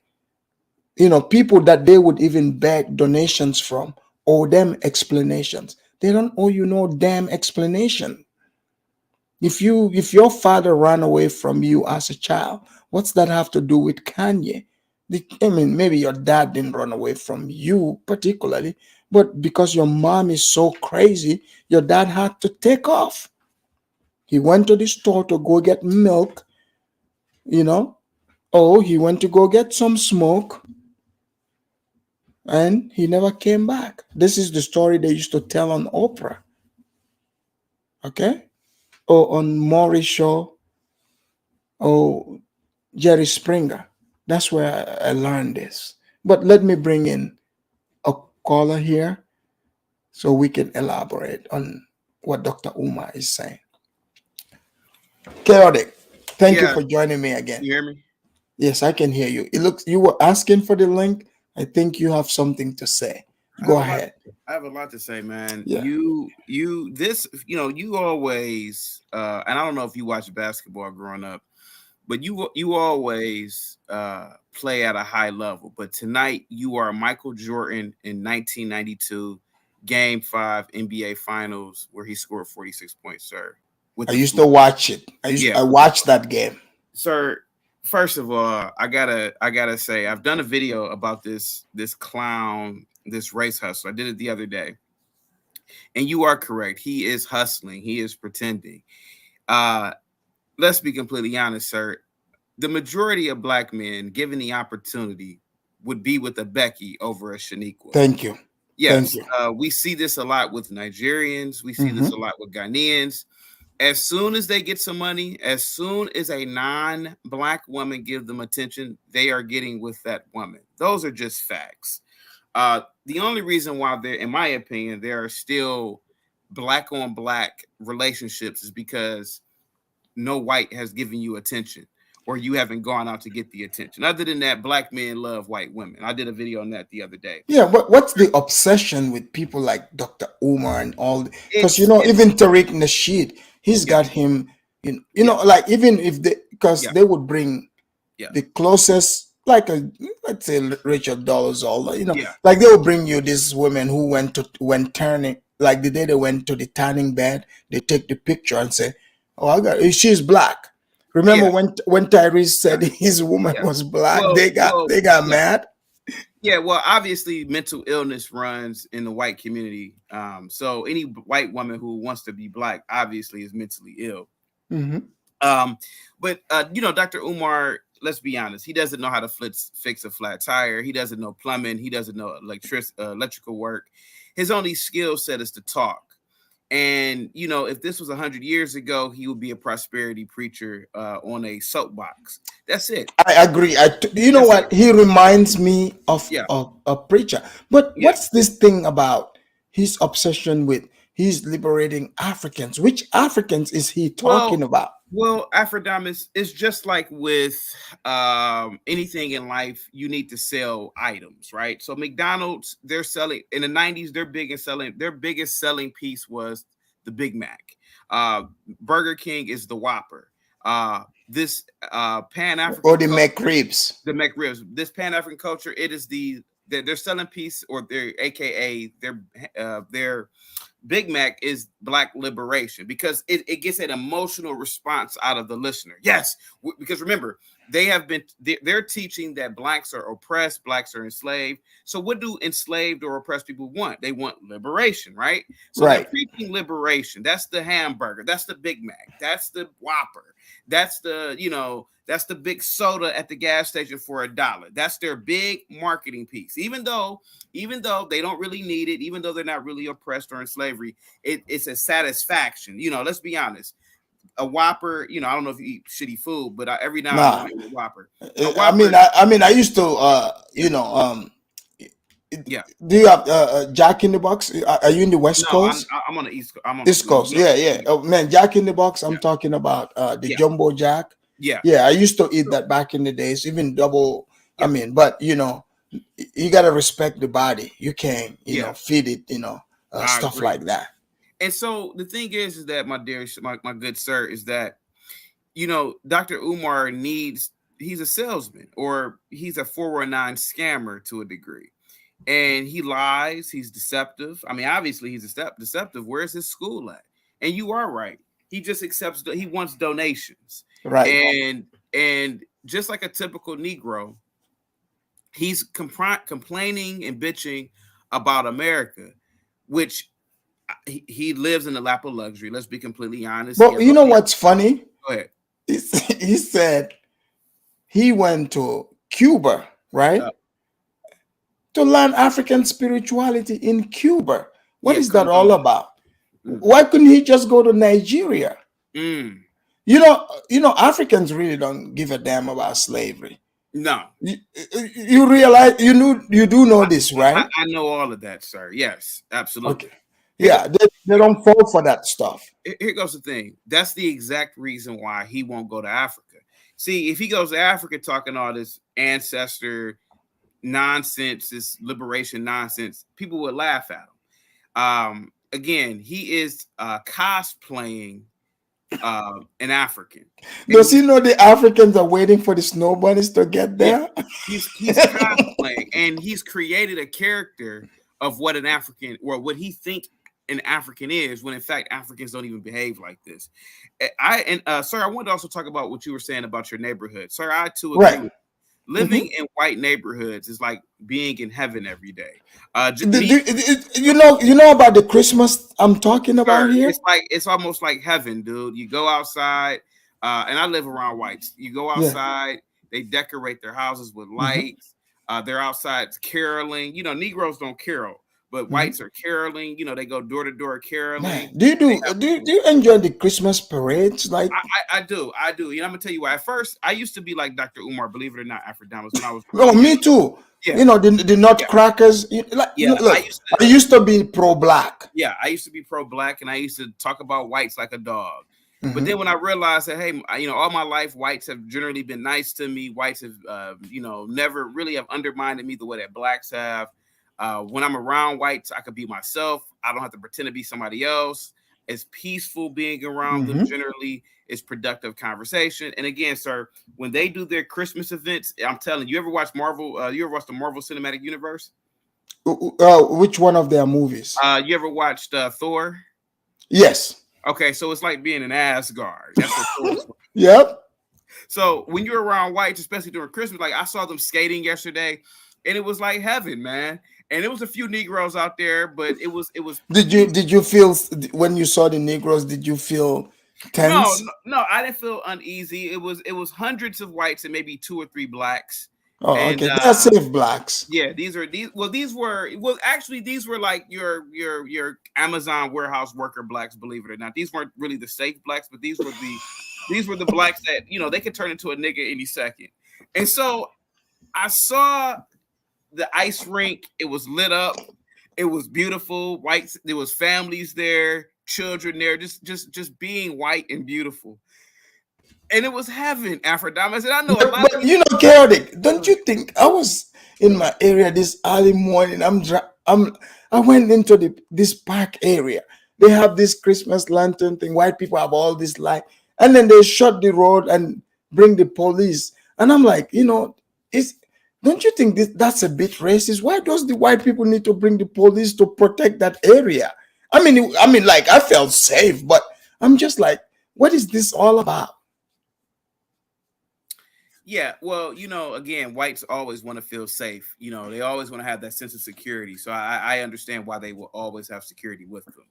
Speaker 4: you know, people that they would even beg donations from owe them explanations. They don't owe you no damn explanation. If your father ran away from you as a child, what's that have to do with Kanye? I mean, maybe your dad didn't run away from you particularly, but because your mom is so crazy, your dad had to take off. He went to the store to go get milk, you know. Oh, he went to go get some smoke, and he never came back. This is the story they used to tell on Oprah. Okay? Or on Maury Show, or Jerry Springer. That's where I learned this. But let me bring in a caller here so we can elaborate on what Dr. Umar is saying. Chaotic, thank you for joining me again.
Speaker 7: You hear me?
Speaker 4: Yes, I can hear you. It looks you were asking for the link. I think you have something to say. Go ahead.
Speaker 7: I have a lot to say, man.
Speaker 4: Yeah.
Speaker 7: You always and I don't know if you watched basketball growing up, but you always play at a high level. But tonight you are Michael Jordan in 1992 Game 5 NBA Finals, where he scored 46 points, sir.
Speaker 4: I used to watch it. I watched that game.
Speaker 7: Sir, first of all, I gotta say, I've done a video about this clown, this race hustler. I did it the other day. And you are correct. He is hustling. He is pretending. Let's be completely honest, sir. The majority of black men, given the opportunity, would be with a Becky over a Shaniqua.
Speaker 4: Thank you.
Speaker 7: Yes.
Speaker 4: Thank you.
Speaker 7: We see this a lot with Nigerians. We see this a lot with Ghanaians. As soon as they get some money, as soon as a non-black woman gives them attention, they are getting with that woman. Those are just facts. The only reason why there, in my opinion, there are still black on black relationships is because no white has given you attention, or you haven't gone out to get the attention. Other than that, black men love white women. I did a video on that the other day.
Speaker 4: Yeah, but what's the obsession with people like Dr. Umar and all? Because, you know, even Tariq Nasheed, he's got him, you know, like even if they would bring the closest, like let's say Rachel Dolezal, you know, like they will bring you this women who went turning, like the day they went to the tanning bed, they take the picture and say, oh, she's black. Remember when Tyrese said his woman was black, they got mad.
Speaker 7: Yeah, well, obviously mental illness runs in the white community. So any white woman who wants to be black obviously is mentally ill. But you know, Dr. Umar, let's be honest, he doesn't know how to fix a flat tire. He doesn't know plumbing. He doesn't know electrical work. His only skill set is to talk. And you know, if this was 100 years ago, he would be a prosperity preacher on a soapbox. That's it.
Speaker 4: I agree. You know what? He reminds me of
Speaker 7: Yeah.
Speaker 4: a preacher. But
Speaker 7: Yeah.
Speaker 4: what's this thing about his obsession with he's liberating Africans? Which Africans is he talking about?
Speaker 7: Well, Afridamus is just like with anything in life, you need to sell items, right? So McDonald's, they're selling in the 90s, their biggest selling piece was the Big Mac. Burger King is the Whopper. This Pan-African
Speaker 4: Or the McRibs.
Speaker 7: The McRibs. This Pan-African culture, it is their selling piece, or their AKA their Big Mac is Black liberation, because it gets an emotional response out of the listener. Yes, because remember, they're teaching that Blacks are oppressed, Blacks are enslaved. So what do enslaved or oppressed people want? They want liberation, right? So they're preaching liberation. That's the hamburger. That's the Big Mac. That's the Whopper. That's that's the big soda at the gas station for $1. That's their big marketing piece. Even though they don't really need it, even though they're not really oppressed or in slavery, it's a satisfaction. Let's be honest. A Whopper, I don't know if you eat shitty food, but every now and then I eat a Whopper.
Speaker 4: I used to,
Speaker 7: yeah.
Speaker 4: Do you have Jack in the Box? Are you in the West Coast?
Speaker 7: I'm on the East Coast. I'm on
Speaker 4: East Coast. Yeah. Oh man, Jack in the Box. I'm talking about the Jumbo Jack.
Speaker 7: Yeah.
Speaker 4: I used to eat that back in the days, even double. I mean, but you gotta respect the body. You can't, feed it, stuff like that.
Speaker 7: And so the thing is that my good sir, is that Dr. Umar he's a salesman, or he's a 419 scammer to a degree. And he lies, he's deceptive. I mean, obviously he's deceptive. Where's his school at? And you are right. He just he wants donations.
Speaker 4: Right.
Speaker 7: And just like a typical Negro, he's complaining and bitching about America, which he lives in the lap of luxury. Let's be completely honest.
Speaker 4: But you know what's funny?
Speaker 7: Go ahead.
Speaker 4: He said he went to Cuba, right? To learn African spirituality in Cuba. What is that all about? Why couldn't he just go to Nigeria? Africans really don't give a damn about slavery.
Speaker 7: No.
Speaker 4: You realize you do know this, right?
Speaker 7: I know all of that, sir. Yes, absolutely.
Speaker 4: Okay. Yeah, they don't fall for that stuff.
Speaker 7: Here goes the thing. That's the exact reason why he won't go to Africa. See, if he goes to Africa talking all this ancestor nonsense, this liberation nonsense, people would laugh at him. Again, he is cosplaying an African.
Speaker 4: Does he know the Africans are waiting for the snow bunnies to get there?
Speaker 7: Yeah, he's cosplaying, and he's created a character of what an African, or what he thinks an African is, when in fact Africans don't even behave like this. Sir, I wanted to also talk about what you were saying about your neighborhood. Sir, I too agree with you. Living in white neighborhoods is like being in heaven every day.
Speaker 4: You know about the Christmas I'm talking about here?
Speaker 7: It's almost like heaven, dude. You go outside, and I live around whites. You go outside, they decorate their houses with lights. They're outside caroling. Negroes don't carol, but whites are caroling. they go door to door caroling.
Speaker 4: Man, do you enjoy the Christmas parades? Like
Speaker 7: I do. I'm gonna tell you why. At first, I used to be like Dr. Umar, believe it or not, Afridamus, when I was.
Speaker 4: Oh, me too. Yeah. The nutcrackers. I used to be pro-black.
Speaker 7: Yeah, I used to be pro-black, and I used to talk about whites like a dog. But then when I realized that, hey, all my life, whites have generally been nice to me. Whites have, never really have undermined me the way that blacks have. When I'm around whites, I could be myself. I don't have to pretend to be somebody else. It's peaceful being around them. Generally, it's productive conversation. And again, sir, when they do their Christmas events, I'm telling you, you ever watch Marvel? You ever watched the Marvel Cinematic Universe?
Speaker 4: Which one of their movies?
Speaker 7: You ever watched Thor?
Speaker 4: Yes.
Speaker 7: Okay, so it's like being in Asgard. That's what Thor's like.
Speaker 4: Yep.
Speaker 7: So when you're around whites, especially during Christmas, like I saw them skating yesterday, and it was like heaven, man. And it was a few Negroes out there, but it was. Did
Speaker 4: you feel when you saw the Negroes? Did you feel tense?
Speaker 7: No, I didn't feel uneasy. It was hundreds of whites and maybe 2 or 3 blacks,
Speaker 4: Oh,
Speaker 7: And
Speaker 4: okay. They are safe blacks.
Speaker 7: yeah, these were like your Amazon warehouse worker blacks, believe it or not. These weren't really the safe blacks, but these were the blacks that, they could turn into a nigga any second. And so I saw the ice rink. It was lit up. It was beautiful. White. There was families there, children there, just being white and beautiful. And it was heaven, Afridamus. And I know a lot
Speaker 4: But
Speaker 7: of
Speaker 4: you know, chaotic. Don't you think I was in my area this early morning? I went into this park area. They have this Christmas lantern thing. White people have all this light, and then they shut the road and bring the police. And I'm like, don't you think that's a bit racist? Why does the white people need to bring the police to protect that area? Like I felt safe, but I'm just like, what is this all about?
Speaker 7: Yeah, well, again, whites always want to feel safe. They always want to have that sense of security. So I understand why they will always have security with them,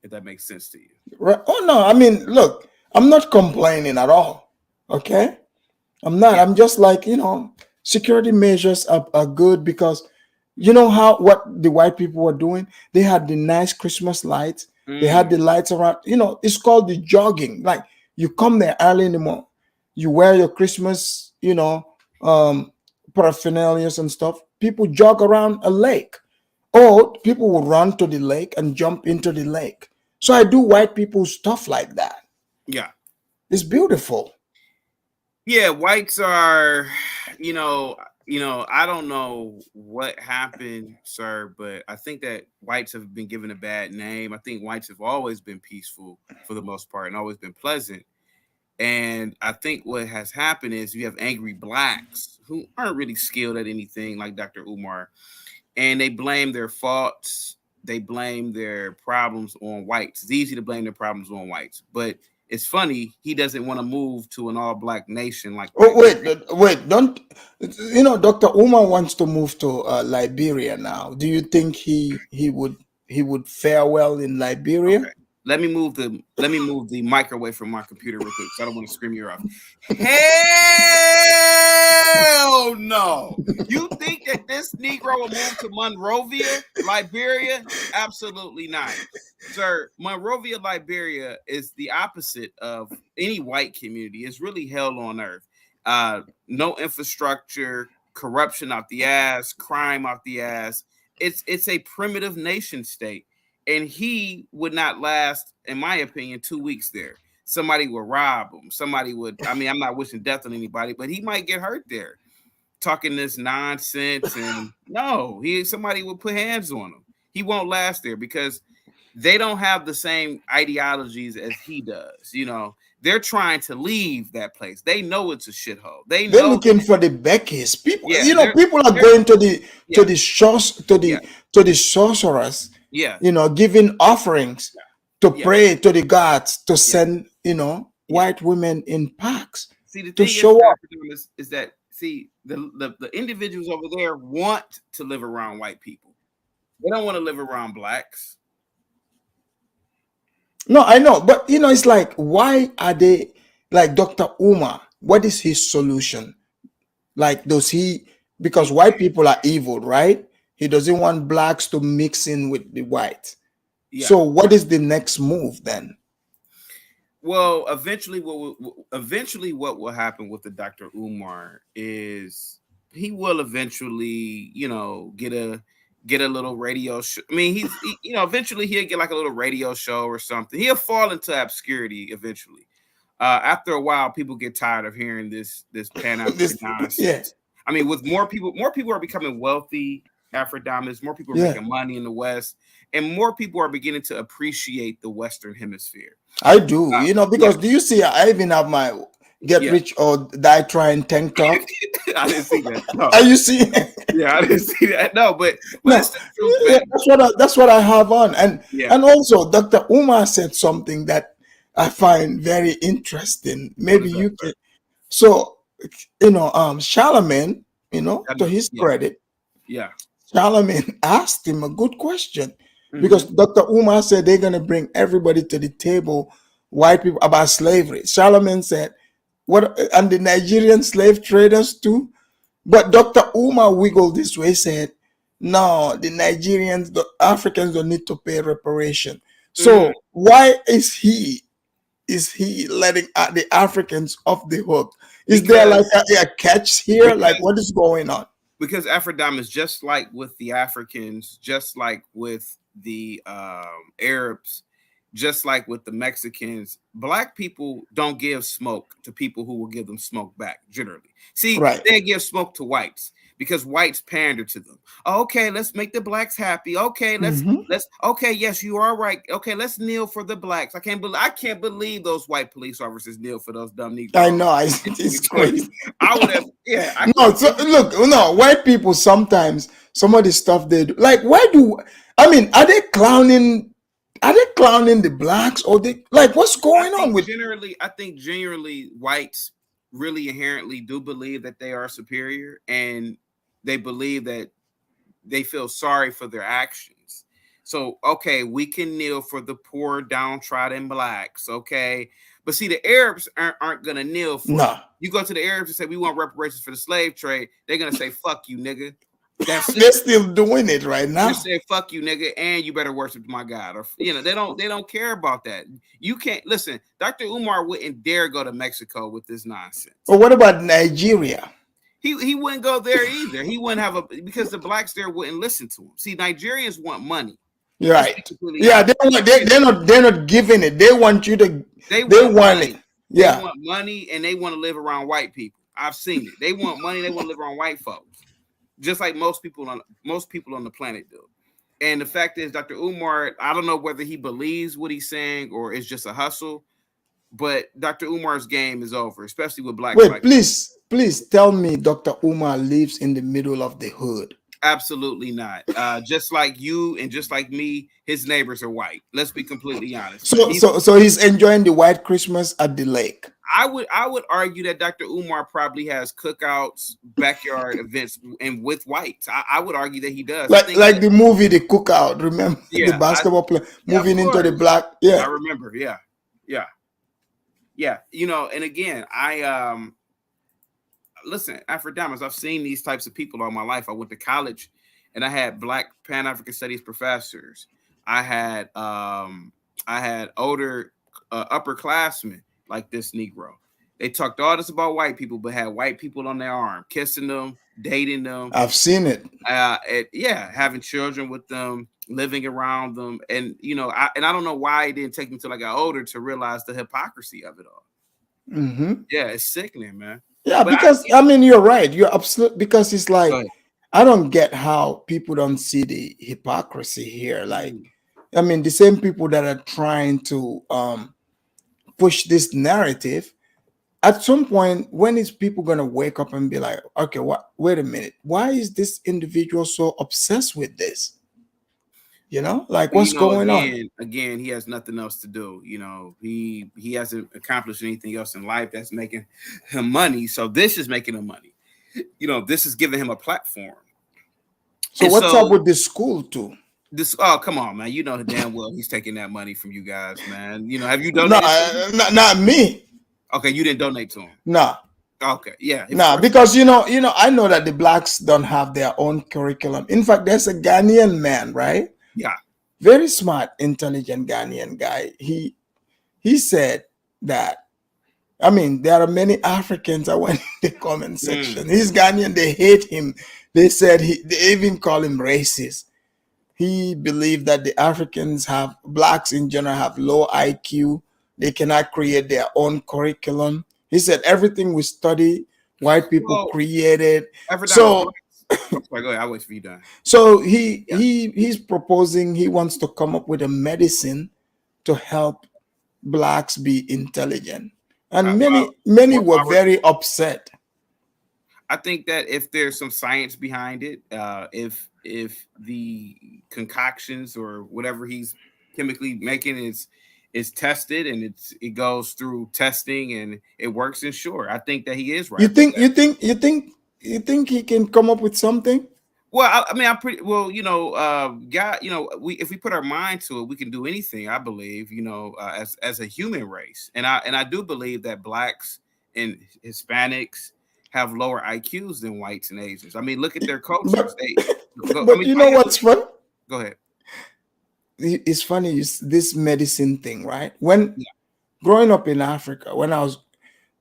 Speaker 7: if that makes sense to you.
Speaker 4: Right? Oh no, look, I'm not complaining at all. Okay, I'm not.
Speaker 7: Yeah.
Speaker 4: I'm just like, security measures are good because what the white people were doing. They had the nice Christmas lights. They had the lights around. It's called the jogging. Like you come there early in the morning. You wear your Christmas, paraphernalia and stuff. People jog around a lake, or people will run to the lake and jump into the lake. So I do white people stuff like that.
Speaker 7: Yeah,
Speaker 4: it's beautiful.
Speaker 7: Yeah, whites are, I don't know what happened, sir, but I think that whites have been given a bad name. I think whites have always been peaceful for the most part and always been pleasant. And I think what has happened is you have angry blacks who aren't really skilled at anything, like Dr. Umar, and they blame their faults. They blame their problems on whites. It's easy to blame their problems on whites, but it's funny, he doesn't want to move to an all-black nation like.
Speaker 4: Oh wait! Don't Dr. Umar wants to move to Liberia now. Do you think he would fare well in Liberia?
Speaker 7: Okay. Let me move the microwave from my computer real quick, so I don't want to scream you off. Hell no! You think that this Negro will move to Monrovia, Liberia? Absolutely not, sir. Monrovia, Liberia is the opposite of any white community. It's really hell on earth. No infrastructure, corruption out the ass, crime out the ass. It's a primitive nation state. And he would not last, in my opinion, 2 weeks there. Somebody would rob him. Somebody would, I'm not wishing death on anybody, but he might get hurt there. Talking this nonsense. And no, somebody would put hands on him. He won't last there because they don't have the same ideologies as he does. They're trying to leave that place. They know it's a shithole. They're
Speaker 4: looking for the Beckies. People, people are going to the sorcerers.
Speaker 7: Yeah,
Speaker 4: giving offerings to pray to the gods to send, white women in packs.
Speaker 7: See, the
Speaker 4: to
Speaker 7: thing
Speaker 4: show up
Speaker 7: is that the individuals over there want to live around white people. They don't want to live around blacks.
Speaker 4: No, I know, but it's like, why are they like Dr. Umar? What is his solution? Like, because white people are evil, right? He doesn't want blacks to mix in with the whites. Yeah. So what is the next move then?
Speaker 7: Well, eventually what will happen with the Dr. Umar is he will eventually, get a little radio show. Eventually he'll get like a little radio show or something. He'll fall into obscurity eventually. After a while, people get tired of hearing this Pan-African nonsense. Yeah. With more people are becoming wealthy. Afridamus, more people are making money in the West, and more people are beginning to appreciate the Western Hemisphere.
Speaker 4: I do, because do you see? I even have my get rich or die trying tank top.
Speaker 7: I didn't see that. No.
Speaker 4: Are you seeing?
Speaker 7: Yeah, I didn't see that. No, but
Speaker 4: no, that's what I have on, and also Dr. Umar said something that I find very interesting. Maybe you can. So, Charlemagne, to his credit, Charlemagne asked him a good question because Dr. Umar said they're going to bring everybody to the table, white people, about slavery. Charlemagne said, "What? And the Nigerian slave traders too?" But Dr. Umar wiggled this way, said, no, the Nigerians, the Africans don't need to pay reparation. So why is he letting the Africans off the hook? Is there like a catch here? Like, what is going on?
Speaker 7: Because Afridamus, just like with the Africans, just like with the Arabs, just like with the Mexicans, black people don't give smoke to people who will give them smoke back, generally. See, they give smoke to whites because whites pander to them. Okay, let's make the blacks happy. Okay, let's okay, yes, you are right. Okay, let's kneel for the blacks. I can't believe those white police officers kneel for those dumb Negroes.
Speaker 4: I know, it's crazy.
Speaker 7: I would have, yeah.
Speaker 4: White people sometimes, some of the stuff they do, like, are they clowning? Are they clowning the blacks, or what's going on with?
Speaker 7: I think generally whites really inherently do believe that they are superior, and they believe that they feel sorry for their actions. So, okay, we can kneel for the poor, downtrodden blacks, okay? But see, the Arabs aren't going to kneel for it. You go to the Arabs and say, we want reparations for the slave trade. They're going to say, fuck you, nigga.
Speaker 4: They're still doing it right now.
Speaker 7: They say, fuck you, nigga, and you better worship my God. Or, they don't care about that. You can't, listen, Dr. Umar wouldn't dare go to Mexico with this nonsense.
Speaker 4: Well, what about Nigeria?
Speaker 7: He wouldn't go there either. He wouldn't have because the blacks there wouldn't listen to him. See, Nigerians want money.
Speaker 4: Right. Yeah, they're not giving it. They want you to. They want it. Yeah.
Speaker 7: They want money, and they want to live around white people. I've seen it. They want money. They want to live around white folks, just like most people on the planet do. And the fact is, Dr. Umar, I don't know whether he believes what he's saying or it's just a hustle, but Dr. Umar's game is over, especially with black.
Speaker 4: Wait, please tell me Dr. Umar lives in the middle of the hood.
Speaker 7: Absolutely not. Just like you and just like me, his neighbors are white. Let's be completely honest.
Speaker 4: So he's enjoying the white Christmas at the lake.
Speaker 7: I would argue that Dr. Umar probably has cookouts, backyard events, and with whites. I would argue that he does.
Speaker 4: Like the movie The Cookout, remember? The basketball player moving into the black. Yeah.
Speaker 7: I remember. Yeah. And again, listen, Afridamus, I've seen these types of people all my life. I went to college and I had black Pan-African studies professors. I had older upperclassmen like this Negro. They talked all this about white people, but had white people on their arm, kissing them, dating them.
Speaker 4: I've seen it.
Speaker 7: Having children with them, living around them. And, I don't know why it didn't take me till I got older to realize the hypocrisy of it all. Yeah, it's sickening, man.
Speaker 4: Yeah, because you're right. You're absolutely, because it's like, I don't get how people don't see the hypocrisy here. Like, the same people that are trying to push this narrative, at some point, when is people going to wake up and be like, okay, wait a minute. Why is this individual so obsessed with this? What's going on?
Speaker 7: Again, he has nothing else to do. He hasn't accomplished anything else in life that's making him money. So this is making him money. This is giving him a platform.
Speaker 4: So what's up with this school too?
Speaker 7: Come on, man. You know damn well he's taking that money from you guys, man. Have you donated?
Speaker 4: No, not me.
Speaker 7: Okay, you didn't donate to him.
Speaker 4: No.
Speaker 7: Okay, yeah.
Speaker 4: No, because I know that the blacks don't have their own curriculum. In fact, there's a Ghanaian man, right?
Speaker 7: Yeah.
Speaker 4: Very smart, intelligent Ghanaian guy. He said that, there are many Africans. I went in the comment section. He's Ghanaian. They hate him. They said they even call him racist. He believed that the blacks in general have low IQ. They cannot create their own curriculum. He said everything we study, white people created. So
Speaker 7: sorry, go ahead. I'll wait for you done.
Speaker 4: So he's proposing, he wants to come up with a medicine to help blacks be intelligent. And many were very upset.
Speaker 7: I think that if there's some science behind it, if the concoctions or whatever he's chemically making is tested and it goes through testing and it works, and sure, I think that he is right.
Speaker 4: You think he can come up with something?
Speaker 7: Well, I'm pretty well, God, if we put our mind to it, we can do anything. I believe, as a human race, and I do believe that blacks and Hispanics have lower IQs than whites and Asians. I mean, look at their cultures.
Speaker 4: But you know what's fun?
Speaker 7: Go ahead.
Speaker 4: It's funny, this medicine thing, right? When growing up in Africa,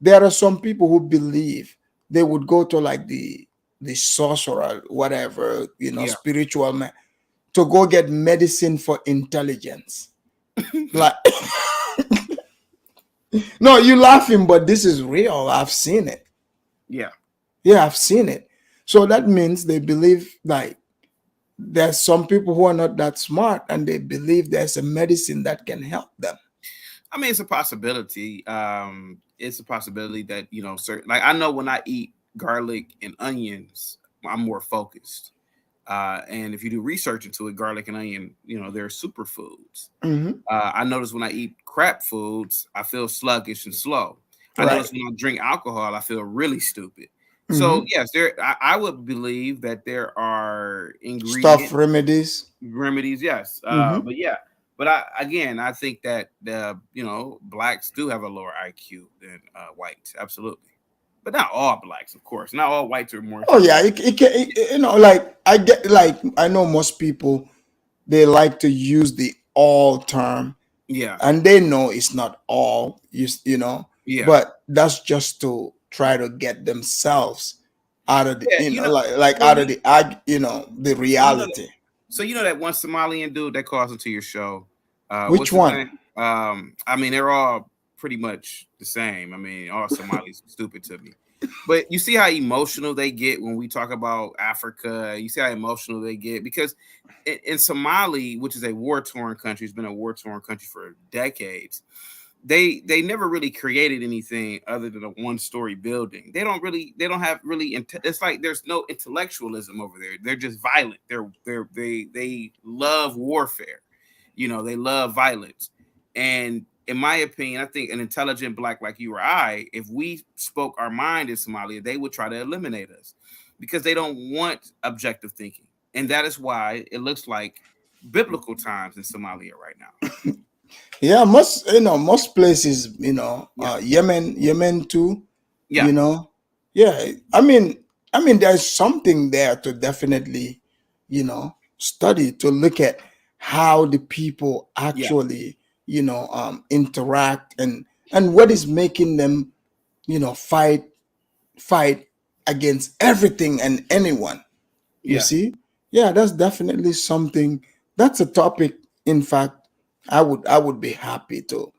Speaker 4: there are some people who believe they would go to like the sorcerer, whatever, spiritual man, to go get medicine for intelligence. Like, no, you laughing, but this is real. I've seen it.
Speaker 7: Yeah,
Speaker 4: I've seen it. So that means they believe like there's some people who are not that smart, and they believe there's a medicine that can help them.
Speaker 7: I mean, it's a possibility. It's a possibility that certain, like, I know when I eat garlic and onions, I'm more focused. And if you do research into it, garlic and onion, they're superfoods. I notice when I eat crap foods, I feel sluggish and slow. I notice when I drink alcohol, I feel really stupid. So yes, I would believe that there are ingredients,
Speaker 4: stuff, remedies,
Speaker 7: yes. But I think that blacks do have a lower IQ than whites, absolutely. But not all blacks, of course. Not all whites are more.
Speaker 4: Oh yeah, like I know most people, they like to use the all term.
Speaker 7: Yeah,
Speaker 4: and they know it's not all.
Speaker 7: Yeah.
Speaker 4: But that's just to try to get themselves out of the out of the reality.
Speaker 7: So that one Somalian dude that calls into your show.
Speaker 4: Which one?
Speaker 7: I mean, they're all pretty much the same. I mean, all Somalis stupid to me. But you see how emotional they get when we talk about Africa. You see how emotional they get because in Somali, which is a war-torn country, it's been a war-torn country for decades. They never really created anything other than a one-story building. They don't have it's like there's no intellectualism over there. They're just violent. They love warfare. They love violence. And in my opinion, I think an intelligent black like you or I, if we spoke our mind in Somalia, they would try to eliminate us because they don't want objective thinking. And that is why it looks like biblical times in Somalia right now.
Speaker 4: Yeah, most places, Yemen too.
Speaker 7: Yeah.
Speaker 4: I mean, there's something there to definitely, study, to look at how the people actually, interact and what is making them, fight against everything and anyone. You see? Yeah, that's definitely something. That's a topic, in fact, I would be happy to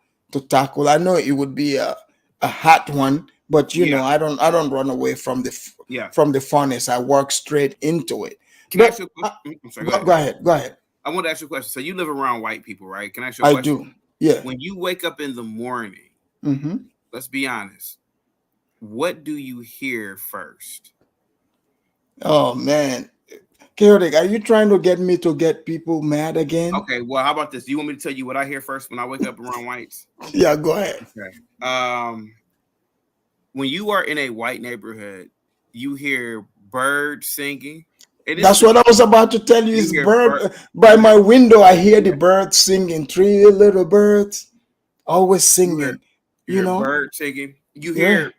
Speaker 4: tackle. I know it would be a hot one, but I don't run away from the funness. I work straight into it.
Speaker 7: Can I ask you a question? I'm sorry,
Speaker 4: go ahead.
Speaker 7: I want to ask you a question. So you live around white people, right? Can I ask you a question?
Speaker 4: I do. Yeah.
Speaker 7: When you wake up in the morning, let's be honest, what do you hear first?
Speaker 4: Oh man. Chaotic, are you trying to get me to get people mad again?
Speaker 7: Okay, well, how about this? Do you want me to tell you what I hear first when I wake up around whites?
Speaker 4: Yeah, go ahead.
Speaker 7: Okay. When you are in a white neighborhood, you hear birds singing.
Speaker 4: That's what I was about to tell you. Is bird by my window? I hear the birds singing. 3 little birds, always singing.
Speaker 7: You know, birds singing. You hear.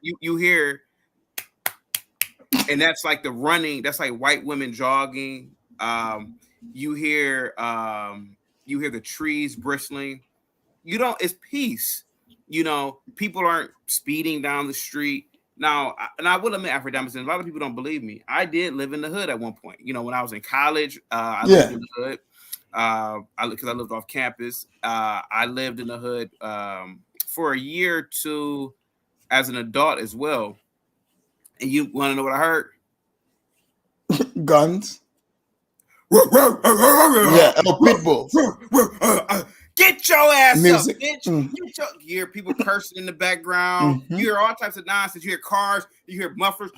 Speaker 7: And that's like the running. That's like white women jogging. You hear the trees bristling. It's peace. People aren't speeding down the street now. And I will admit, Afridamus, and a lot of people don't believe me, I did live in the hood at one point. When I was in college, I lived in the hood. Because I lived off campus. I lived in the hood for a year or two as an adult as well. And you want to know what I heard?
Speaker 4: Guns. Yeah, pit bulls.
Speaker 7: Get your ass
Speaker 4: Music.
Speaker 7: up, bitch. You hear people cursing in the background. You hear all types of nonsense. You hear cars. You hear mufflers.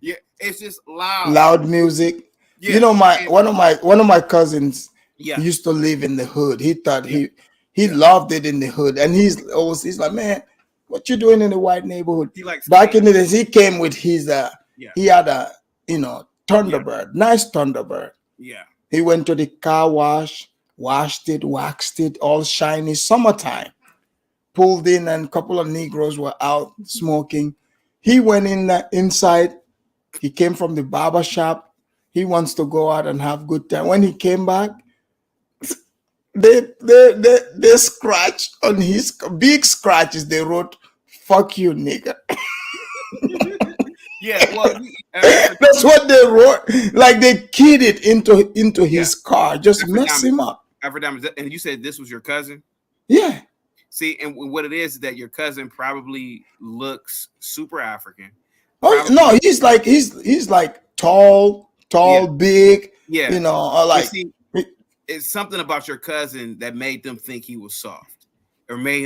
Speaker 7: Yeah, it's just loud.
Speaker 4: Loud music. Yeah. One of my cousins used to live in the hood. He thought he loved it in the hood, and he's like, man, what you doing in the white neighborhood? Back in the days, he came with his he had a Thunderbird, nice Thunderbird.
Speaker 7: Yeah.
Speaker 4: He went to the car wash, washed it, waxed it, all shiny, summertime. pulled in, and a couple of Negroes were out smoking. He went inside. He came from the barber shop. He wants to go out and have good time. When he came back, they scratched on his big scratches. They wrote, "Fuck you, nigga."
Speaker 7: Yeah, well,
Speaker 4: That's what they wrote. Like they keyed it into his car, just mess him up.
Speaker 7: Afridamus, and you said this was your cousin?
Speaker 4: Yeah.
Speaker 7: See, and what it is that your cousin probably looks super African.
Speaker 4: Oh no, he's like tall, big.
Speaker 7: Yeah,
Speaker 4: you know, like
Speaker 7: see, it's something about your cousin that made them think he was soft, or made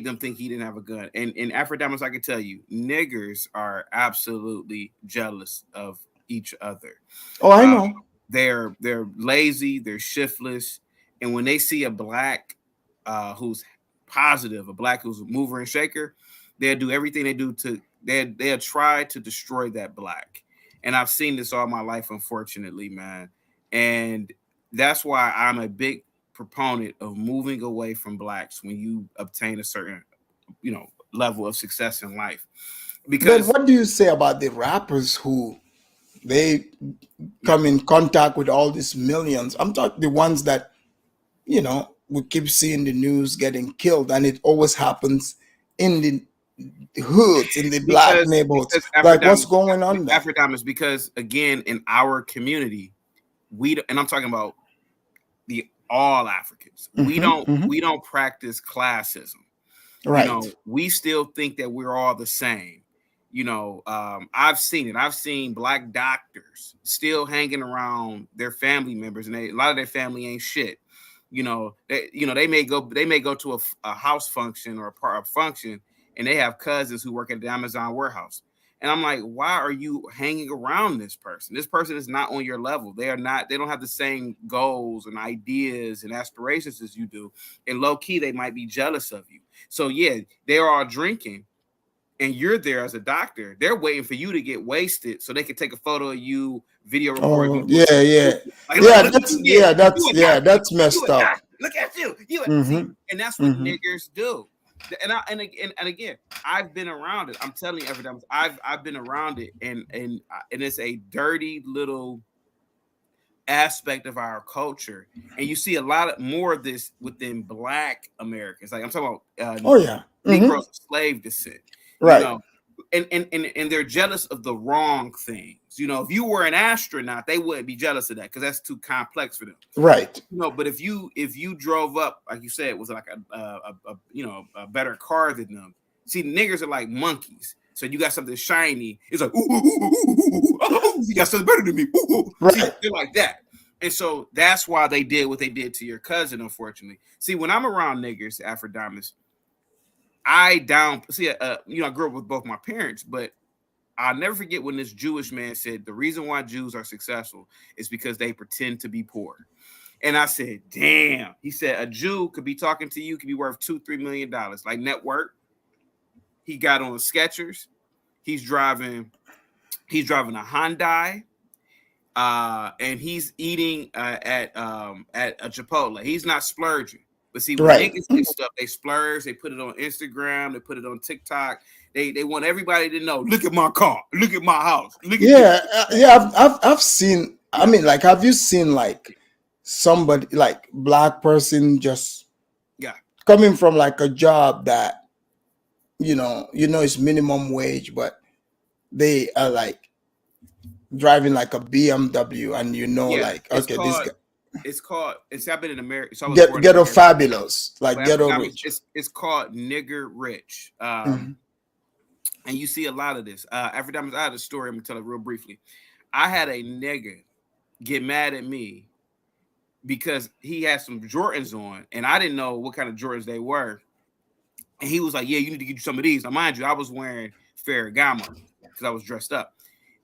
Speaker 7: them think he didn't have a gun. And in Afridamus, I can tell you, niggers are absolutely jealous of each other.
Speaker 4: Oh, I know.
Speaker 7: They're lazy, they're shiftless, and when they see a black who's positive, a black who's a mover and shaker, they'll do everything they do to they'll try to destroy that black. And I've seen this all my life, unfortunately, man. And that's why I'm a big proponent of moving away from blacks when you obtain a certain, level of success in life. Because
Speaker 4: what do you say about the rappers who they come in contact with all these millions? I'm talking the ones that, we keep seeing the news getting killed, and it always happens in the hoods, in the black neighborhoods. Like, what's going on there?
Speaker 7: Afridamus, because again, in our community, and I'm talking about all Africans, we don't practice classism.
Speaker 4: Right.
Speaker 7: We still think that we're all the same. I've seen it. I've seen black doctors still hanging around their family members, and a lot of their family ain't shit. They may go to a house function or a function, and they have cousins who work at the Amazon warehouse. And I'm like, why are you hanging around this person? This person is not on your level. They don't have the same goals and ideas and aspirations as you do. And low key, they might be jealous of you. So yeah, they're all drinking, and you're there as a doctor. They're waiting for you to get wasted so they can take a photo of you, video record.
Speaker 4: Oh, yeah. That's messed up.
Speaker 7: Look at you. See, and that's what niggers do. And again, I've been around it. I'm telling you, every time I've been around it, and it's a dirty little aspect of our culture, and you see a lot more of this within Black Americans. Like I'm talking about, Negroes of slave descent,
Speaker 4: right?
Speaker 7: And they're jealous of the wrong things. If you were an astronaut, they wouldn't be jealous of that because that's too complex for them.
Speaker 4: Right.
Speaker 7: But if you drove up, like you said, it was like a better car than them. See, niggers are like monkeys. So you got something shiny. It's like, ooh, you got something better than me. Ooh.
Speaker 4: Right.
Speaker 7: See, they're like that. And so that's why they did what they did to your cousin, unfortunately. See, when I'm around niggers, Afridamus, I grew up with both my parents, but I'll never forget when this Jewish man said the reason why Jews are successful is because they pretend to be poor. And I said, damn. He said a Jew could be talking to you, could be worth $2-3 million, like net worth. He got on Skechers. He's driving a Hyundai, and he's eating at a Chipotle. He's not splurging. But see, when niggas get stuff, they splurge, they put it on Instagram, they put it on TikTok. They want everybody to know, look at my car, look at my house.
Speaker 4: I've seen, have you seen like somebody, like black person just coming from like a job that, it's minimum wage, but they are like driving like a BMW and
Speaker 7: it's happened in America. So
Speaker 4: ghetto fabulous, like ghetto rich.
Speaker 7: It's called nigger rich. And you see a lot of this. Afridamus, I had a story. I'm gonna tell it real briefly. I had a nigger get mad at me because he had some Jordans on, and I didn't know what kind of Jordans they were. And he was like, "Yeah, you need to get you some of these." Now, mind you, I was wearing Ferragamo because I was dressed up.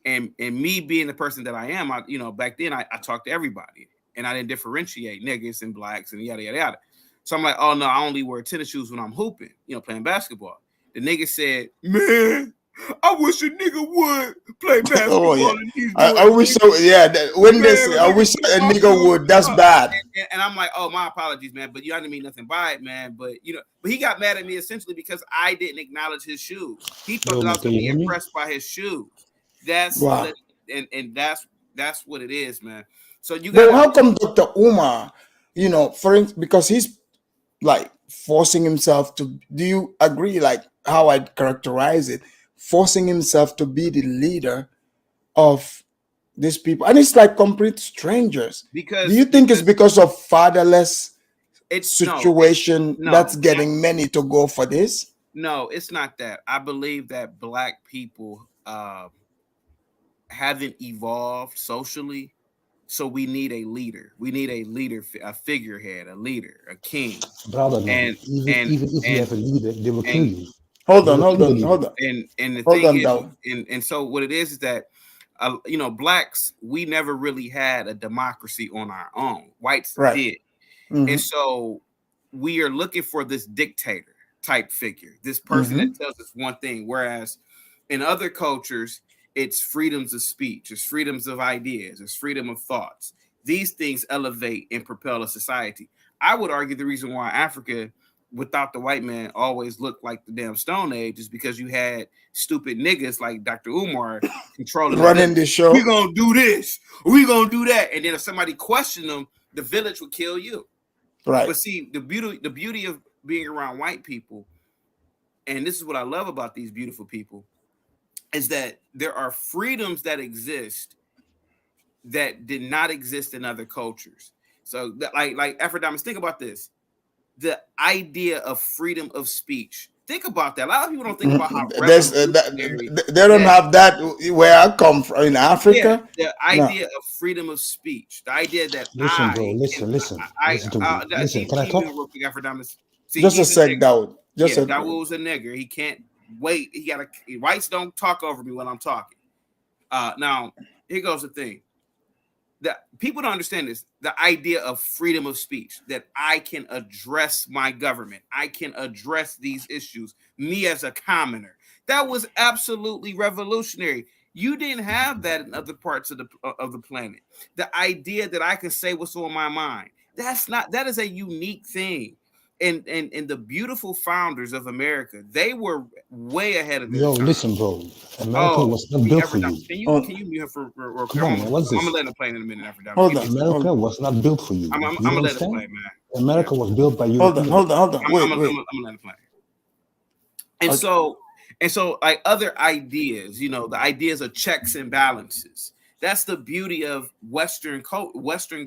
Speaker 7: And me being the person that I am, back then I talked to everybody, and I didn't differentiate niggas and blacks and yada yada yada. So I'm like, "Oh no, I only wear tennis shoes when I'm hooping, playing basketball." The nigga said, "Man, I wish a nigga would play basketball.
Speaker 4: Oh yeah,
Speaker 7: and he's
Speaker 4: I
Speaker 7: doing
Speaker 4: wish
Speaker 7: it.
Speaker 4: so. Yeah, when they say, I
Speaker 7: Man,
Speaker 4: wish a nigga would. That's bad.
Speaker 7: And I'm like, oh, my apologies, man. But you didn't mean nothing by it, man. But but he got mad at me essentially because I didn't acknowledge his shoes. He thought that I was going to be impressed by his shoes. That's
Speaker 4: wow.
Speaker 7: And that's what it is, man. So you
Speaker 4: But
Speaker 7: got.
Speaker 4: how come Dr. Umar, because he's like forcing himself to? Do you agree? Like how I characterize it, forcing himself to be the leader of these people, and it's like complete strangers.
Speaker 7: Because
Speaker 4: do you think it's because of fatherless
Speaker 7: it's
Speaker 4: situation that's getting many to go for this?
Speaker 7: No, it's not that. I believe that Black people haven't evolved socially, so we need a leader. We need a leader, a figurehead, a leader, a king.
Speaker 8: Brother, even if you have a leader, they will kill you.
Speaker 4: Hold on.
Speaker 7: And the
Speaker 4: Hold
Speaker 7: thing
Speaker 4: on,
Speaker 7: is, and so what it is that Blacks, we never really had a democracy on our own. Whites did.
Speaker 4: Mm-hmm.
Speaker 7: And so we are looking for this dictator type figure, this person that tells us one thing. Whereas in other cultures, it's freedoms of speech, it's freedoms of ideas, it's freedom of thoughts. These things elevate and propel a society. I would argue the reason why Africa, without the white man, always looked like the damn Stone Age is because you had stupid niggas like Dr. Umar controlling
Speaker 4: running the show.
Speaker 7: We're gonna do this, we're gonna do that, and then if somebody questioned them, the village would kill you.
Speaker 4: Right.
Speaker 7: But see, the beauty of being around white people, and this is what I love about these beautiful people, is that there are freedoms that exist that did not exist in other cultures. So like Afridamus, think about this. The idea of freedom of speech. Think about that. A lot of people don't think about how
Speaker 4: they don't have that where I come from in Africa.
Speaker 7: Yeah, the idea of freedom of speech. The idea that
Speaker 8: listen. Can I talk?
Speaker 7: Real quick, Afridamus.
Speaker 4: Just a sec, Dawood.
Speaker 7: Dawood was a nigger. He can't wait. Whites don't talk over me when I'm talking. Now, here goes the thing. That people don't understand this, the idea of freedom of speech, that I can address my government, I can address these issues, me as a commoner. That was absolutely revolutionary. You didn't have that in other parts of the planet. The idea that I can say what's on my mind, that is a unique thing. And the beautiful founders of America, they were way ahead of their time.
Speaker 8: Listen, bro. America was not built for you.
Speaker 7: Can you mute her for
Speaker 8: come on, man, what's this?
Speaker 7: I'm gonna let him play in a minute after that.
Speaker 8: America was not built for you.
Speaker 7: I'm gonna let him play, man.
Speaker 8: America was built by you.
Speaker 4: Hold on.
Speaker 7: I'm gonna let him play. And so like other ideas, the ideas of checks and balances. That's the beauty of Western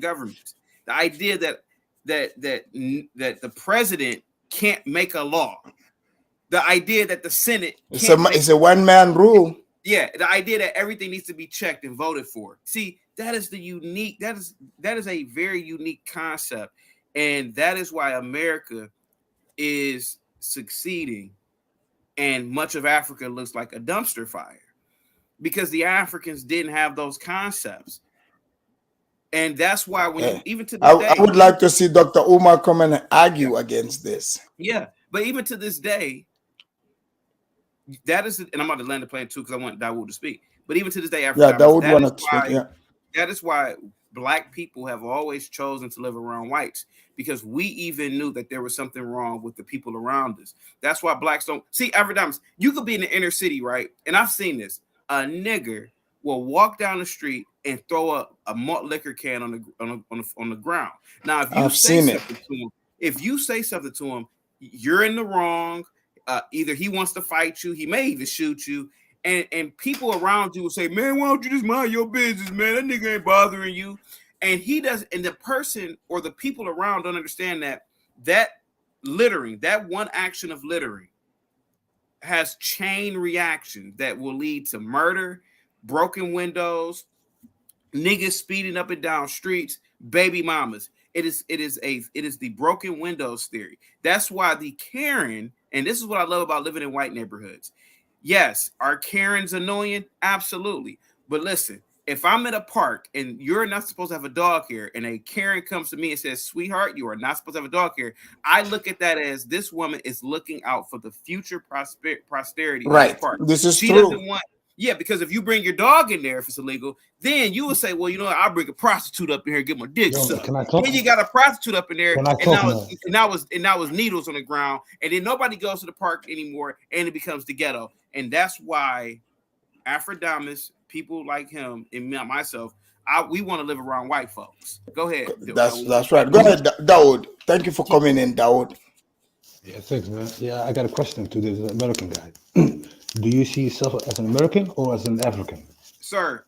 Speaker 7: governments. The idea that the president can't make a law. The idea that the Senate
Speaker 4: it's a one-man rule.
Speaker 7: Yeah, the idea that everything needs to be checked and voted for. See, that is that is a very unique concept, and that is why America is succeeding, and much of Africa looks like a dumpster fire because the Africans didn't have those concepts. And that's why even to this day,
Speaker 4: I would like to see Dr. Umar come and argue against this.
Speaker 7: Yeah, but even to this day, that is, and I'm about to land the plane too because I want Dawood to speak. But even to this day,
Speaker 4: Dawood want to speak. Yeah,
Speaker 7: that is why Black people have always chosen to live around whites because we even knew that there was something wrong with the people around us. That's why Blacks don't see Afridamus. You could be in the inner city, right? And I've seen this. A nigger will walk down the street and throw a malt liquor can on the ground. Now, if you say something to him, you're in the wrong. Either he wants to fight you, he may even shoot you, and people around you will say, "Man, why don't you just mind your business, man? That nigga ain't bothering you." And he does, and the person or the people around don't understand that littering, that one action of littering, has chain reaction that will lead to murder, broken windows, niggas speeding up and down streets, baby mamas. It is the broken windows theory. That's why the Karen, and this is what I love about living in white neighborhoods. Yes, are Karens annoying? Absolutely. But listen, if I'm at a park and you're not supposed to have a dog here, and a Karen comes to me and says, "Sweetheart, you are not supposed to have a dog here," I look at that as this woman is looking out for the future posterity of the park.
Speaker 4: This is
Speaker 7: she
Speaker 4: true.
Speaker 7: Doesn't want, yeah, because if you bring your dog in there, if it's illegal, then you will say, "Well, you know what? I'll bring a prostitute up in here and get my dick sucked."
Speaker 8: Can I talk?
Speaker 7: Then you got a prostitute up in there,
Speaker 8: Can I talk
Speaker 7: now it's needles on the ground, and then nobody goes to the park anymore, and it becomes the ghetto, and that's why Afridamus, people like him and myself, we want to live around white folks. Go ahead.
Speaker 4: That's right. Go ahead, Dawood. Thank you for coming in, Dawood.
Speaker 8: Yeah, thanks, man. Yeah, I got a question to this American guy. Do you see yourself as an American or as an African?
Speaker 7: Sir,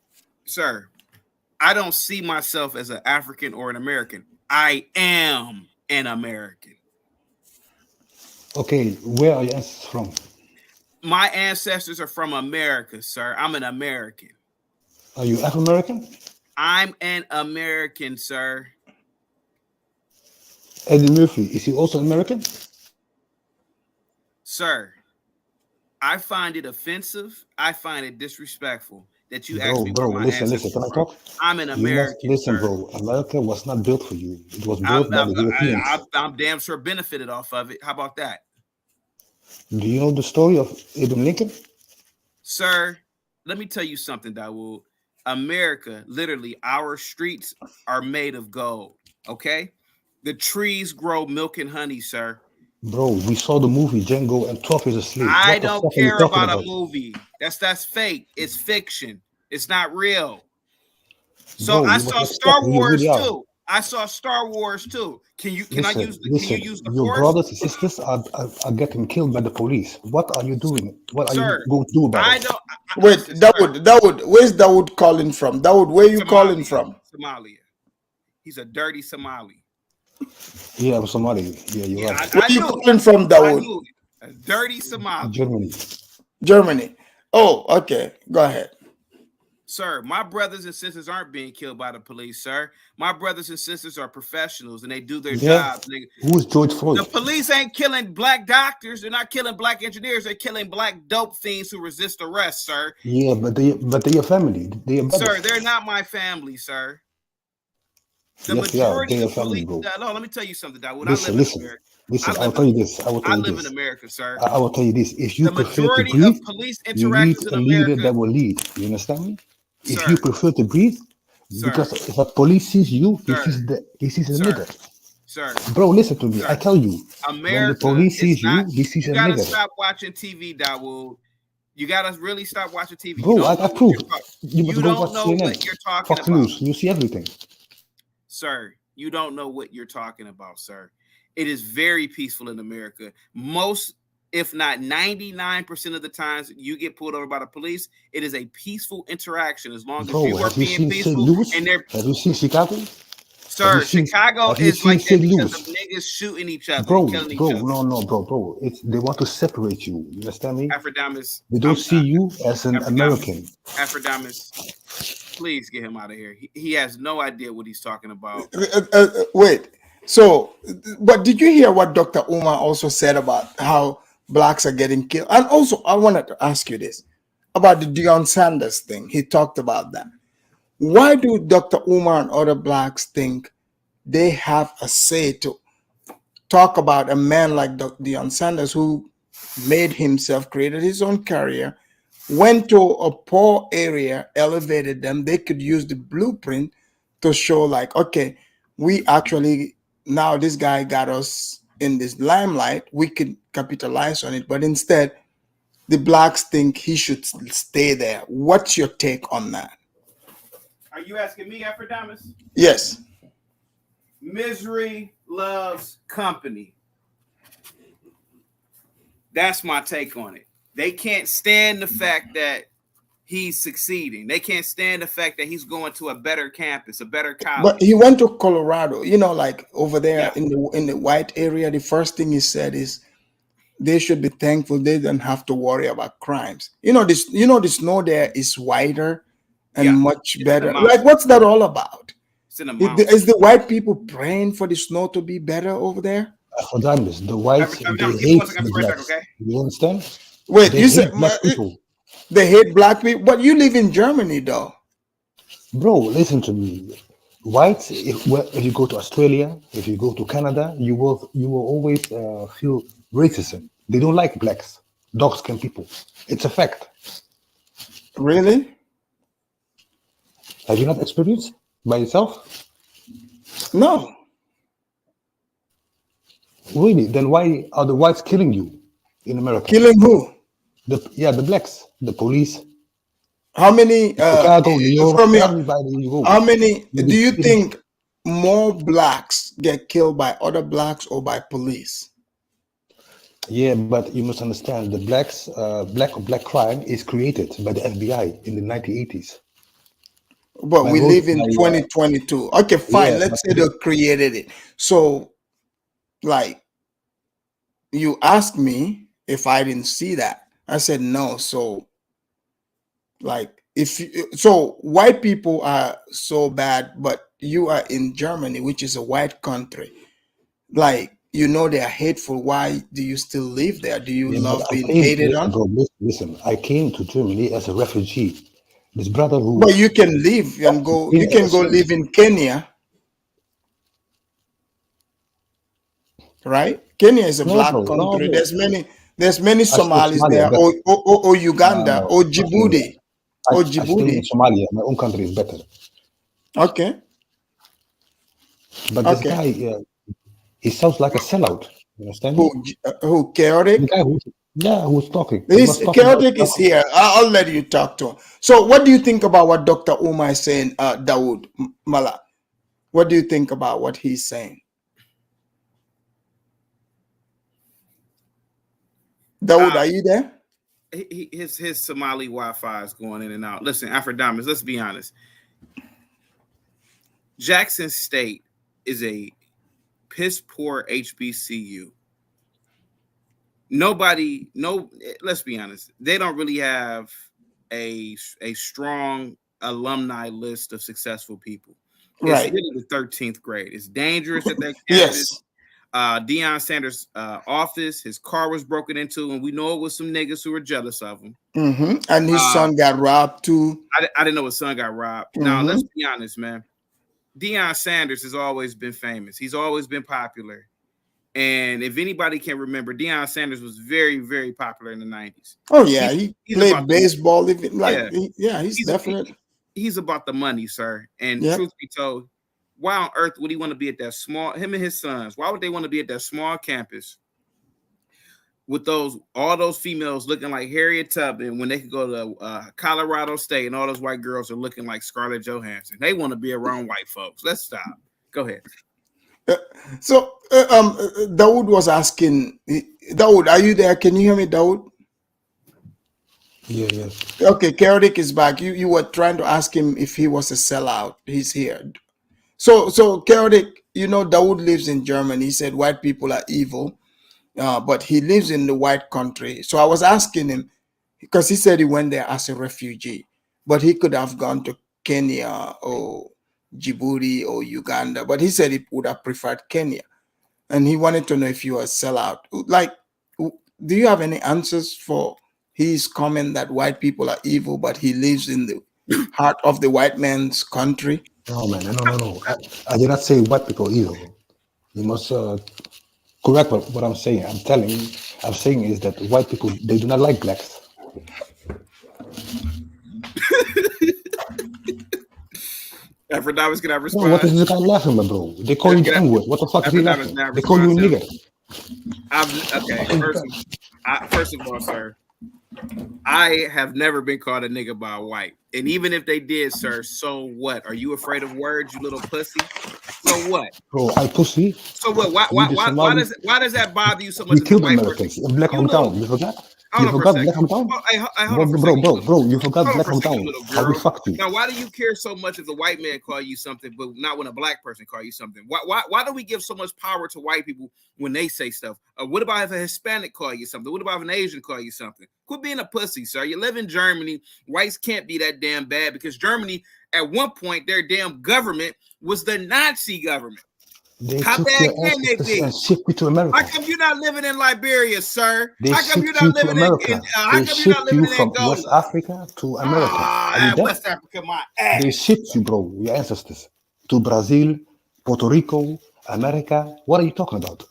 Speaker 7: I don't see myself as an African or an American. I am an American.
Speaker 8: Okay, where are your ancestors from?
Speaker 7: My ancestors are from America, sir. I'm an American.
Speaker 8: Are you Afro-American?
Speaker 7: I'm an American, sir.
Speaker 8: Eddie Murphy, is he also American?
Speaker 7: Sir, I find it offensive. I find it disrespectful that you ask me
Speaker 8: bro,
Speaker 7: where my
Speaker 8: listen,
Speaker 7: ancestors
Speaker 8: can I
Speaker 7: from.
Speaker 8: talk?
Speaker 7: I'm an American.
Speaker 8: Listen,
Speaker 7: sir.
Speaker 8: bro, America was not built for you. It was built by the Europeans.
Speaker 7: I'm damn sure benefited off of it. How about that?
Speaker 8: Do you know the story of Abraham Lincoln?
Speaker 7: Sir, let me tell you something, Dawood. America, literally, our streets are made of gold, okay? The trees grow milk and honey, sir.
Speaker 8: Bro, we saw the movie Django and 12 Years a Slave.
Speaker 7: I don't care about a movie. That's fake. It's fiction. It's not real. So
Speaker 8: Bro,
Speaker 7: I saw Star Wars too. I saw Star Wars too. Can you use the
Speaker 8: your
Speaker 7: Force?
Speaker 8: brothers and sisters are getting killed by the police. What are you doing? What are you going to do about it?
Speaker 4: Wait, Dawood, where's Dawood calling from? Dawood, where are you calling from?
Speaker 7: Somalia. He's a dirty Somali.
Speaker 8: Yeah, I'm Somali. Yeah, you're right.
Speaker 4: Where are you calling from, Dawood?
Speaker 7: A dirty Somali.
Speaker 8: Germany.
Speaker 4: Oh, okay. Go ahead.
Speaker 7: Sir, my brothers and sisters aren't being killed by the police, sir. My brothers and sisters are professionals and they do their jobs.
Speaker 8: Who's George Floyd?
Speaker 7: The police ain't killing black doctors. They're not killing black engineers. They're killing black dope fiends who resist arrest, sir.
Speaker 8: Yeah, but they're your family.
Speaker 7: Sir, they're not my family, sir. The majority of police. No, let me tell you something, Dawood.
Speaker 8: Listen, I'll tell you this.
Speaker 7: I live in America, sir.
Speaker 8: I will tell you this. If you prefer to breathe, you need a leader that will lead. You understand me? If you prefer to breathe, because if a police sees you, he sees a nigger.
Speaker 7: Sir.
Speaker 8: Bro, listen to me. I tell you,
Speaker 7: America,
Speaker 8: when the police sees you, he sees a nigger.
Speaker 7: You gotta stop watching TV, Dawood. You gotta really stop watching TV.
Speaker 8: Bro, I prove. You
Speaker 7: don't know what you're talking about.
Speaker 8: News. You see everything.
Speaker 7: Sir, you don't know what you're talking about, sir. It is very peaceful in America. Most, if not 99% of the times you get pulled over by the police, it is a peaceful interaction as long as you are being peaceful.
Speaker 8: Have you seen Chicago?
Speaker 7: Sir, Chicago is like that because of niggas shooting each other, killing each other.
Speaker 8: Bro. They want to separate you. You understand me?
Speaker 7: Afridamus.
Speaker 8: They don't see you as an American.
Speaker 7: Afridamus, please get him out of here. He has no idea what he's talking about.
Speaker 4: Wait. So, but did you hear what Dr. Umar also said about how blacks are getting killed? And also, I wanted to ask you this about the Deion Sanders thing. He talked about that. Why do Dr. Umar and other blacks think they have a say to talk about a man like Deion Sanders who made himself, created his own career, went to a poor area, elevated them? They could use the blueprint to show like, okay, we actually, now this guy got us in this limelight, we could capitalize on it. But instead, the blacks think he should stay there. What's your take on that?
Speaker 7: Are you asking me, Afridamus?
Speaker 4: Yes.
Speaker 7: Misery loves company. That's my take on it. They can't stand the fact that he's succeeding. They can't stand the fact that he's going to a better campus, a better college.
Speaker 4: But he went to Colorado, like over there in the white area. The first thing he said is they should be thankful they don't have to worry about crimes. The snow there is whiter and much better. Like, what's that all about? Is the white people praying for the snow to be better over there?
Speaker 8: Afridamus, the whites, they hate the blacks. You understand?
Speaker 4: Wait, you said black people. They hate black people, but you live in Germany, though.
Speaker 8: Bro, listen to me. Whites, if you go to Australia, if you go to Canada, you will always feel racism. They don't like blacks, dark-skinned people. It's a fact.
Speaker 4: Really?
Speaker 8: Have you not experienced by yourself?
Speaker 4: No.
Speaker 8: Really? Then why are the whites killing you in America?
Speaker 4: Killing who?
Speaker 8: The blacks, the police.
Speaker 4: How many?
Speaker 8: Chicago, New York,
Speaker 4: from your,
Speaker 8: everybody you go.
Speaker 4: how many? Do you think more blacks get killed by other blacks or by police?
Speaker 8: Yeah, but you must understand the black crime is created by the FBI in the 1980s.
Speaker 4: But we live in 2022. Okay, fine.
Speaker 8: Yeah,
Speaker 4: let's say they created it. So, like, you asked me if I didn't see that. I said no. So, like, so white people are so bad, but you are in Germany, which is a white country. Like, you know they are hateful. Why do you still live there? Do you love being hated on?
Speaker 8: Bro, listen, I came to Germany as a refugee. This brother who.
Speaker 4: But you can leave and go. You can go live in Kenya, right? Kenya is a black country. There's many Somalis there, or Uganda, or Djibouti,
Speaker 8: I stay in Somalia. My own country is better.
Speaker 4: Okay.
Speaker 8: But this guy, he sounds like a sellout. You understand?
Speaker 4: Who Chaotic?
Speaker 8: The guy who's talking.
Speaker 4: Chaotic is here. I'll let you talk to him. So, what do you think about what Dr. Umar is saying, Dawood Mala? What do you think about what he's saying? Dawood, are you there?
Speaker 7: His Somali Wi-Fi is going in and out. Listen, Afridamus, let's be honest. Jackson State is a piss poor HBCU. Let's be honest. They don't really have a strong alumni list of successful people. Right. It's really the 13th grade. It's dangerous at that campus. Yes. Deion Sanders' office, his car was broken into, and we know it was some niggas who were jealous of him.
Speaker 4: Mm-hmm. And his son got robbed too.
Speaker 7: I didn't know his son got robbed. Mm-hmm. Now, let's be honest, man. Deion Sanders has always been famous. He's always been popular. And if anybody can remember, Deion Sanders was very, very popular in the 90s.
Speaker 4: Oh, yeah. He played baseball. He's definitely.
Speaker 7: He's about the money, sir. And truth be told, why on earth would he want to be at that him and his sons, why would they want to be at that small campus with all those females looking like Harriet Tubman when they could go to Colorado State and all those white girls are looking like Scarlett Johansson? They want to be around white folks. Let's stop. Go ahead.
Speaker 4: Dawood was asking, Dawood, are you there? Can you hear me, Dawood?
Speaker 8: Yeah.
Speaker 4: Okay, Chaotic is back. You were trying to ask him if he was a sellout. He's here. So Chaotic, Dawood lives in Germany. He said white people are evil, but he lives in the white country. So I was asking him, because he said he went there as a refugee, but he could have gone to Kenya or Djibouti or Uganda, but he said he would have preferred Kenya. And he wanted to know if you are a sellout. Like, do you have any answers for his comment that white people are evil, but he lives in the heart of the white man's country?
Speaker 8: No, man, no. I did not say white people evil. You must correct what I'm saying. I'm saying is that white people, they do not like blacks.
Speaker 7: Afridamus, can I respond?
Speaker 8: No, what is this guy laughing at, bro? They call you N-word. What the fuck is he laughing? They call you a nigger.
Speaker 7: First of all, sir, I have never been called a nigga by a white. And even if they did, sir, so what? Are you afraid of words, you little pussy? So what?
Speaker 8: Bro, I pussy.
Speaker 7: So what? Why does that bother you so much?
Speaker 8: We killed Americans in Black Hometown. You forgot? You forgot Black Hometown? Bro, you forgot Black Hometown. How we fucked you.
Speaker 7: Now, why do you care so much if the white man call you something, but not when a black person call you something? Why do we give so much power to white people when they say stuff? What about if a Hispanic call you something? What about if an Asian call you something? Quit being a pussy, sir. You live in Germany. Whites can't be that damn bad because Germany, at one point, their damn government was the Nazi government.
Speaker 8: They
Speaker 7: How
Speaker 8: took
Speaker 7: bad
Speaker 8: your
Speaker 7: can they
Speaker 8: ancestors
Speaker 7: be?
Speaker 8: and shipped you to America.
Speaker 7: How come you're not living in Liberia, sir?
Speaker 8: They
Speaker 7: How come you're
Speaker 8: shipped
Speaker 7: not
Speaker 8: you to
Speaker 7: living
Speaker 8: America.
Speaker 7: how
Speaker 8: They
Speaker 7: come you're not
Speaker 8: shipped
Speaker 7: living
Speaker 8: you
Speaker 7: in
Speaker 8: from West
Speaker 7: Angola?
Speaker 8: Africa to America. Are you
Speaker 7: Ah,
Speaker 8: deaf?
Speaker 7: West Africa, my
Speaker 8: They
Speaker 7: ass.
Speaker 8: shipped you, bro, your ancestors, to Brazil, Puerto Rico, America. What are you talking about?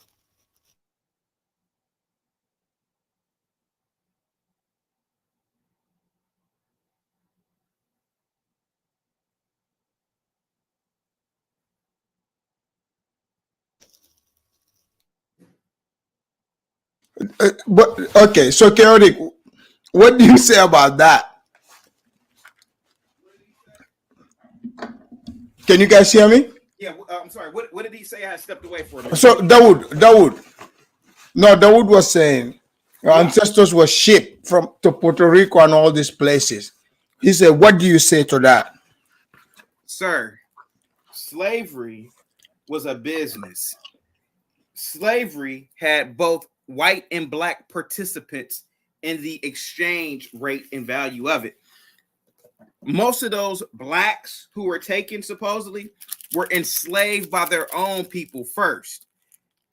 Speaker 4: But okay, so chaotic. What do you say about that? Can you guys hear me?
Speaker 7: Yeah, I'm sorry. What did he say? I stepped away for a minute.
Speaker 4: So Dawood. No, Dawood was saying your ancestors were shipped from to Puerto Rico and all these places. He said, "What do you say to that?"
Speaker 7: Sir, slavery was a business. Slavery had both white and black participants in the exchange rate and value of it. Most of those blacks who were taken supposedly were enslaved by their own people first.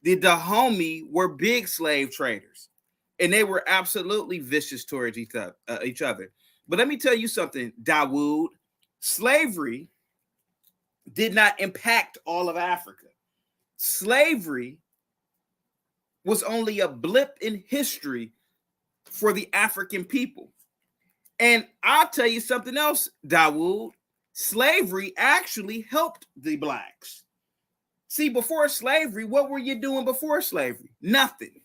Speaker 7: The Dahomey were big slave traders, and they were absolutely vicious towards each other. But let me tell you something, Dawood. Slavery did not impact all of Africa. Slavery was only a blip in history for the African people. And I'll tell you something else, Dawood. Slavery actually helped the blacks. See, before slavery, what were you doing before slavery? Nothing.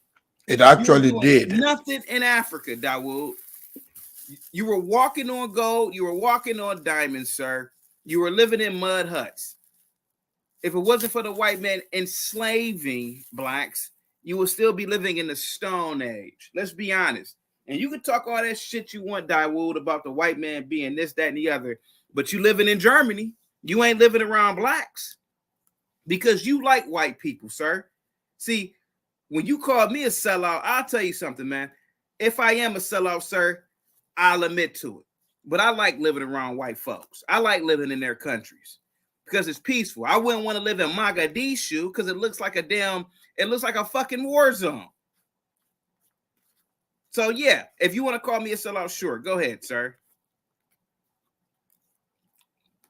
Speaker 4: It actually did.
Speaker 7: Nothing in Africa, Dawood. You were walking on gold. You were walking on diamonds, sir. You were living in mud huts. If it wasn't for the white man enslaving blacks, you would still be living in the Stone Age. Let's be honest. And you can talk all that shit you want, Dawood, about the white man being this, that, and the other. But you living in Germany. You ain't living around blacks because you like white people, sir. See, when you call me a sellout, I'll tell you something, man. If I am a sellout, sir, I'll admit to it. But I like living around white folks. I like living in their countries because it's peaceful. I wouldn't want to live in Mogadishu because it looks like a fucking war zone. So yeah, if you want to call me a sellout, sure, go ahead, sir.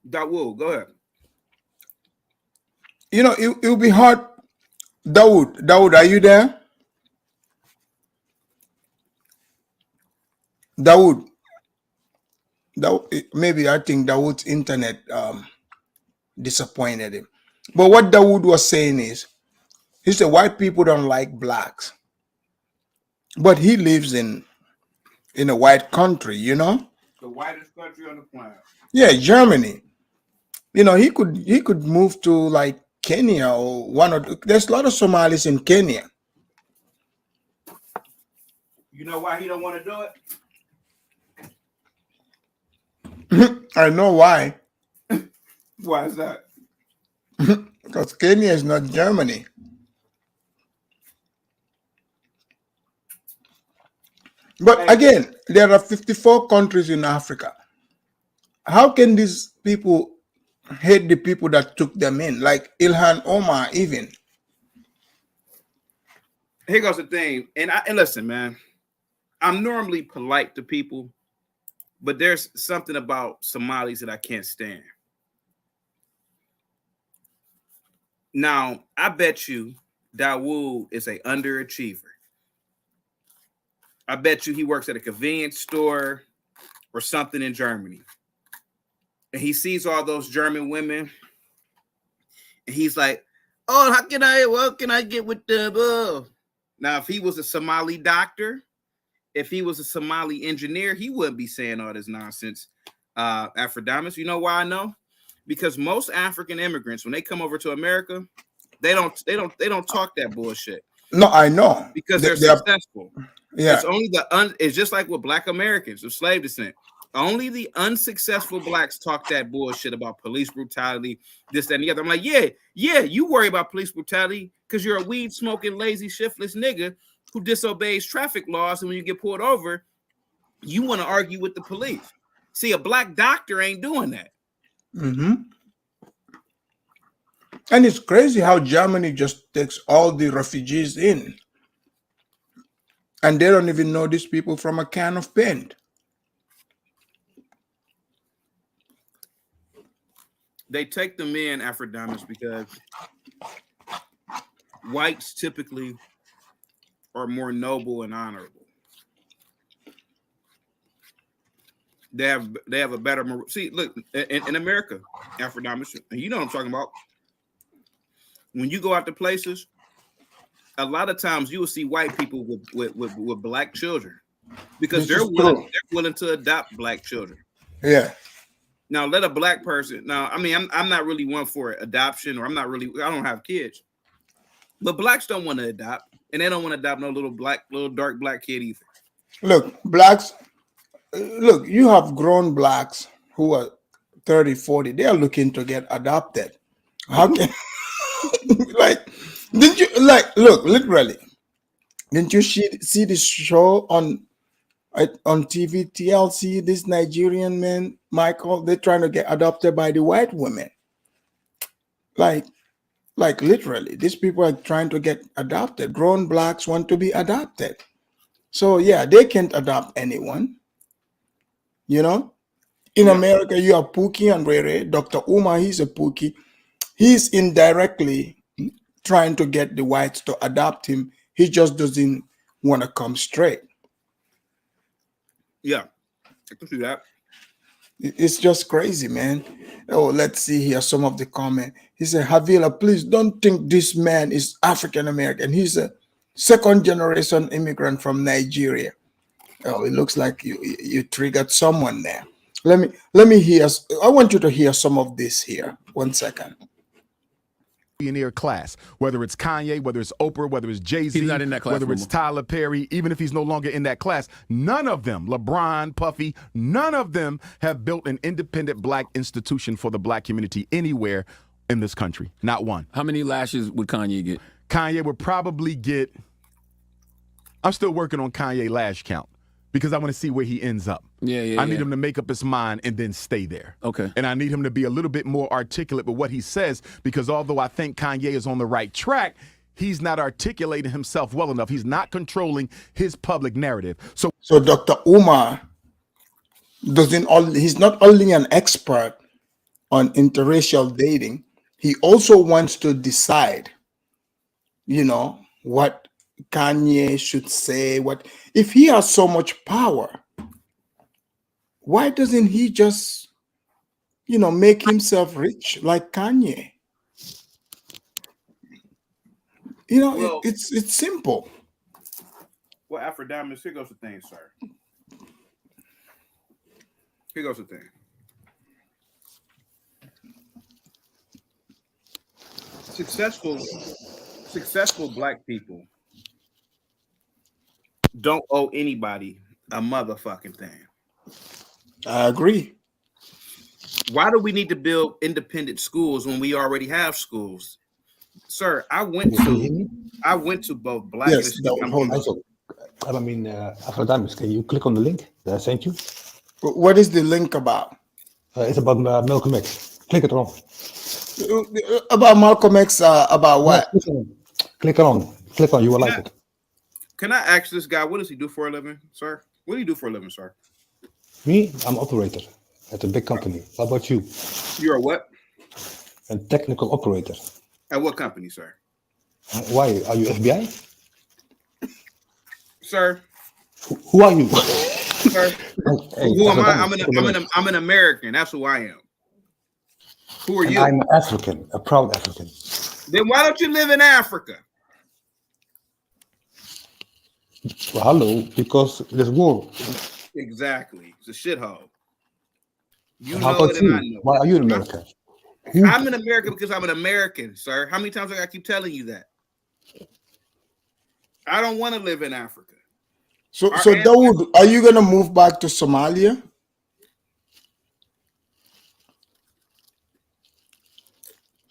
Speaker 7: Dawood, go ahead.
Speaker 4: You know, it'll be hard. Dawood, are you there? Dawood, maybe I think Dawood's internet disappointed him. But what Dawood was saying is, he said white people don't like blacks, but he lives in a white country, you know.
Speaker 7: The whitest country on the planet.
Speaker 4: Yeah, Germany. You know, he could move to like Kenya or there's a lot of Somalis in Kenya.
Speaker 7: You know why he don't want to do it?
Speaker 4: I know why.
Speaker 7: Why is that?
Speaker 4: Because Kenya is not Germany. But again, there are 54 countries in Africa. How can these people hate the people that took them in, like Ilhan Omar even?
Speaker 7: Here goes the thing. And listen, man, I'm normally polite to people, but there's something about Somalis that I can't stand. Now, I bet you Dawood is an underachiever. I bet you he works at a convenience store or something in Germany. And he sees all those German women. And he's like, oh, what can I get with the Now, if he was a Somali doctor, if he was a Somali engineer, he wouldn't be saying all this nonsense. Afridamus, you know why I know? Because most African immigrants, when they come over to America, they don't talk that bullshit.
Speaker 4: No, I know.
Speaker 7: Because they're successful.
Speaker 4: Yeah.
Speaker 7: It's only it's just like with Black Americans of slave descent. Only the unsuccessful blacks talk that bullshit about police brutality, this, that, and the other. I'm like, yeah, you worry about police brutality because you're a weed smoking, lazy, shiftless nigga who disobeys traffic laws, and when you get pulled over, you want to argue with the police. See, a black doctor ain't doing that.
Speaker 4: Mm-hmm. And it's crazy how Germany just takes all the refugees in, and they don't even know these people from a can of paint.
Speaker 7: They take them in, Afridamus, because whites typically are more noble and honorable. They have a better see. Look, in America, Afridamus, and you know what I'm talking about. When you go out to places, a lot of times you will see white people with black children because
Speaker 4: This
Speaker 7: they're
Speaker 4: is true.
Speaker 7: willing to adopt black children.
Speaker 4: Yeah.
Speaker 7: Now let a black person. Now, I mean, I'm not really one for adoption, or I don't have kids, but blacks don't want to adopt, and they don't want to adopt no little dark black kid either.
Speaker 4: Look, blacks, look, you have grown blacks who are 30, 40. They are looking to get adopted. How can, like, didn't you, like, look, literally, didn't you see this show on TV, TLC, this Nigerian man, Michael, they're trying to get adopted by the white women. Like literally, these people are trying to get adopted. Grown blacks want to be adopted. So yeah, they can't adopt anyone. You know, in America, you have Pookie and Rere. Dr. Umar, he's a Pookie. He's indirectly trying to get the whites to adopt him. He just doesn't want to come straight.
Speaker 7: Yeah, I can see that.
Speaker 4: It's just crazy, man. Oh, let's see here some of the comment. He said, Havila, please don't think this man is African American. He's a second generation immigrant from Nigeria. Oh, it looks like you triggered someone there. Let me hear. I want you to hear some of this here. 1 second.
Speaker 2: Billionaire class, whether it's Kanye, whether it's Oprah, whether it's Jay-Z,
Speaker 5: He's not in that class
Speaker 2: whether
Speaker 5: no
Speaker 2: it's
Speaker 5: more.
Speaker 2: Tyler Perry, even if he's no longer in that class, none of them, LeBron, Puffy, none of them have built an independent black institution for the black community anywhere in this country. Not one.
Speaker 5: How many lashes would Kanye get?
Speaker 2: Kanye would probably get, I'm still working on Kanye lash count because I want to see where he ends up. I need him to make up his mind and then stay there.
Speaker 5: Okay.
Speaker 2: And I need him to be a little bit more articulate with what he says, because although I think Kanye is on the right track, he's not articulating himself well enough. He's not controlling his public narrative. So
Speaker 4: Dr. Umar he's not only an expert on interracial dating, he also wants to decide, what Kanye should say. If he has so much power, why doesn't he just, make himself rich like Kanye?
Speaker 7: Well,
Speaker 4: it's simple.
Speaker 7: Well, Afridamus, here goes the thing, sir. Here goes the thing. Successful black people don't owe anybody a motherfucking thing.
Speaker 4: I agree.
Speaker 7: Why do we need to build independent schools when we already have schools? Sir, I went to both black
Speaker 4: Yes,
Speaker 7: and
Speaker 4: hold on.
Speaker 8: I mean, Afridamus, can you click on the link that I sent you?
Speaker 4: What is the link about?
Speaker 8: It's about Malcolm X. Click it on.
Speaker 4: About Malcolm X, about what?
Speaker 8: Click on. You will like it.
Speaker 7: Can I ask this guy, what does he do for a living, sir? What do you do for a living, sir?
Speaker 8: Me, I'm operator at a big company. How about you?
Speaker 7: You're a what?
Speaker 8: A technical operator.
Speaker 7: At what company, sir?
Speaker 8: Why? Are you FBI?
Speaker 7: Sir?
Speaker 8: Who are you?
Speaker 7: Sir? Who am I? I'm an American. That's who I am. Who are you?
Speaker 8: I'm African, a proud African.
Speaker 7: Then why don't you live in Africa?
Speaker 8: Well, hello, because there's war.
Speaker 7: Exactly. It's a shithole. You
Speaker 8: How
Speaker 7: know
Speaker 8: about
Speaker 7: it and I
Speaker 8: you?
Speaker 7: know
Speaker 8: Why
Speaker 7: it.
Speaker 8: are you in America?
Speaker 7: I'm in America because I'm an American, sir. How many times I gotta keep telling you that? I don't want to live in Africa.
Speaker 4: So Dawood, are you gonna move back to Somalia?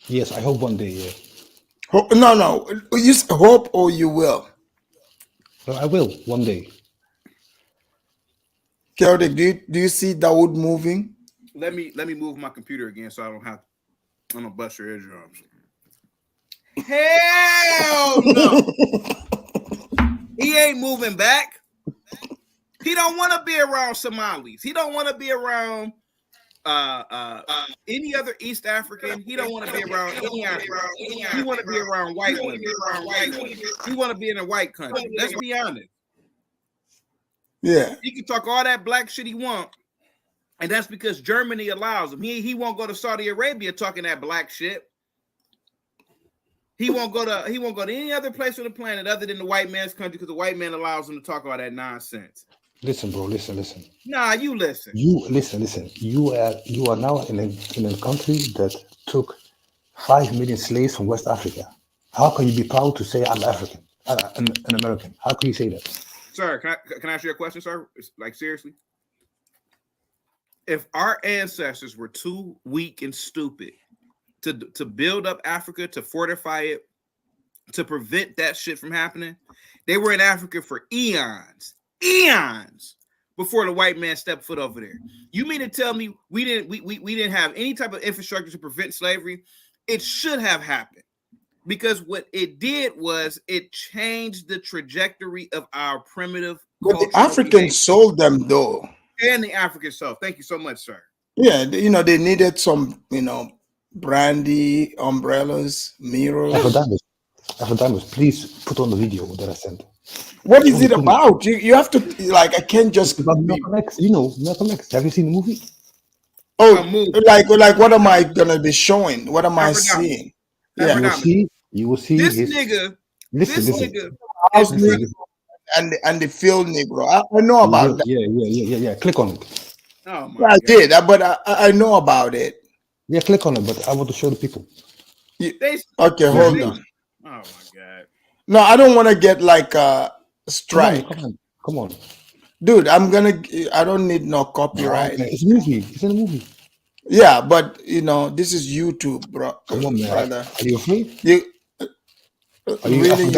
Speaker 8: Yes, I hope one day. Yeah.
Speaker 4: No. You hope or you will.
Speaker 8: No, I will one day.
Speaker 4: Keldick, do you see Dawood moving?
Speaker 7: Let me move my computer again so I don't bust your eardrums. Hell no. He ain't moving back. He don't want to be around Somalis. He don't want to be around any other East African. He don't want to be around any African. He want to be around white women. He want to be in a white country. Let's be honest.
Speaker 4: Yeah.
Speaker 7: He can talk all that black shit he want, and that's because Germany allows him. He won't go to Saudi Arabia talking that black shit. He won't go to any other place on the planet other than the white man's country because the white man allows him to talk all that nonsense.
Speaker 8: Listen, bro. Listen.
Speaker 7: Nah, you listen.
Speaker 8: You listen. You are now in a country that took 5 million slaves from West Africa. How can you be proud to say I'm African, an American? How can you say that?
Speaker 7: Sir, can I ask you a question, sir? Like, seriously? If our ancestors were too weak and stupid to build up Africa, to fortify it, to prevent that shit from happening, they were in Africa for eons before the white man stepped foot over there. You mean to tell me we didn't have any type of infrastructure to prevent slavery? It should have happened. Because what it did was it changed the trajectory of our primitive.
Speaker 4: But the Africans sold them though.
Speaker 7: And the Africans sold. Thank you so much, sir.
Speaker 4: Yeah, they needed some, brandy, umbrellas, mirrors.
Speaker 8: Afridamus, please put on the video that I sent.
Speaker 4: What is it about? You have to I can't just.
Speaker 8: Malcolm X, Malcolm X. Have you seen the movie?
Speaker 4: Oh, like what am I gonna be showing? What am I seeing? Yeah,
Speaker 8: you will see
Speaker 7: this
Speaker 8: his,
Speaker 7: nigga.
Speaker 8: Listen.
Speaker 4: House nigga and the field Negro. I know about that.
Speaker 8: Yeah. Click on it.
Speaker 7: Oh my
Speaker 4: I
Speaker 7: God.
Speaker 4: did, but I know about it.
Speaker 8: Yeah, click on it, but I want to show the people.
Speaker 4: Okay, hold on.
Speaker 7: Oh my God.
Speaker 4: No, I don't want to get like a strike.
Speaker 8: Come on.
Speaker 4: Dude, I don't need no copyright.
Speaker 8: Okay. It's a movie. It's in a movie.
Speaker 4: Yeah, but this is YouTube, bro.
Speaker 8: Come on, man.
Speaker 4: Brother.
Speaker 8: Are you afraid?
Speaker 4: Are you really?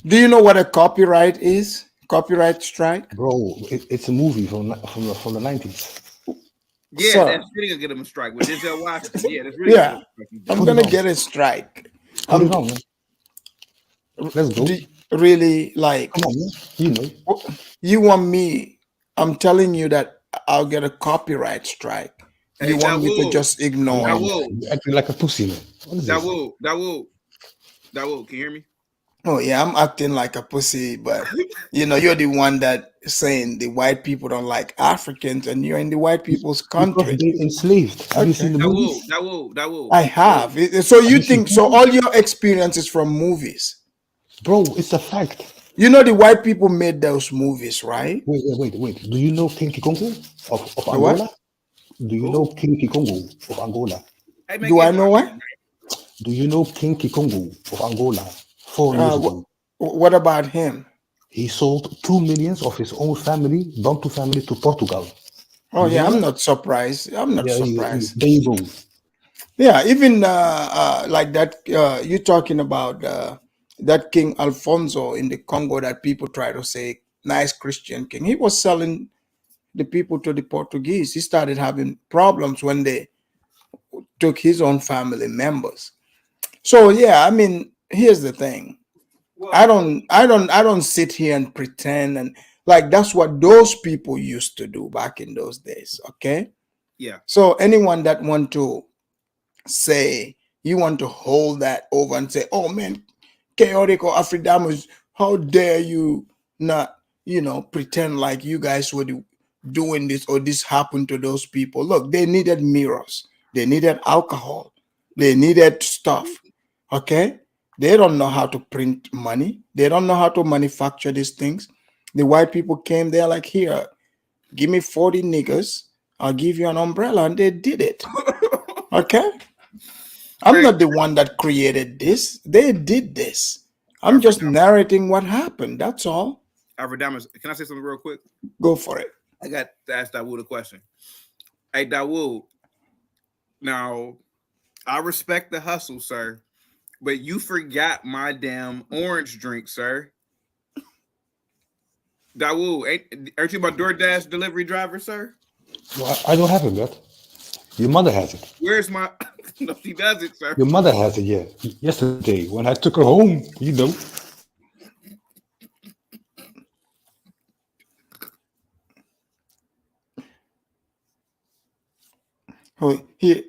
Speaker 4: Do you know what a copyright is? Copyright strike,
Speaker 8: bro. It's a movie from the 90s.
Speaker 7: Yeah,
Speaker 4: Sir.
Speaker 7: that's really gonna get him a strike with Denzel Washington. Yeah, that's really
Speaker 4: Yeah. I'm gonna get a strike.
Speaker 8: Let's go.
Speaker 4: Really, like,
Speaker 8: come on, man.
Speaker 4: You want me? I'm telling you that I'll get a copyright strike.
Speaker 7: Hey,
Speaker 4: you want me to just ignore?
Speaker 8: You're acting like a pussy, man. What is this?
Speaker 7: Dawood, can you hear me?
Speaker 4: Oh yeah, I'm acting like a pussy, but you're the one that saying the white people don't like Africans, and you're in the white people's country.
Speaker 8: They enslaved. Have you seen the movies?
Speaker 7: Dawood.
Speaker 4: I have. So you think so? All your experiences from movies,
Speaker 8: bro? It's a fact.
Speaker 4: The white people made those movies, right?
Speaker 8: Wait. Do you know King Kikongo of Angola? What? Do you know King Kikongo of Angola?
Speaker 4: Do I know what?
Speaker 8: Do you know King Kikongo of Angola? 4 years ago.
Speaker 4: What about him?
Speaker 8: He sold 2 million of his own family, Bantu family, to Portugal.
Speaker 4: Oh yeah, I'm not surprised. Surprised.
Speaker 8: There you go.
Speaker 4: Yeah, even like that. You're talking about that King Alfonso in the Congo that people try to say nice Christian king. He was selling the people to the Portuguese. He started having problems when they took his own family members. So yeah, I mean, here's the thing. I don't sit here and pretend and like that's what those people used to do back in those days. Okay.
Speaker 7: Yeah.
Speaker 4: So anyone that want to say you want to hold that over and say, oh man, chaotic or Afridamus, how dare you not, pretend like you guys were doing this or this happened to those people. Look, they needed mirrors, they needed alcohol, they needed stuff. Okay. They don't know how to print money. They don't know how to manufacture these things. The white people came there like, here, give me 40 niggas. I'll give you an umbrella. And they did it. Okay? I'm not the one that created this. They did this. I'm just narrating what happened. That's all.
Speaker 7: Afridamus, can I say something real quick?
Speaker 4: Go for it.
Speaker 7: I got to ask Dawood a question. Hey, Dawood, now, I respect the hustle, sir. But you forgot my damn orange drink, sir. Dawood, aren't you my DoorDash delivery driver, sir?
Speaker 8: Well, I don't have it, but Your mother has it.
Speaker 7: Where's my? No, she doesn't, sir.
Speaker 8: Your mother has it, yeah. Yesterday, when I took her home, you know.
Speaker 4: Oh, here,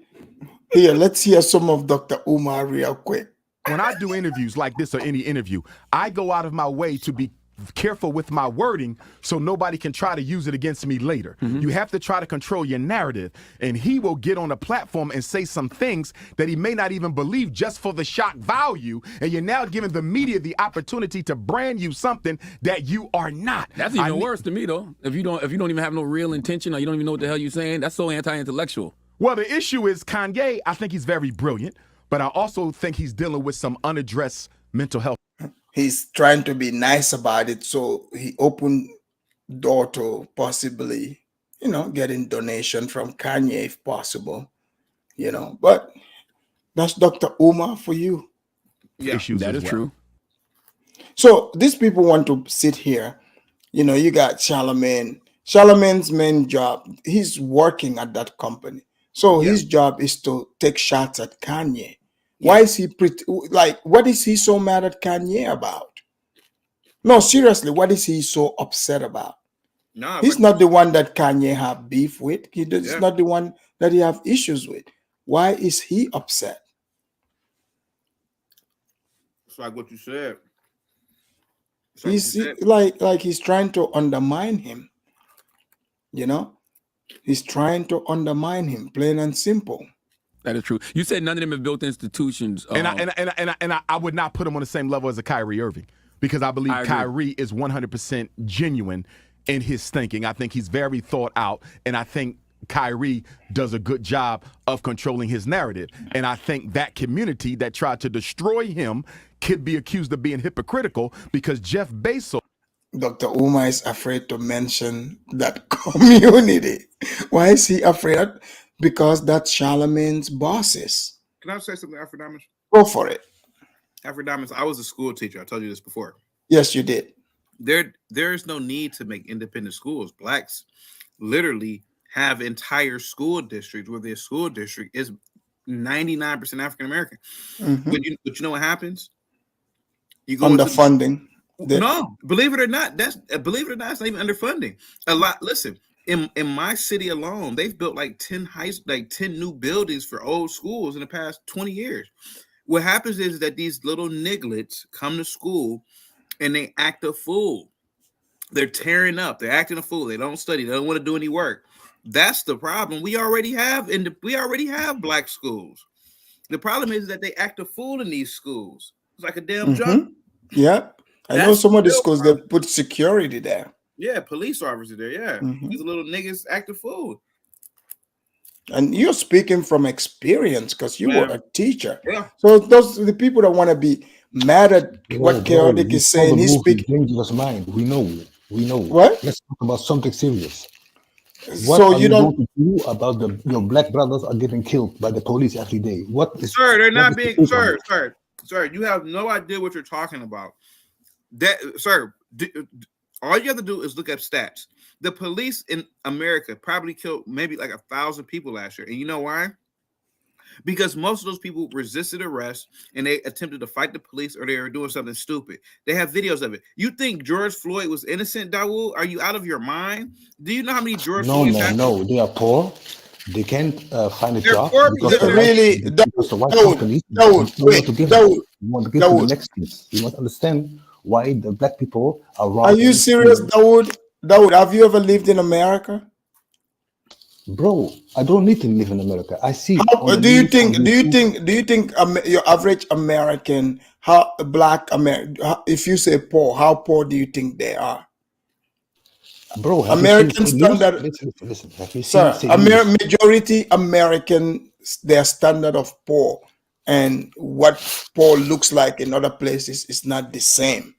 Speaker 4: let's hear some of Dr. Umar real quick.
Speaker 2: When I do interviews like this or any interview, I go out of my way to be careful with my wording so nobody can try to use it against me later. You have to try to control your narrative, and he will get on a platform and say some things that he may not even believe just for the shock value, and you're now giving the media the opportunity to brand you something that you are not.
Speaker 5: That's even worse to me, though. If you don't even have no real intention, or you don't even know what the hell you're saying, that's so anti-intellectual.
Speaker 2: Well, the issue is Kanye, I think he's very brilliant, but I also think he's dealing with some unaddressed mental health.
Speaker 4: He's trying to be nice about it, so he opened door to possibly, getting donation from Kanye if possible, But that's Dr. Umar for you.
Speaker 7: Yeah,
Speaker 2: Issues
Speaker 5: That
Speaker 2: as
Speaker 5: is
Speaker 2: well.
Speaker 5: true.
Speaker 4: So these people want to sit here. You got Charlemagne. Charlemagne's main job, he's working at that company. So his job is to take shots at Kanye. Why is he what is he so mad at Kanye about? No, seriously, what is he so upset about?
Speaker 7: No,
Speaker 4: He's not the one that Kanye have beef with. He's not the one that he have issues with. Why is he upset?
Speaker 7: it's like what you said.
Speaker 4: He's like he's trying to undermine him. He's trying to undermine him, plain and simple.
Speaker 5: That is true. You said none of them have built institutions.
Speaker 2: And I would not put him on the same level as a Kyrie Irving, because I believe Kyrie is 100% genuine in his thinking. I think he's very thought out, and I think Kyrie does a good job of controlling his narrative. And I think that community that tried to destroy him could be accused of being hypocritical, because Jeff Bezos.
Speaker 4: Dr. Umar is afraid to mention that community. Why is he afraid? Because that's Charlemagne's bosses.
Speaker 7: Can I say something, Afridamus?
Speaker 4: Go for it.
Speaker 7: Afridamus, I was a school teacher. I told you this before.
Speaker 4: Yes, you did.
Speaker 7: There is no need to make independent schools. Blacks literally have entire school districts where their school district is 99% African American. But you know what happens? You go
Speaker 4: underfunding.
Speaker 7: No, believe it or not, it's not even underfunding. A lot. Listen, in my city alone, they've built like 10 new buildings for old schools in the past 20 years. What happens is that these little nigglets come to school and they act a fool. They're tearing up. They're acting a fool. They don't study. They don't want to do any work. That's the problem. We already have black schools. The problem is that they act a fool in these schools. It's like a damn job.
Speaker 4: Yeah. I know some of the schools, they put security there.
Speaker 7: Yeah, police officers there. Yeah. These little niggas act a fool.
Speaker 4: And you're speaking from experience because you were a teacher.
Speaker 7: Yeah.
Speaker 4: So those are the people that want to be mad at what Chaotic is saying. He's speaking.
Speaker 8: Dangerous mind. We know.
Speaker 4: What?
Speaker 8: Let's talk about something serious. What
Speaker 4: So
Speaker 8: are
Speaker 4: you don't.
Speaker 8: going to do about your black brothers are getting killed by the police every day? What is?
Speaker 7: Sir, they're not
Speaker 8: what is
Speaker 7: being.
Speaker 8: the truth on
Speaker 7: Sir,
Speaker 8: it?
Speaker 7: sir, you have no idea what you're talking about. That, sir, all you have to do is look up stats. The police in America probably killed maybe like 1,000 people last year. And you know why? Because most of those people resisted arrest and they attempted to fight the police, or they were doing something stupid. They have videos of it. You think George Floyd was innocent, Dawood? Are you out of your mind? Do you know how many George
Speaker 8: No,
Speaker 7: Floyd
Speaker 8: man, no. They are poor. They can't find a
Speaker 7: They're
Speaker 8: job
Speaker 7: poor
Speaker 8: because
Speaker 7: because
Speaker 8: the
Speaker 4: Really,
Speaker 8: because the white
Speaker 4: Dawood,
Speaker 8: companies
Speaker 4: Dawood,
Speaker 8: don't want to give them.
Speaker 4: Dawood,
Speaker 8: You want to give to the
Speaker 4: Dawood.
Speaker 8: next kids. You must understand why the black people are
Speaker 4: Are you
Speaker 8: robbing.
Speaker 4: serious, Dawood? Dawood, have you ever lived in America?
Speaker 8: Bro, I don't need to live in America. I see.
Speaker 4: How,
Speaker 8: on the
Speaker 4: do you
Speaker 8: news,
Speaker 4: think?
Speaker 8: on
Speaker 4: Do you
Speaker 8: YouTube,
Speaker 4: think? Your average American, black American, if you say poor, how poor do you think they are?
Speaker 8: bro, have you
Speaker 4: American
Speaker 8: seen news?
Speaker 4: standard,
Speaker 8: Listen. Have you
Speaker 4: sir.
Speaker 8: seen news?
Speaker 4: Majority American, their standard of poor and what poor looks like in other places is not the same.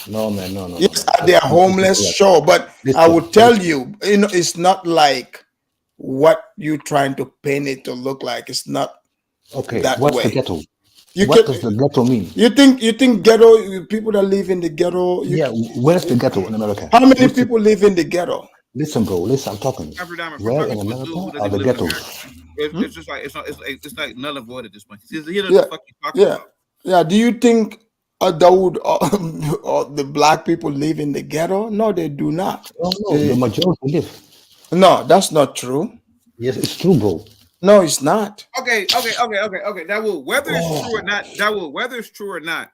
Speaker 8: No, man, no.
Speaker 4: Yes, they are
Speaker 8: That's
Speaker 4: homeless,
Speaker 8: incorrect.
Speaker 4: sure, but I
Speaker 8: Listen,
Speaker 4: would tell you, it's not like what you're trying to paint it to look like. It's not
Speaker 8: okay,
Speaker 4: that
Speaker 8: what's the
Speaker 4: way.
Speaker 8: ghetto?
Speaker 4: You
Speaker 8: What
Speaker 4: can,
Speaker 8: does the ghetto mean?
Speaker 4: you think ghetto people that live in the ghetto?
Speaker 8: Yeah, where's the ghetto in America?
Speaker 4: How many
Speaker 8: What's the,
Speaker 4: people live in the ghetto?
Speaker 8: Listen, bro. Listen, I'm talking.
Speaker 7: Afridamus, we're
Speaker 8: Where
Speaker 7: talking
Speaker 8: in
Speaker 7: to a dude
Speaker 8: America
Speaker 7: who doesn't
Speaker 8: are
Speaker 7: even
Speaker 8: the
Speaker 7: live in America.
Speaker 8: ghettos?
Speaker 7: It's just like it's like null and void at this point. He doesn't know what
Speaker 4: Yeah,
Speaker 7: the fuck you talking
Speaker 4: yeah,
Speaker 7: about.
Speaker 4: yeah. Do you think Dawood, the black people live in the ghetto? No, they do not.
Speaker 8: No, the majority live.
Speaker 4: No, that's not true.
Speaker 8: Yes, it's true, bro.
Speaker 4: No, it's not.
Speaker 7: Okay. That will whether it's true or not. That will whether it's true or not.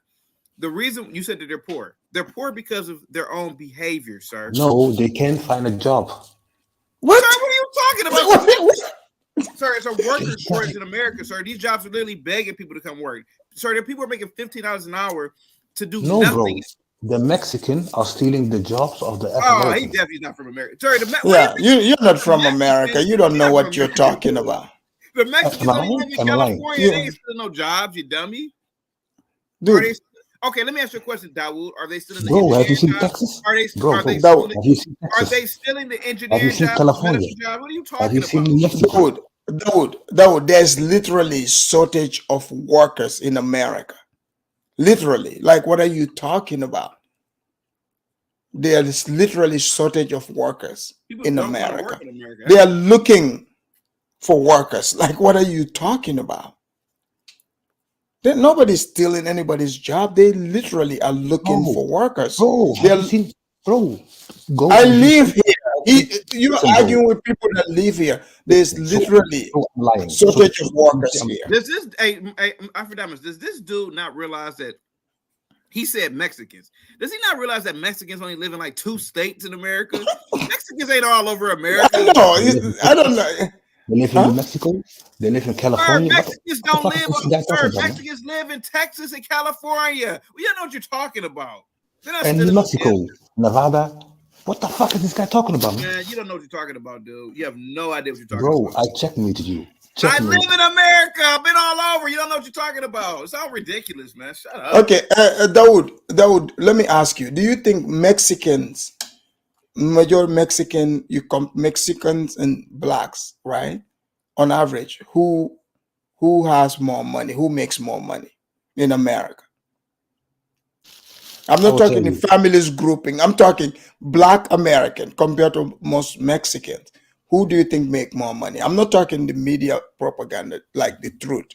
Speaker 7: The reason you said that they're poor because of their own behavior, sir.
Speaker 8: No, they can't find a job.
Speaker 4: What?
Speaker 7: Sir, what are you talking about? Sir, it's a worker shortage in America, sir. These jobs are literally begging people to come work. Sir, there are people are making $15 an hour to do
Speaker 8: No,
Speaker 7: nothing.
Speaker 8: bro. The Mexicans are stealing the jobs of the
Speaker 7: Oh, he
Speaker 8: African.
Speaker 7: definitely not from America. Sorry,
Speaker 4: Yeah, you're not from America. You don't know what you're talking about,
Speaker 7: The Mexicans
Speaker 8: Am I
Speaker 7: only
Speaker 8: lying?
Speaker 7: live in
Speaker 8: Am I lying?
Speaker 7: California. They ain't still no jobs, you dummy.
Speaker 4: dude.
Speaker 7: Okay, let me ask you a question, Dawood. Are they still in the
Speaker 8: Bro, have you
Speaker 7: engineering
Speaker 8: seen
Speaker 7: jobs?
Speaker 8: Texas?
Speaker 7: Are they
Speaker 8: Bro,
Speaker 7: are they
Speaker 4: Dawood,
Speaker 7: still
Speaker 8: have you seen
Speaker 7: are
Speaker 8: Texas?
Speaker 7: they still in the
Speaker 8: Have you
Speaker 7: engineering
Speaker 8: seen
Speaker 7: jobs,
Speaker 8: California?
Speaker 7: medical jobs? What are you
Speaker 8: Have you
Speaker 7: talking
Speaker 8: seen
Speaker 7: about?
Speaker 8: New Mexico?
Speaker 4: Dawood, there's literally shortage of workers in America. Literally, like, what are you talking about? There is literally shortage of workers
Speaker 7: People
Speaker 4: in
Speaker 7: don't want to
Speaker 4: America.
Speaker 7: work in America.
Speaker 4: They are looking for workers. Like, what are you talking about? Nobody's stealing anybody's job. They literally are looking
Speaker 8: Bro,
Speaker 4: for workers.
Speaker 8: bro,
Speaker 4: They
Speaker 8: have
Speaker 4: are,
Speaker 8: you seen? Bro, go.
Speaker 4: I
Speaker 8: Have you
Speaker 4: live
Speaker 8: seen?
Speaker 4: here. You're
Speaker 8: Listen, bro.
Speaker 4: arguing with people that live here. There's literally
Speaker 8: So I'm lying.
Speaker 4: shortage of workers
Speaker 8: I'm-
Speaker 4: here.
Speaker 7: Does this Afridamus, does this dude not realize that he said Mexicans? Does he not realize that Mexicans only live in like 2 states in America? Mexicans ain't all over America.
Speaker 4: No, I don't know.
Speaker 8: They live in New Mexico. They live in
Speaker 7: Sir,
Speaker 8: California.
Speaker 7: Mexicans don't
Speaker 8: What the
Speaker 7: live
Speaker 8: fuck is this guy
Speaker 7: sir,
Speaker 8: talking about, man?
Speaker 7: Mexicans live in Texas and California. We don't know what you're talking about. They're not
Speaker 8: And
Speaker 7: still
Speaker 8: New
Speaker 7: in
Speaker 8: Mexico, Nevada. What the fuck is this guy talking about, man?
Speaker 7: Man, you don't know what you're talking about, dude. You have no idea what you're talking
Speaker 8: Bro,
Speaker 7: about.
Speaker 8: I checkmated you.
Speaker 7: I
Speaker 8: Checkmate.
Speaker 7: live in America. I've been all over. You don't know what you're talking about. It's all ridiculous, man. Shut up.
Speaker 4: Okay, Dawood, let me ask you: do you think Mexicans, Mexicans and blacks, right? On average, who has more money? Who makes more money in America? I'm
Speaker 8: I
Speaker 4: not
Speaker 8: will
Speaker 4: talking
Speaker 8: tell
Speaker 4: in
Speaker 8: you.
Speaker 4: families grouping. I'm talking Black American compared to most Mexicans. Who do you think make more money? I'm not talking the media propaganda, like the truth.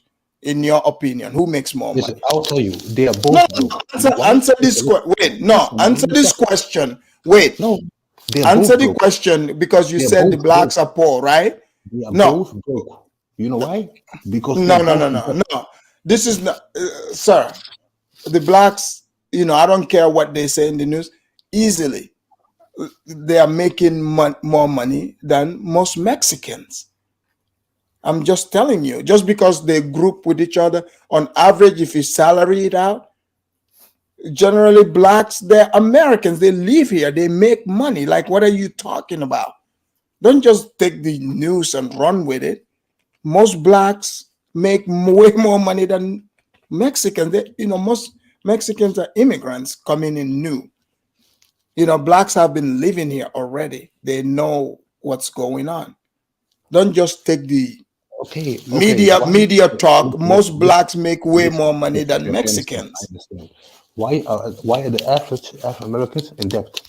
Speaker 4: In your opinion, who makes more
Speaker 8: Listen,
Speaker 4: money?
Speaker 8: I'll tell you. They are both
Speaker 4: No,
Speaker 8: broke.
Speaker 4: answer this question. Wait, no,
Speaker 8: Listen,
Speaker 4: answer
Speaker 8: man,
Speaker 4: this question. Wait,
Speaker 8: No, they are
Speaker 4: answer
Speaker 8: both
Speaker 4: the
Speaker 8: broke.
Speaker 4: question because you
Speaker 8: They are
Speaker 4: said the
Speaker 8: both
Speaker 4: blacks
Speaker 8: broke.
Speaker 4: are poor, right?
Speaker 8: They are
Speaker 4: No,
Speaker 8: both broke. You know why? Because they
Speaker 4: no,
Speaker 8: are
Speaker 4: no, no,
Speaker 8: both in
Speaker 4: no, no. This is not, sir. The blacks, I don't care what they say in the news. Easily, they are making more money than most Mexicans. I'm just telling you, just because they group with each other, on average, if you salary it out, generally blacks, they're Americans. They live here. They make money. Like, what are you talking about? Don't just take the news and run with it. Most blacks make way more money than Mexicans. Most Mexicans are immigrants coming in new. Blacks have been living here already. They know what's going on. Don't just take the
Speaker 8: Okay.
Speaker 4: media talk.
Speaker 8: Okay,
Speaker 4: Most blacks make way
Speaker 8: listen,
Speaker 4: more money than
Speaker 8: okay, I understand.
Speaker 4: Mexicans.
Speaker 8: I understand. Why are the Afro Americans in debt?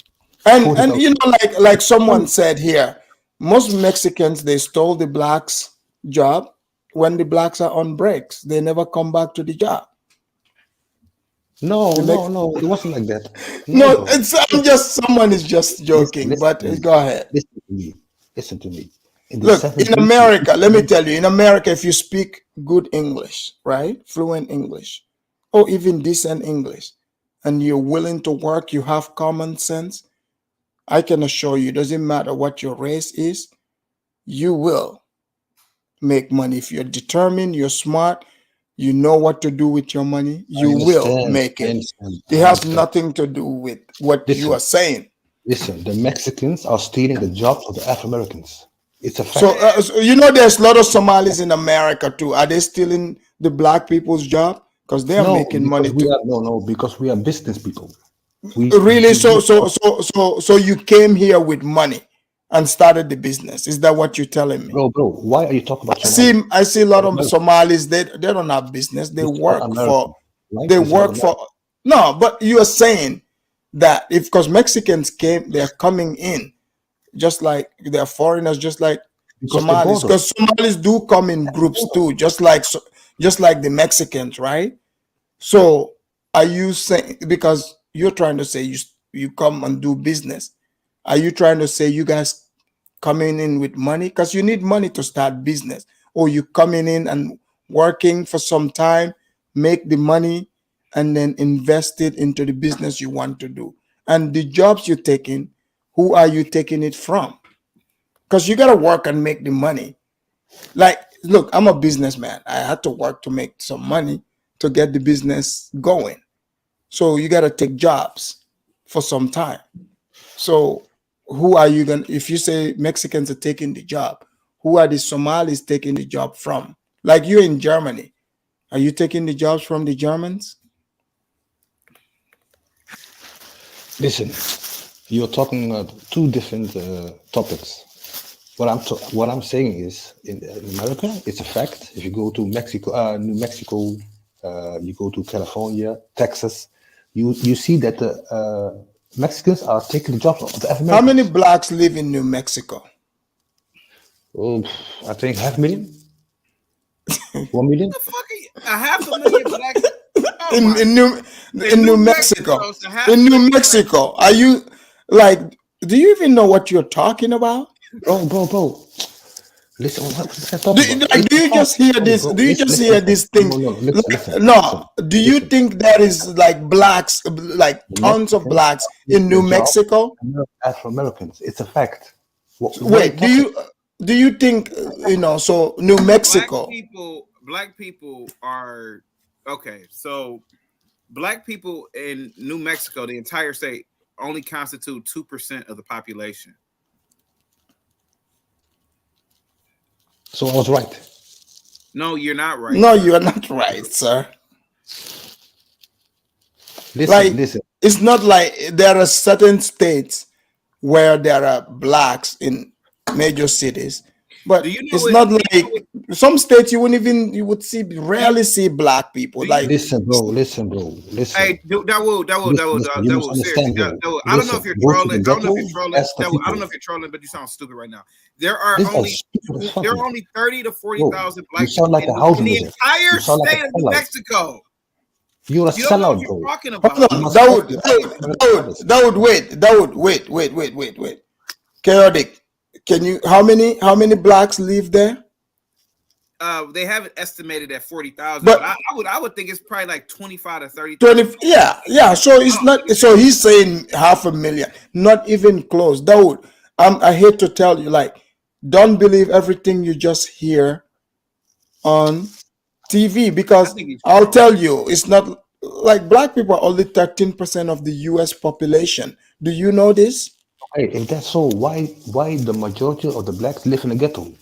Speaker 4: And
Speaker 8: 40,000.
Speaker 4: like someone said here, most Mexicans, they stole the blacks' job when the blacks are on breaks. They never come back to the job.
Speaker 8: No,
Speaker 4: The Mex-
Speaker 8: no, it wasn't like that.
Speaker 4: No,
Speaker 8: bro.
Speaker 4: someone is just joking.
Speaker 8: Listen
Speaker 4: But
Speaker 8: to me.
Speaker 4: go ahead.
Speaker 8: Listen to me. Listen to me. In the
Speaker 4: Look, in
Speaker 8: 70s,
Speaker 4: America, let me tell you, in America, if you speak good English, right, fluent English, or even decent English, and you're willing to work, you have common sense, I can assure you, it doesn't matter what your race is, you will make money. If you're determined, you're smart, you know what to do with your money, you will make
Speaker 8: I
Speaker 4: it.
Speaker 8: understand.
Speaker 4: It has nothing to do with what you are saying.
Speaker 8: Listen, the Mexicans are stealing the jobs of the Afro Americans. It's a fact.
Speaker 4: So, there's a lot of Somalis in America too. Are they stealing the black people's job? Because they are making money too.
Speaker 8: Because we are business people.
Speaker 4: Really? So you came here with money and started the business. Is that what you're telling me?
Speaker 8: Bro, why are you talking about Somalia?
Speaker 4: I see a lot of Somalis, they don't have business. They work for no, but you are saying that because Mexicans came, they're coming in. just like they're foreigners, just like
Speaker 8: Because they
Speaker 4: Somalis,
Speaker 8: bought us.
Speaker 4: because Somalis do come in groups too, just like the Mexicans, right? So are you saying, because you're trying to say you come and do business, are you trying to say you guys coming in with money? Because you need money to start business, or you coming in and working for some time, make the money, and then invest it into the business you want to do. And the jobs you're taking, who are you taking it from? Because you got to work and make the money. Like, look, I'm a businessman. I had to work to make some money to get the business going. So you got to take jobs for some time. So who are you going to, if you say Mexicans are taking the job, who are the Somalis taking the job from? Like, you're in Germany. Are you taking the jobs from the Germans?
Speaker 8: Listen, you're talking two different topics. What I'm saying is, in America, it's a fact. If you go to Mexico, New Mexico, you go to California, Texas, you see that the Mexicans are taking the jobs of the Africans.
Speaker 4: How many blacks live in New Mexico?
Speaker 8: Oh, I think 500,000. 1 million.
Speaker 7: The fuck are you? 500,000 blacks
Speaker 4: In New Mexico. In New Mexico. Are you, like, do you even know what you're talking about?
Speaker 8: Bro. Listen, what's that talking about?
Speaker 4: Do you just hear this? Do you just hear this thing? No. Do you think there is like blacks, like tons of blacks in New Mexico?
Speaker 8: Afro-Americans. It's a fact.
Speaker 4: Wait, do you think, so New Mexico?
Speaker 7: Black people are okay. So black people in New Mexico, the entire state, only constitute 2% of the population.
Speaker 8: So I was right.
Speaker 7: No, you're not right.
Speaker 4: No, you're not right, sir.
Speaker 8: Listen.
Speaker 4: It's not like there are certain states where there are blacks in major cities, but it's not like some states you would rarely see black people. Like,
Speaker 8: listen, bro.
Speaker 7: Hey, Dawood, seriously, Dawood, I don't know if you're trolling. I don't know if you're trolling, but you sound stupid right now. There are only 30 to 40,000 black people
Speaker 8: like
Speaker 7: in the entire state of New Mexico.
Speaker 8: You're a sellout, bro.
Speaker 7: Talking about
Speaker 4: Dawood, wait. Chaotic. How many blacks live there?
Speaker 7: They have it estimated at 40,000, but I would think it's probably like 25 to 30.
Speaker 4: Yeah. So it's not. So he's saying 500,000, not even close. Dawood, I hate to tell you, like, don't believe everything you just hear on TV, because I'll tell you, it's not like black people are only 13% of the U.S. population. Do you know this?
Speaker 8: Hey, if that's so, why the majority of the blacks live in the ghetto?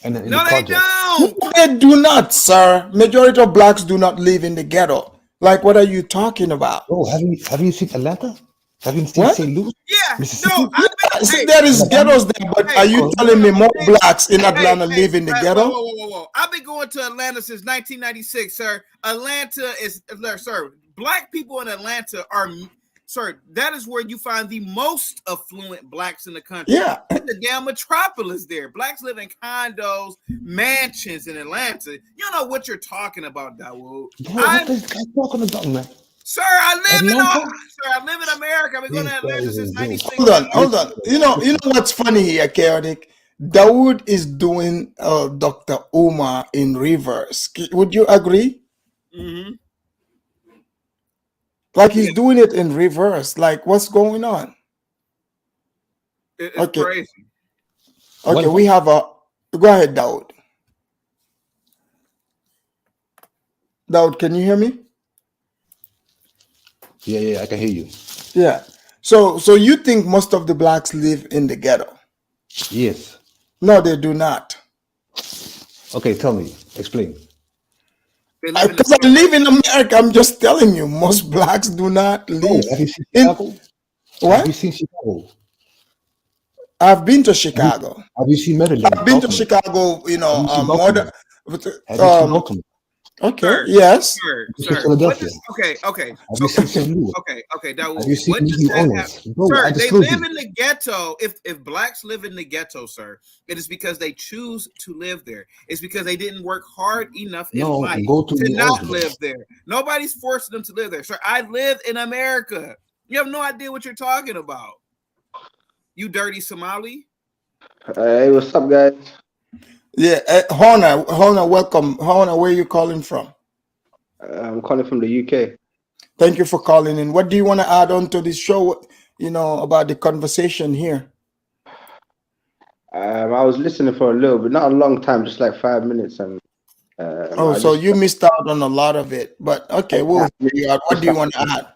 Speaker 8: And in
Speaker 7: No,
Speaker 8: the
Speaker 7: they
Speaker 8: project?
Speaker 7: don't.
Speaker 4: They do not, sir. Majority of blacks do not live in the ghetto. Like, what are you talking about?
Speaker 8: Oh, have you seen Atlanta? Have you seen St. Louis?
Speaker 7: Yeah,
Speaker 8: Mississippi?
Speaker 4: There is ghettos there, but are you telling me more blacks in Atlanta live in the ghetto?
Speaker 7: Whoa. I've been going to Atlanta since 1996, sir. Atlanta is, sir, black people in Atlanta are, sir, that is where you find the most affluent blacks in the country.
Speaker 4: Yeah.
Speaker 7: It's the damn metropolis there. Blacks live in condos, mansions in Atlanta. You don't know what you're talking about, Dawood.
Speaker 8: What this guy talking about, man?
Speaker 7: Sir, I live in America. I've been going to Atlanta since 96.
Speaker 4: Hold on. You know what's funny here, Chaotic? Dawood is doing Dr. Umar in reverse. Would you agree?
Speaker 7: Mm-hmm.
Speaker 4: Like, he's doing it in reverse. Like, what's going on?
Speaker 7: It's crazy.
Speaker 4: Okay, we have go ahead, Dawood. Dawood, can you hear me?
Speaker 8: Yeah, I can hear you.
Speaker 4: Yeah. So you think most of the blacks live in the ghetto?
Speaker 8: Yes.
Speaker 4: No, they do not.
Speaker 8: Okay, tell me. Explain.
Speaker 4: Because I live in America, I'm just telling you, most blacks do not live.
Speaker 8: Have you seen Chicago?
Speaker 4: What?
Speaker 8: Have you seen Chicago?
Speaker 4: I've been to Chicago.
Speaker 8: Have you seen Maryland?
Speaker 4: I've been to Chicago, more than, Okay.
Speaker 7: Sir,
Speaker 4: Yes.
Speaker 7: sir.
Speaker 8: Philadelphia.
Speaker 7: Okay.
Speaker 8: Have you seen St. Louis?
Speaker 7: Okay. That
Speaker 8: Have you seen
Speaker 7: what does
Speaker 8: New
Speaker 7: that have?
Speaker 8: Orleans? Bro, I
Speaker 7: Sir,
Speaker 8: just
Speaker 7: they
Speaker 8: told
Speaker 7: live
Speaker 8: you.
Speaker 7: in the ghetto. If blacks live in the ghetto, sir, it is because they choose to live there. It's because they didn't work hard enough in
Speaker 8: No,
Speaker 7: life
Speaker 8: go to
Speaker 7: to
Speaker 8: New
Speaker 7: not
Speaker 8: Orleans.
Speaker 7: live there. Nobody's forcing them to live there. Sir, I live in America. You have no idea what you're talking about. You dirty Somali.
Speaker 9: Hey, what's up, guys?
Speaker 4: Yeah. Horner, welcome. Horner, where are you calling from?
Speaker 9: I'm calling from the UK.
Speaker 4: Thank you for calling in. What do you want to add on to this show? About the conversation here.
Speaker 9: I was listening for a little bit, not a long time, just like 5 minutes, and
Speaker 4: Oh,
Speaker 9: I
Speaker 4: so
Speaker 9: just
Speaker 4: you missed out on a lot of it. But okay, we'll hear you out. What do you want to add?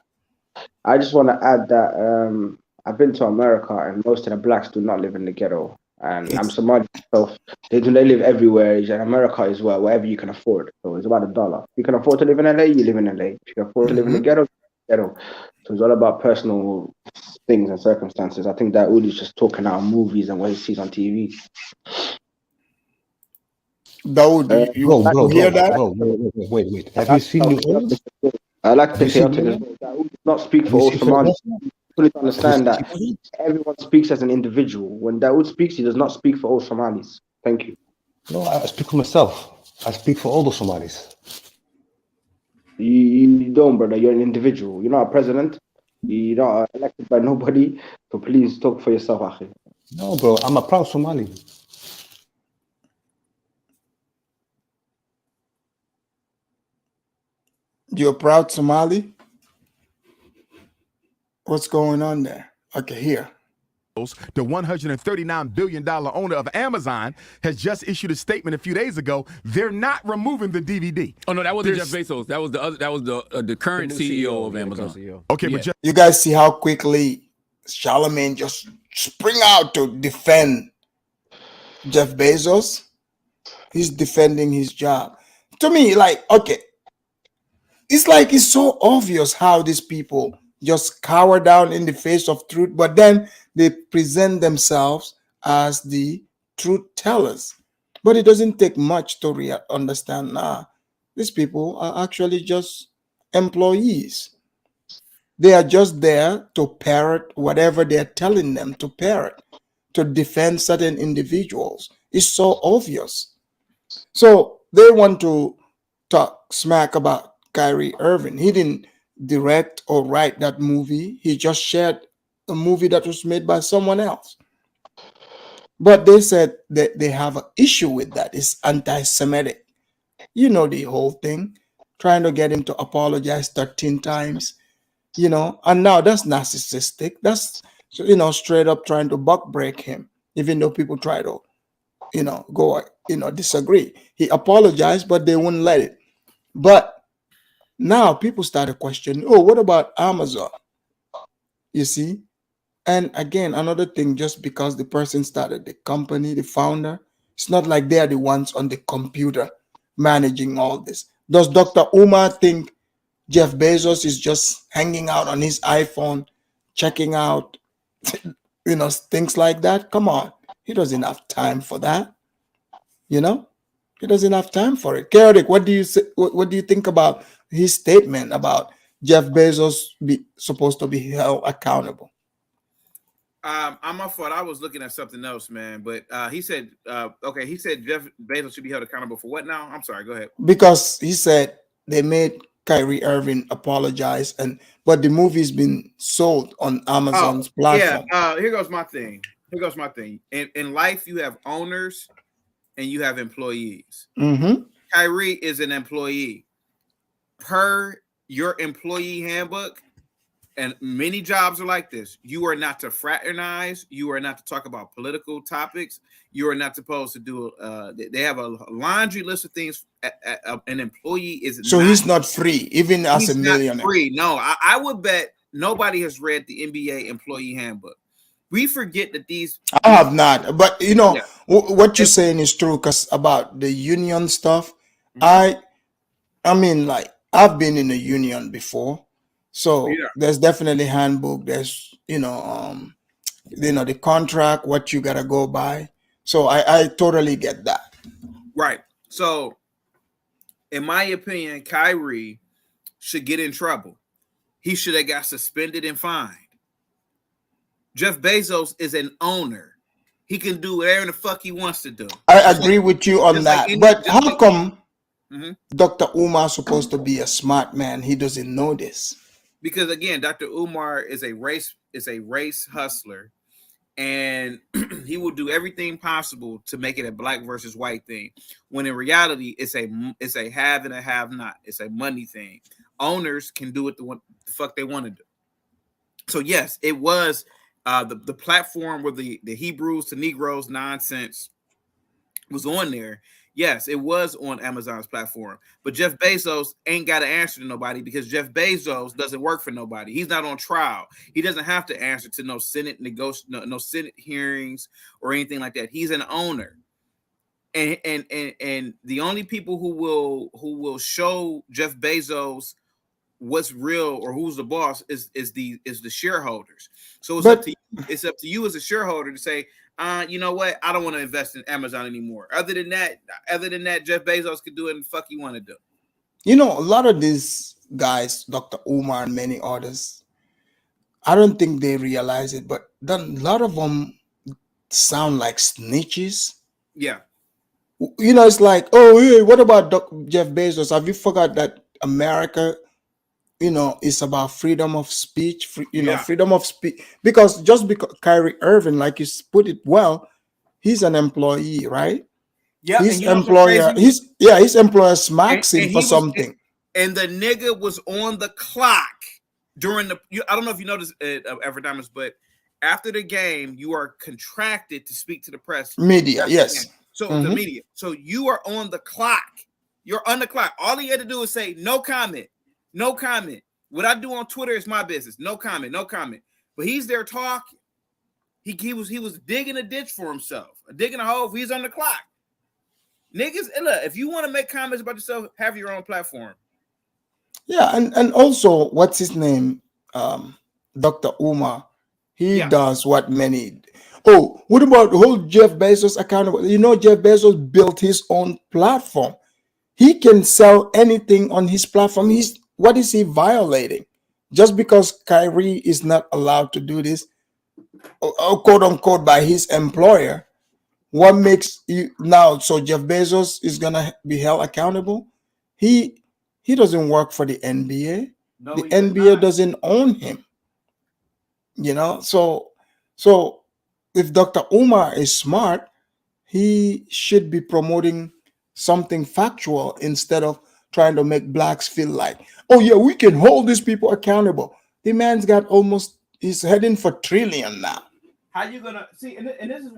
Speaker 9: I just want to add that I've been to America, and most of the blacks do not live in the ghetto. And I'm Somali myself. They live everywhere. And America is wherever you can afford. So it's about $1. If you can afford to live in LA, you live in LA. If you can afford to live in the ghetto. So it's all about personal things and circumstances. I think that Udi's just talking out of movies and what he sees on TV.
Speaker 4: Dawood, you hear that?
Speaker 8: Bro, wait. Have you seen New Orleans?
Speaker 9: I like to
Speaker 8: Have you
Speaker 9: say
Speaker 8: seen
Speaker 9: that Dawood does not speak
Speaker 8: Have
Speaker 9: for
Speaker 8: you
Speaker 9: all
Speaker 8: seen
Speaker 9: Somalis.
Speaker 8: Philadelphia?
Speaker 9: People need to understand
Speaker 8: Have you
Speaker 9: that
Speaker 8: seen
Speaker 9: everyone speaks as an individual. When Dawood speaks, he does not speak for all Somalis. Thank you.
Speaker 8: No, I speak for myself. I speak for all the Somalis.
Speaker 9: You don't, brother. You're an individual. You're not a president. You're not elected by nobody. So please talk for yourself, Akhi.
Speaker 8: No, bro, I'm a proud Somali.
Speaker 4: You're a proud Somali? What's going on there? Okay, here.
Speaker 2: The $139 billion owner of Amazon has just issued a statement a few days ago. They're not removing the DVD.
Speaker 5: Oh no, that wasn't Jeff Bezos. That was the other. That was the current CEO of Amazon.
Speaker 2: Okay,
Speaker 5: Yeah.
Speaker 2: but just
Speaker 4: You guys see how quickly Charlemagne just spring out to defend Jeff Bezos? He's defending his job. To me, okay, it's so obvious how these people just cower down in the face of truth, but then they present themselves as the truth tellers. But it doesn't take much to understand, these people are actually just employees. They are just there to parrot whatever they're telling them to parrot, to defend certain individuals. It's so obvious. So they want to talk smack about Kyrie Irving. He didn't direct or write that movie. He just shared a movie that was made by someone else. But they said that they have an issue with that. It's anti-Semitic. You know the whole thing. Trying to get him to apologize 13 times. And now that's narcissistic. That's straight up trying to buck break him, even though people try to, go, disagree. He apologized, but they wouldn't let it. But now people started questioning, oh, what about Amazon? You see? And again, another thing, just because the person started the company, the founder, it's not like they're the ones on the computer managing all this. Does Dr. Umar think Jeff Bezos is just hanging out on his iPhone, checking out, things like that? Come on. He doesn't have time for that. He doesn't have time for it. Chaotic, what do you say, what do you think about his statement about Jeff Bezos supposed to be held accountable?
Speaker 7: I'm off fault. I was looking at something else, man. But he said, he said Jeff Bezos should be held accountable for what now? I'm sorry. Go ahead.
Speaker 4: Because he said they made Kyrie Irving apologize, but the movie's been sold on Amazon's platform.
Speaker 7: Yeah. Here goes my thing. In life, you have owners and you have employees.
Speaker 4: Mm-hmm.
Speaker 7: Kyrie is an employee. Per your employee handbook, and many jobs are like this. You are not to fraternize. You are not to talk about political topics. You are not supposed to do. They have a laundry list of things. An employee is
Speaker 4: so he's not free, even as a millionaire.
Speaker 7: Not free. No, I would bet nobody has read the NBA employee handbook. We forget that
Speaker 4: I have not, but what you're saying is true. Because about the union stuff, I mean, I've been in a union before. So there's definitely handbook. There's the contract, what you gotta go by. So I totally get that.
Speaker 7: Right. So in my opinion, Kyrie should get in trouble. He should have got suspended and fined. Jeff Bezos is an owner. He can do whatever the fuck he wants to do.
Speaker 4: I agree with you on that. But how come
Speaker 7: Mhm.
Speaker 4: Dr. Umar is supposed to be a smart man? He doesn't know this.
Speaker 7: Because again, Dr. Umar is a race hustler, and he will do everything possible to make it a black versus white thing. When in reality, it's a have and a have not. It's a money thing. Owners can do it the fuck they want to do. So yes, it was the platform where the Hebrews to Negroes nonsense was on there. Yes, it was on Amazon's platform, but Jeff Bezos ain't got to answer to nobody because Jeff Bezos doesn't work for nobody. He's not on trial. He doesn't have to answer to no Senate no Senate hearings or anything like that. He's an owner, and the only people who will show Jeff Bezos what's real or who's the boss is the shareholders. So it's up to you as a shareholder to say, you know what? I don't want to invest in Amazon anymore. Other than that, Jeff Bezos could do it and fuck you want to do.
Speaker 4: You know, a lot of these guys, Dr. Umar and many others, I don't think they realize it, but a lot of them sound like snitches.
Speaker 7: Yeah.
Speaker 4: You know, it's like, oh, hey, what about Jeff Bezos? Have you forgot that America, you know, it's about freedom of speech, freedom of speech. Because Kyrie Irving, like you put it well, he's an employee, right?
Speaker 7: Yeah,
Speaker 4: his employer smacks him for something.
Speaker 7: And the nigga was on the clock during I don't know if you noticed Afridamus, but after the game, you are contracted to speak to the press.
Speaker 4: Media, yes.
Speaker 7: So the media. So you are on the clock. You're on the clock. All he had to do is say no comment. No comment. What I do on Twitter is my business. No comment. No comment. But he's there talking. He was digging a ditch for himself, digging a hole. He's on the clock. Niggas, look, if you want to make comments about yourself, have your own platform.
Speaker 4: Yeah, and also, what's his name? Dr. Umar. He does what many. Oh, what about the whole Jeff Bezos accountable? You know, Jeff Bezos built his own platform. He can sell anything on his platform. What is he violating? Just because Kyrie is not allowed to do this, quote unquote, by his employer, what makes you now? So Jeff Bezos is gonna be held accountable. He doesn't work for the NBA. No, the NBA doesn't own him. You know, so if Dr. Umar is smart, he should be promoting something factual instead of trying to make blacks feel like, oh yeah, we can hold these people accountable. The man's got he's heading for trillion now.
Speaker 7: How you gonna see? And this is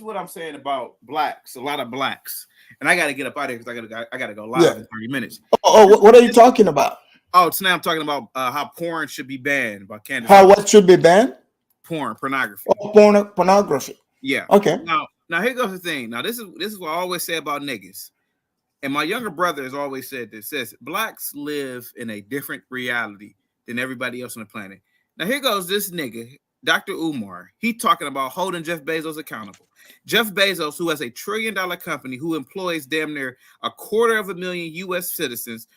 Speaker 7: what I'm saying about blacks. A lot of blacks, and I got to get up out of here because I gotta go live in 30 minutes.
Speaker 4: Oh, what are you talking about?
Speaker 7: Oh, today I'm talking about how porn should be banned by Canada.
Speaker 4: How what should be banned?
Speaker 7: Pornography.
Speaker 4: Oh, pornography.
Speaker 7: Yeah.
Speaker 4: Okay.
Speaker 7: Now here goes the thing. Now this is what I always say about niggas. And my younger brother has always said this, says blacks live in a different reality than everybody else on the planet. Now here goes this nigga, Dr. Umar. He talking about holding Jeff Bezos accountable. Jeff Bezos, who has a $1 trillion company, who employs damn near 250,000 U.S. citizens,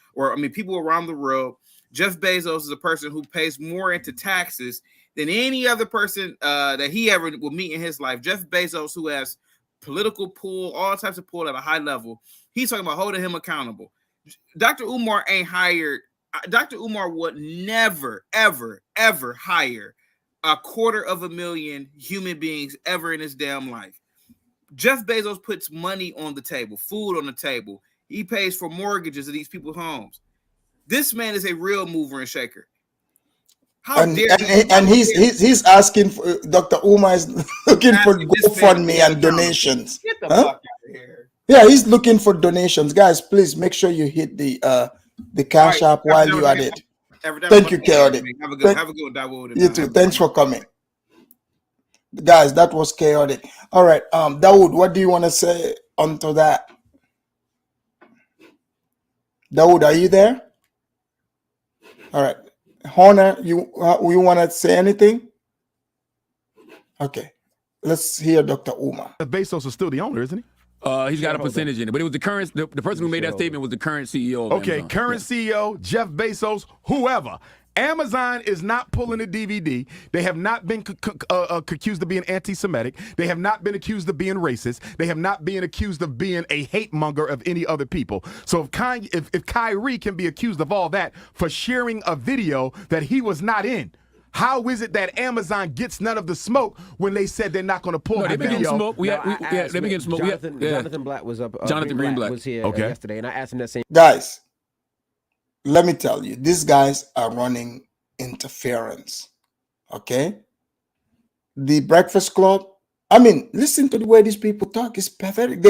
Speaker 7: people around the world. Jeff Bezos is a person who pays more into taxes than any other person that he ever will meet in his life. Jeff Bezos, who has political pull, all types of pull at a high level. He's talking about holding him accountable. Dr. Umar ain't hired. Dr. Umar would never, ever, ever hire 250,000 human beings ever in his damn life. Jeff Bezos puts money on the table, food on the table. He pays for mortgages of these people's homes. This man is a real mover and shaker.
Speaker 4: And he's asking for Dr. Umar is looking for GoFundMe and donations.
Speaker 7: Get the fuck out of here.
Speaker 4: Yeah, he's looking for donations. Guys, please make sure you hit the cash app while you're at it. Thank you, Chaotic.
Speaker 7: Have a good one, Dawood.
Speaker 4: You too. Thanks for coming. Guys, that was Chaotic. All right. Dawood, what do you want to say onto that? Dawood, are you there? All right. Horner, you want to say anything? Okay. Let's hear Dr. Umar.
Speaker 2: Bezos is still the owner, isn't he?
Speaker 5: He's got a percentage in it, but it was the current. The person who made that statement was the current CEO of
Speaker 2: Okay,
Speaker 5: Amazon.
Speaker 2: current CEO, Jeff Bezos, whoever. Amazon is not pulling a DVD. They have not been accused of being anti-Semitic. They have not been accused of being racist. They have not been accused of being a hate monger of any other people. So if Kyrie can be accused of all that for sharing a video that he was not in, how is it that Amazon gets none of the smoke when they said they're not going to pull the
Speaker 5: They've been
Speaker 2: video?
Speaker 5: getting smoke. They've been getting smoke.
Speaker 6: Jonathan Black was up.
Speaker 5: Jonathan Greenblatt
Speaker 6: was here
Speaker 2: Okay.
Speaker 6: yesterday, and I asked him that same.
Speaker 4: Guys, let me tell you, these guys are running interference. Okay? The Breakfast Club, I mean, listen to the way these people talk. It's pathetic.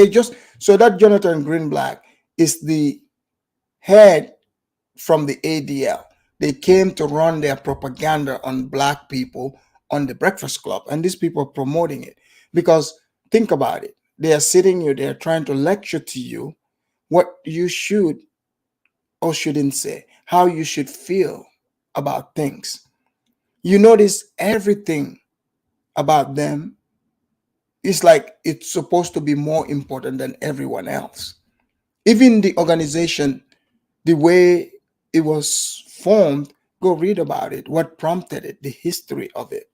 Speaker 4: So that Jonathan Greenblatt is the head from the ADL. They came to run their propaganda on black people on the Breakfast Club, and these people are promoting it. Because think about it. They are sitting here, they are trying to lecture to you what you should or shouldn't say, how you should feel about things. You notice everything about them is like it's supposed to be more important than everyone else. Even the organization, the way it was formed, go read about it, what prompted it, the history of it.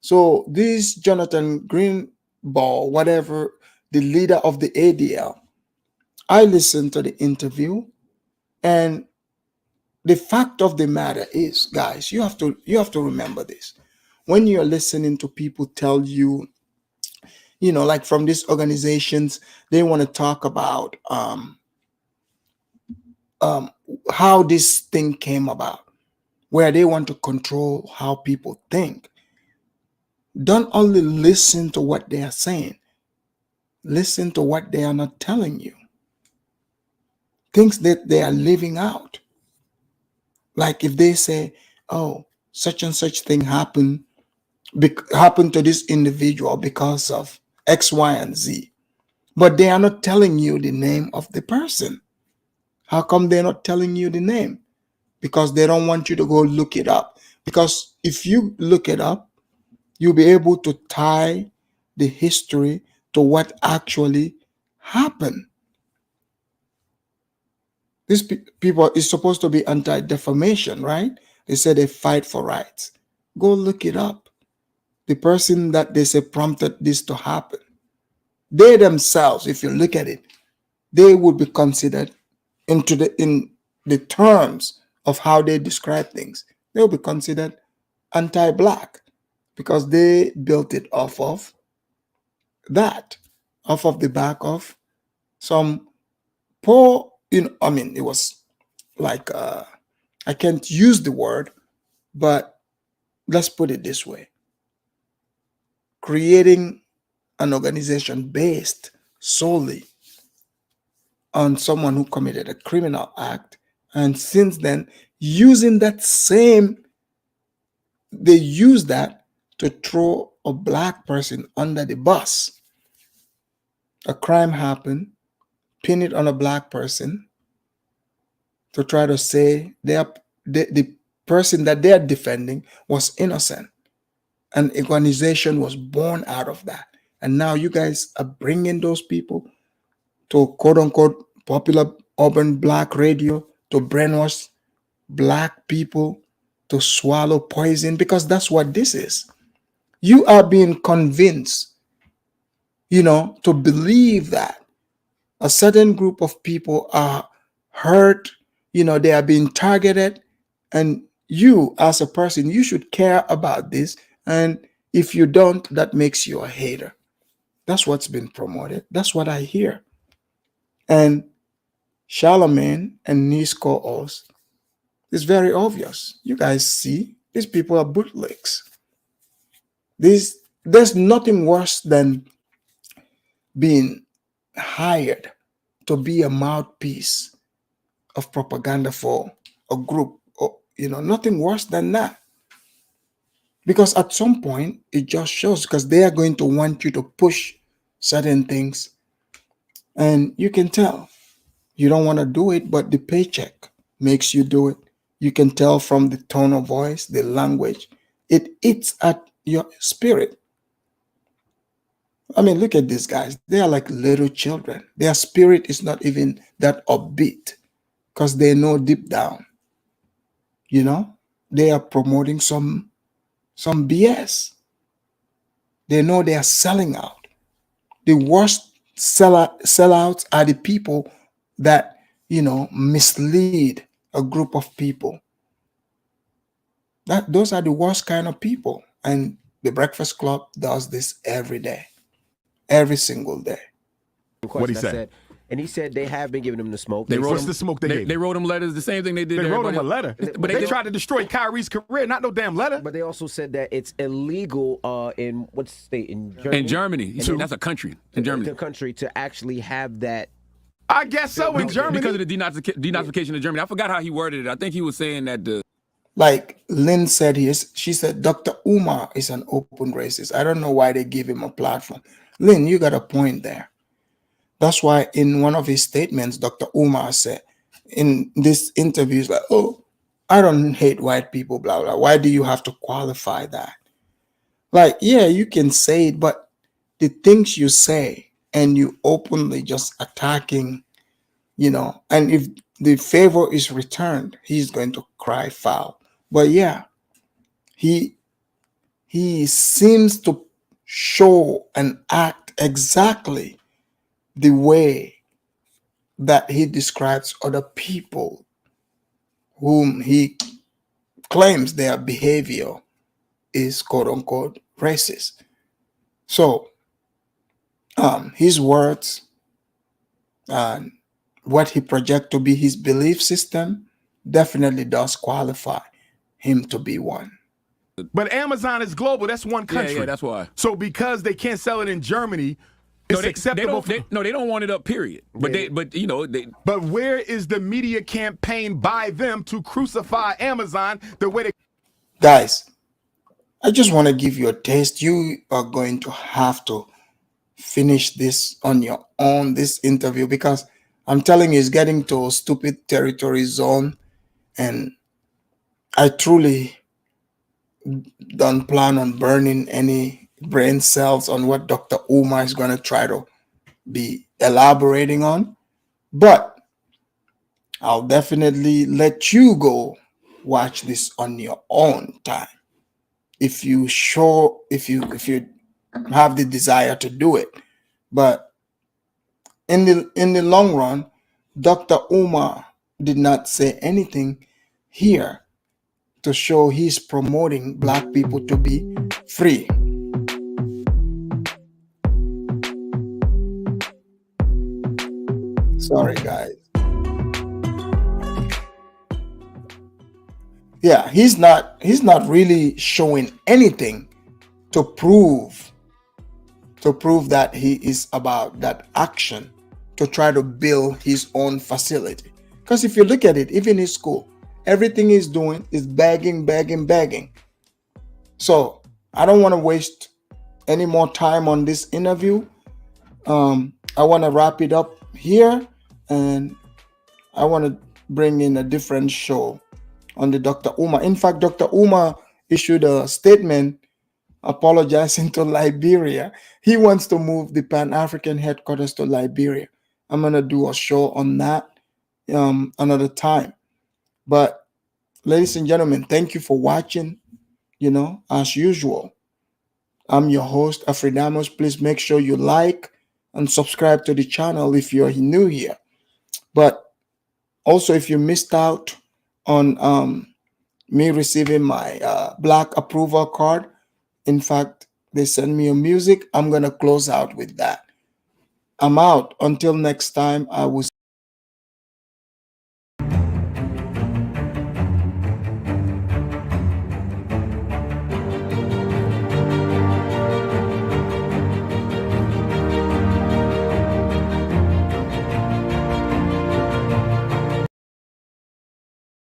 Speaker 4: So this Jonathan Greenblatt, whatever, the leader of the ADL, I listened to the interview, and the fact of the matter is, guys, you have to remember this. When you're listening to people tell you, like from these organizations, they want to talk about how this thing came about, where they want to control how people think. Don't only listen to what they are saying. Listen to what they are not telling you. Things that they are leaving out. Like if they say, oh, such and such thing happened to this individual because of X, Y, and Z. But they are not telling you the name of the person. How come they're not telling you the name? Because they don't want you to go look it up. Because if you look it up, you'll be able to tie the history to what actually happened. These people is supposed to be anti-defamation, right? They say they fight for rights. Go look it up. The person that they say prompted this to happen, they themselves, if you look at it, they would be considered in the terms of how they describe things. They'll be considered anti-black because they built it off of that, off of the back of some poor, it was like, I can't use the word, but let's put it this way. Creating an organization based solely on someone who committed a criminal act, and since then, they use that to throw a black person under the bus. A crime happened, pin it on a black person to try to say the person that they are defending was innocent. An organization was born out of that. And now you guys are bringing those people to quote-unquote popular urban black radio to brainwash black people to swallow poison, because that's what this is. You are being convinced, to believe that a certain group of people are hurt, they are being targeted, and you as a person, you should care about this. And if you don't, that makes you a hater. That's what's been promoted. That's what I hear. And Charlemagne and his co-host, it's very obvious. You guys see, these people are bootlegs. There's nothing worse than being hired to be a mouthpiece of propaganda for a group, or nothing worse than that. Because at some point, it just shows, because they are going to want you to push certain things. And you can tell you don't want to do it, but the paycheck makes you do it. You can tell from the tone of voice, the language. It eats at your spirit. I mean, look at these guys. They are like little children. Their spirit is not even that upbeat because they know deep down, you know, they are promoting some BS. They know they are selling out. The worst sellouts are the people that, you know, mislead a group of people. Those are the worst kind of people. And the Breakfast Club does this every day, every single day.
Speaker 2: What'd he
Speaker 6: I
Speaker 2: say?
Speaker 6: said, and he said they have been giving him the smoke.
Speaker 2: What's the smoke they gave
Speaker 5: They
Speaker 2: him?
Speaker 5: wrote him letters, the same thing they did.
Speaker 2: They
Speaker 5: to
Speaker 2: wrote him a
Speaker 5: everybody
Speaker 2: letter.
Speaker 5: else.
Speaker 2: But they tried to destroy Kyrie's career, not no damn letter.
Speaker 6: But they also said that it's illegal in what state? In Germany.
Speaker 5: In Germany, that's a country. In Germany,
Speaker 6: the country to actually have that.
Speaker 2: I guess so in Germany.
Speaker 5: because of the denazification of Germany. I forgot how he worded it. I think he was saying that the
Speaker 4: Like Lynn said here, she said Dr. Umar is an open racist. I don't know why they give him a platform. Lynn, you got a point there. That's why in one of his statements, Dr. Umar said in this interview, he's like, oh, I don't hate white people, blah, blah. Why do you have to qualify that? Like, yeah, you can say it, but the things you say and you openly just attacking, you know, and if the favor is returned, he's going to cry foul. But yeah, he seems to show and act exactly the way that he describes other people whom he claims their behavior is quote unquote racist. So his words and what he projects to be his belief system definitely does qualify him to be one.
Speaker 2: But Amazon is global. That's one country.
Speaker 5: Yeah, that's why.
Speaker 2: So because they can't sell it in Germany, it's acceptable.
Speaker 5: They don't want it up. Period. But you know,
Speaker 2: But where is the media campaign by them to crucify Amazon the way they?
Speaker 4: Guys, I just want to give you a taste. You are going to have to finish this on your own, this interview, because I'm telling you, it's getting to a stupid territory zone, and I truly don't plan on burning any brain cells on what Dr. Umar is going to try to be elaborating on, but I'll definitely let you go watch this on your own time if you have the desire to do it. But in the long run, Dr. Umar did not say anything here to show he's promoting black people to be free. Sorry, guys. Yeah, he's not really showing anything to prove that he is about that action to try to build his own facility. Because if you look at it, even in school, everything he's doing is begging. So I don't want to waste any more time on this interview. I want to wrap it up here, and I want to bring in a different show on the Dr. Umar. In fact, Dr. Umar issued a statement apologizing to Liberia. He wants to move the Pan-African headquarters to Liberia. I'm going to do a show on that another time. But ladies and gentlemen, thank you for watching. You know, as usual, I'm your host, Afridamus. Please make sure you like and subscribe to the channel if you're new here. But also, if you missed out on me receiving my black approval card, in fact, they send me a music, I'm going to close out with that. I'm out. Until next time, I will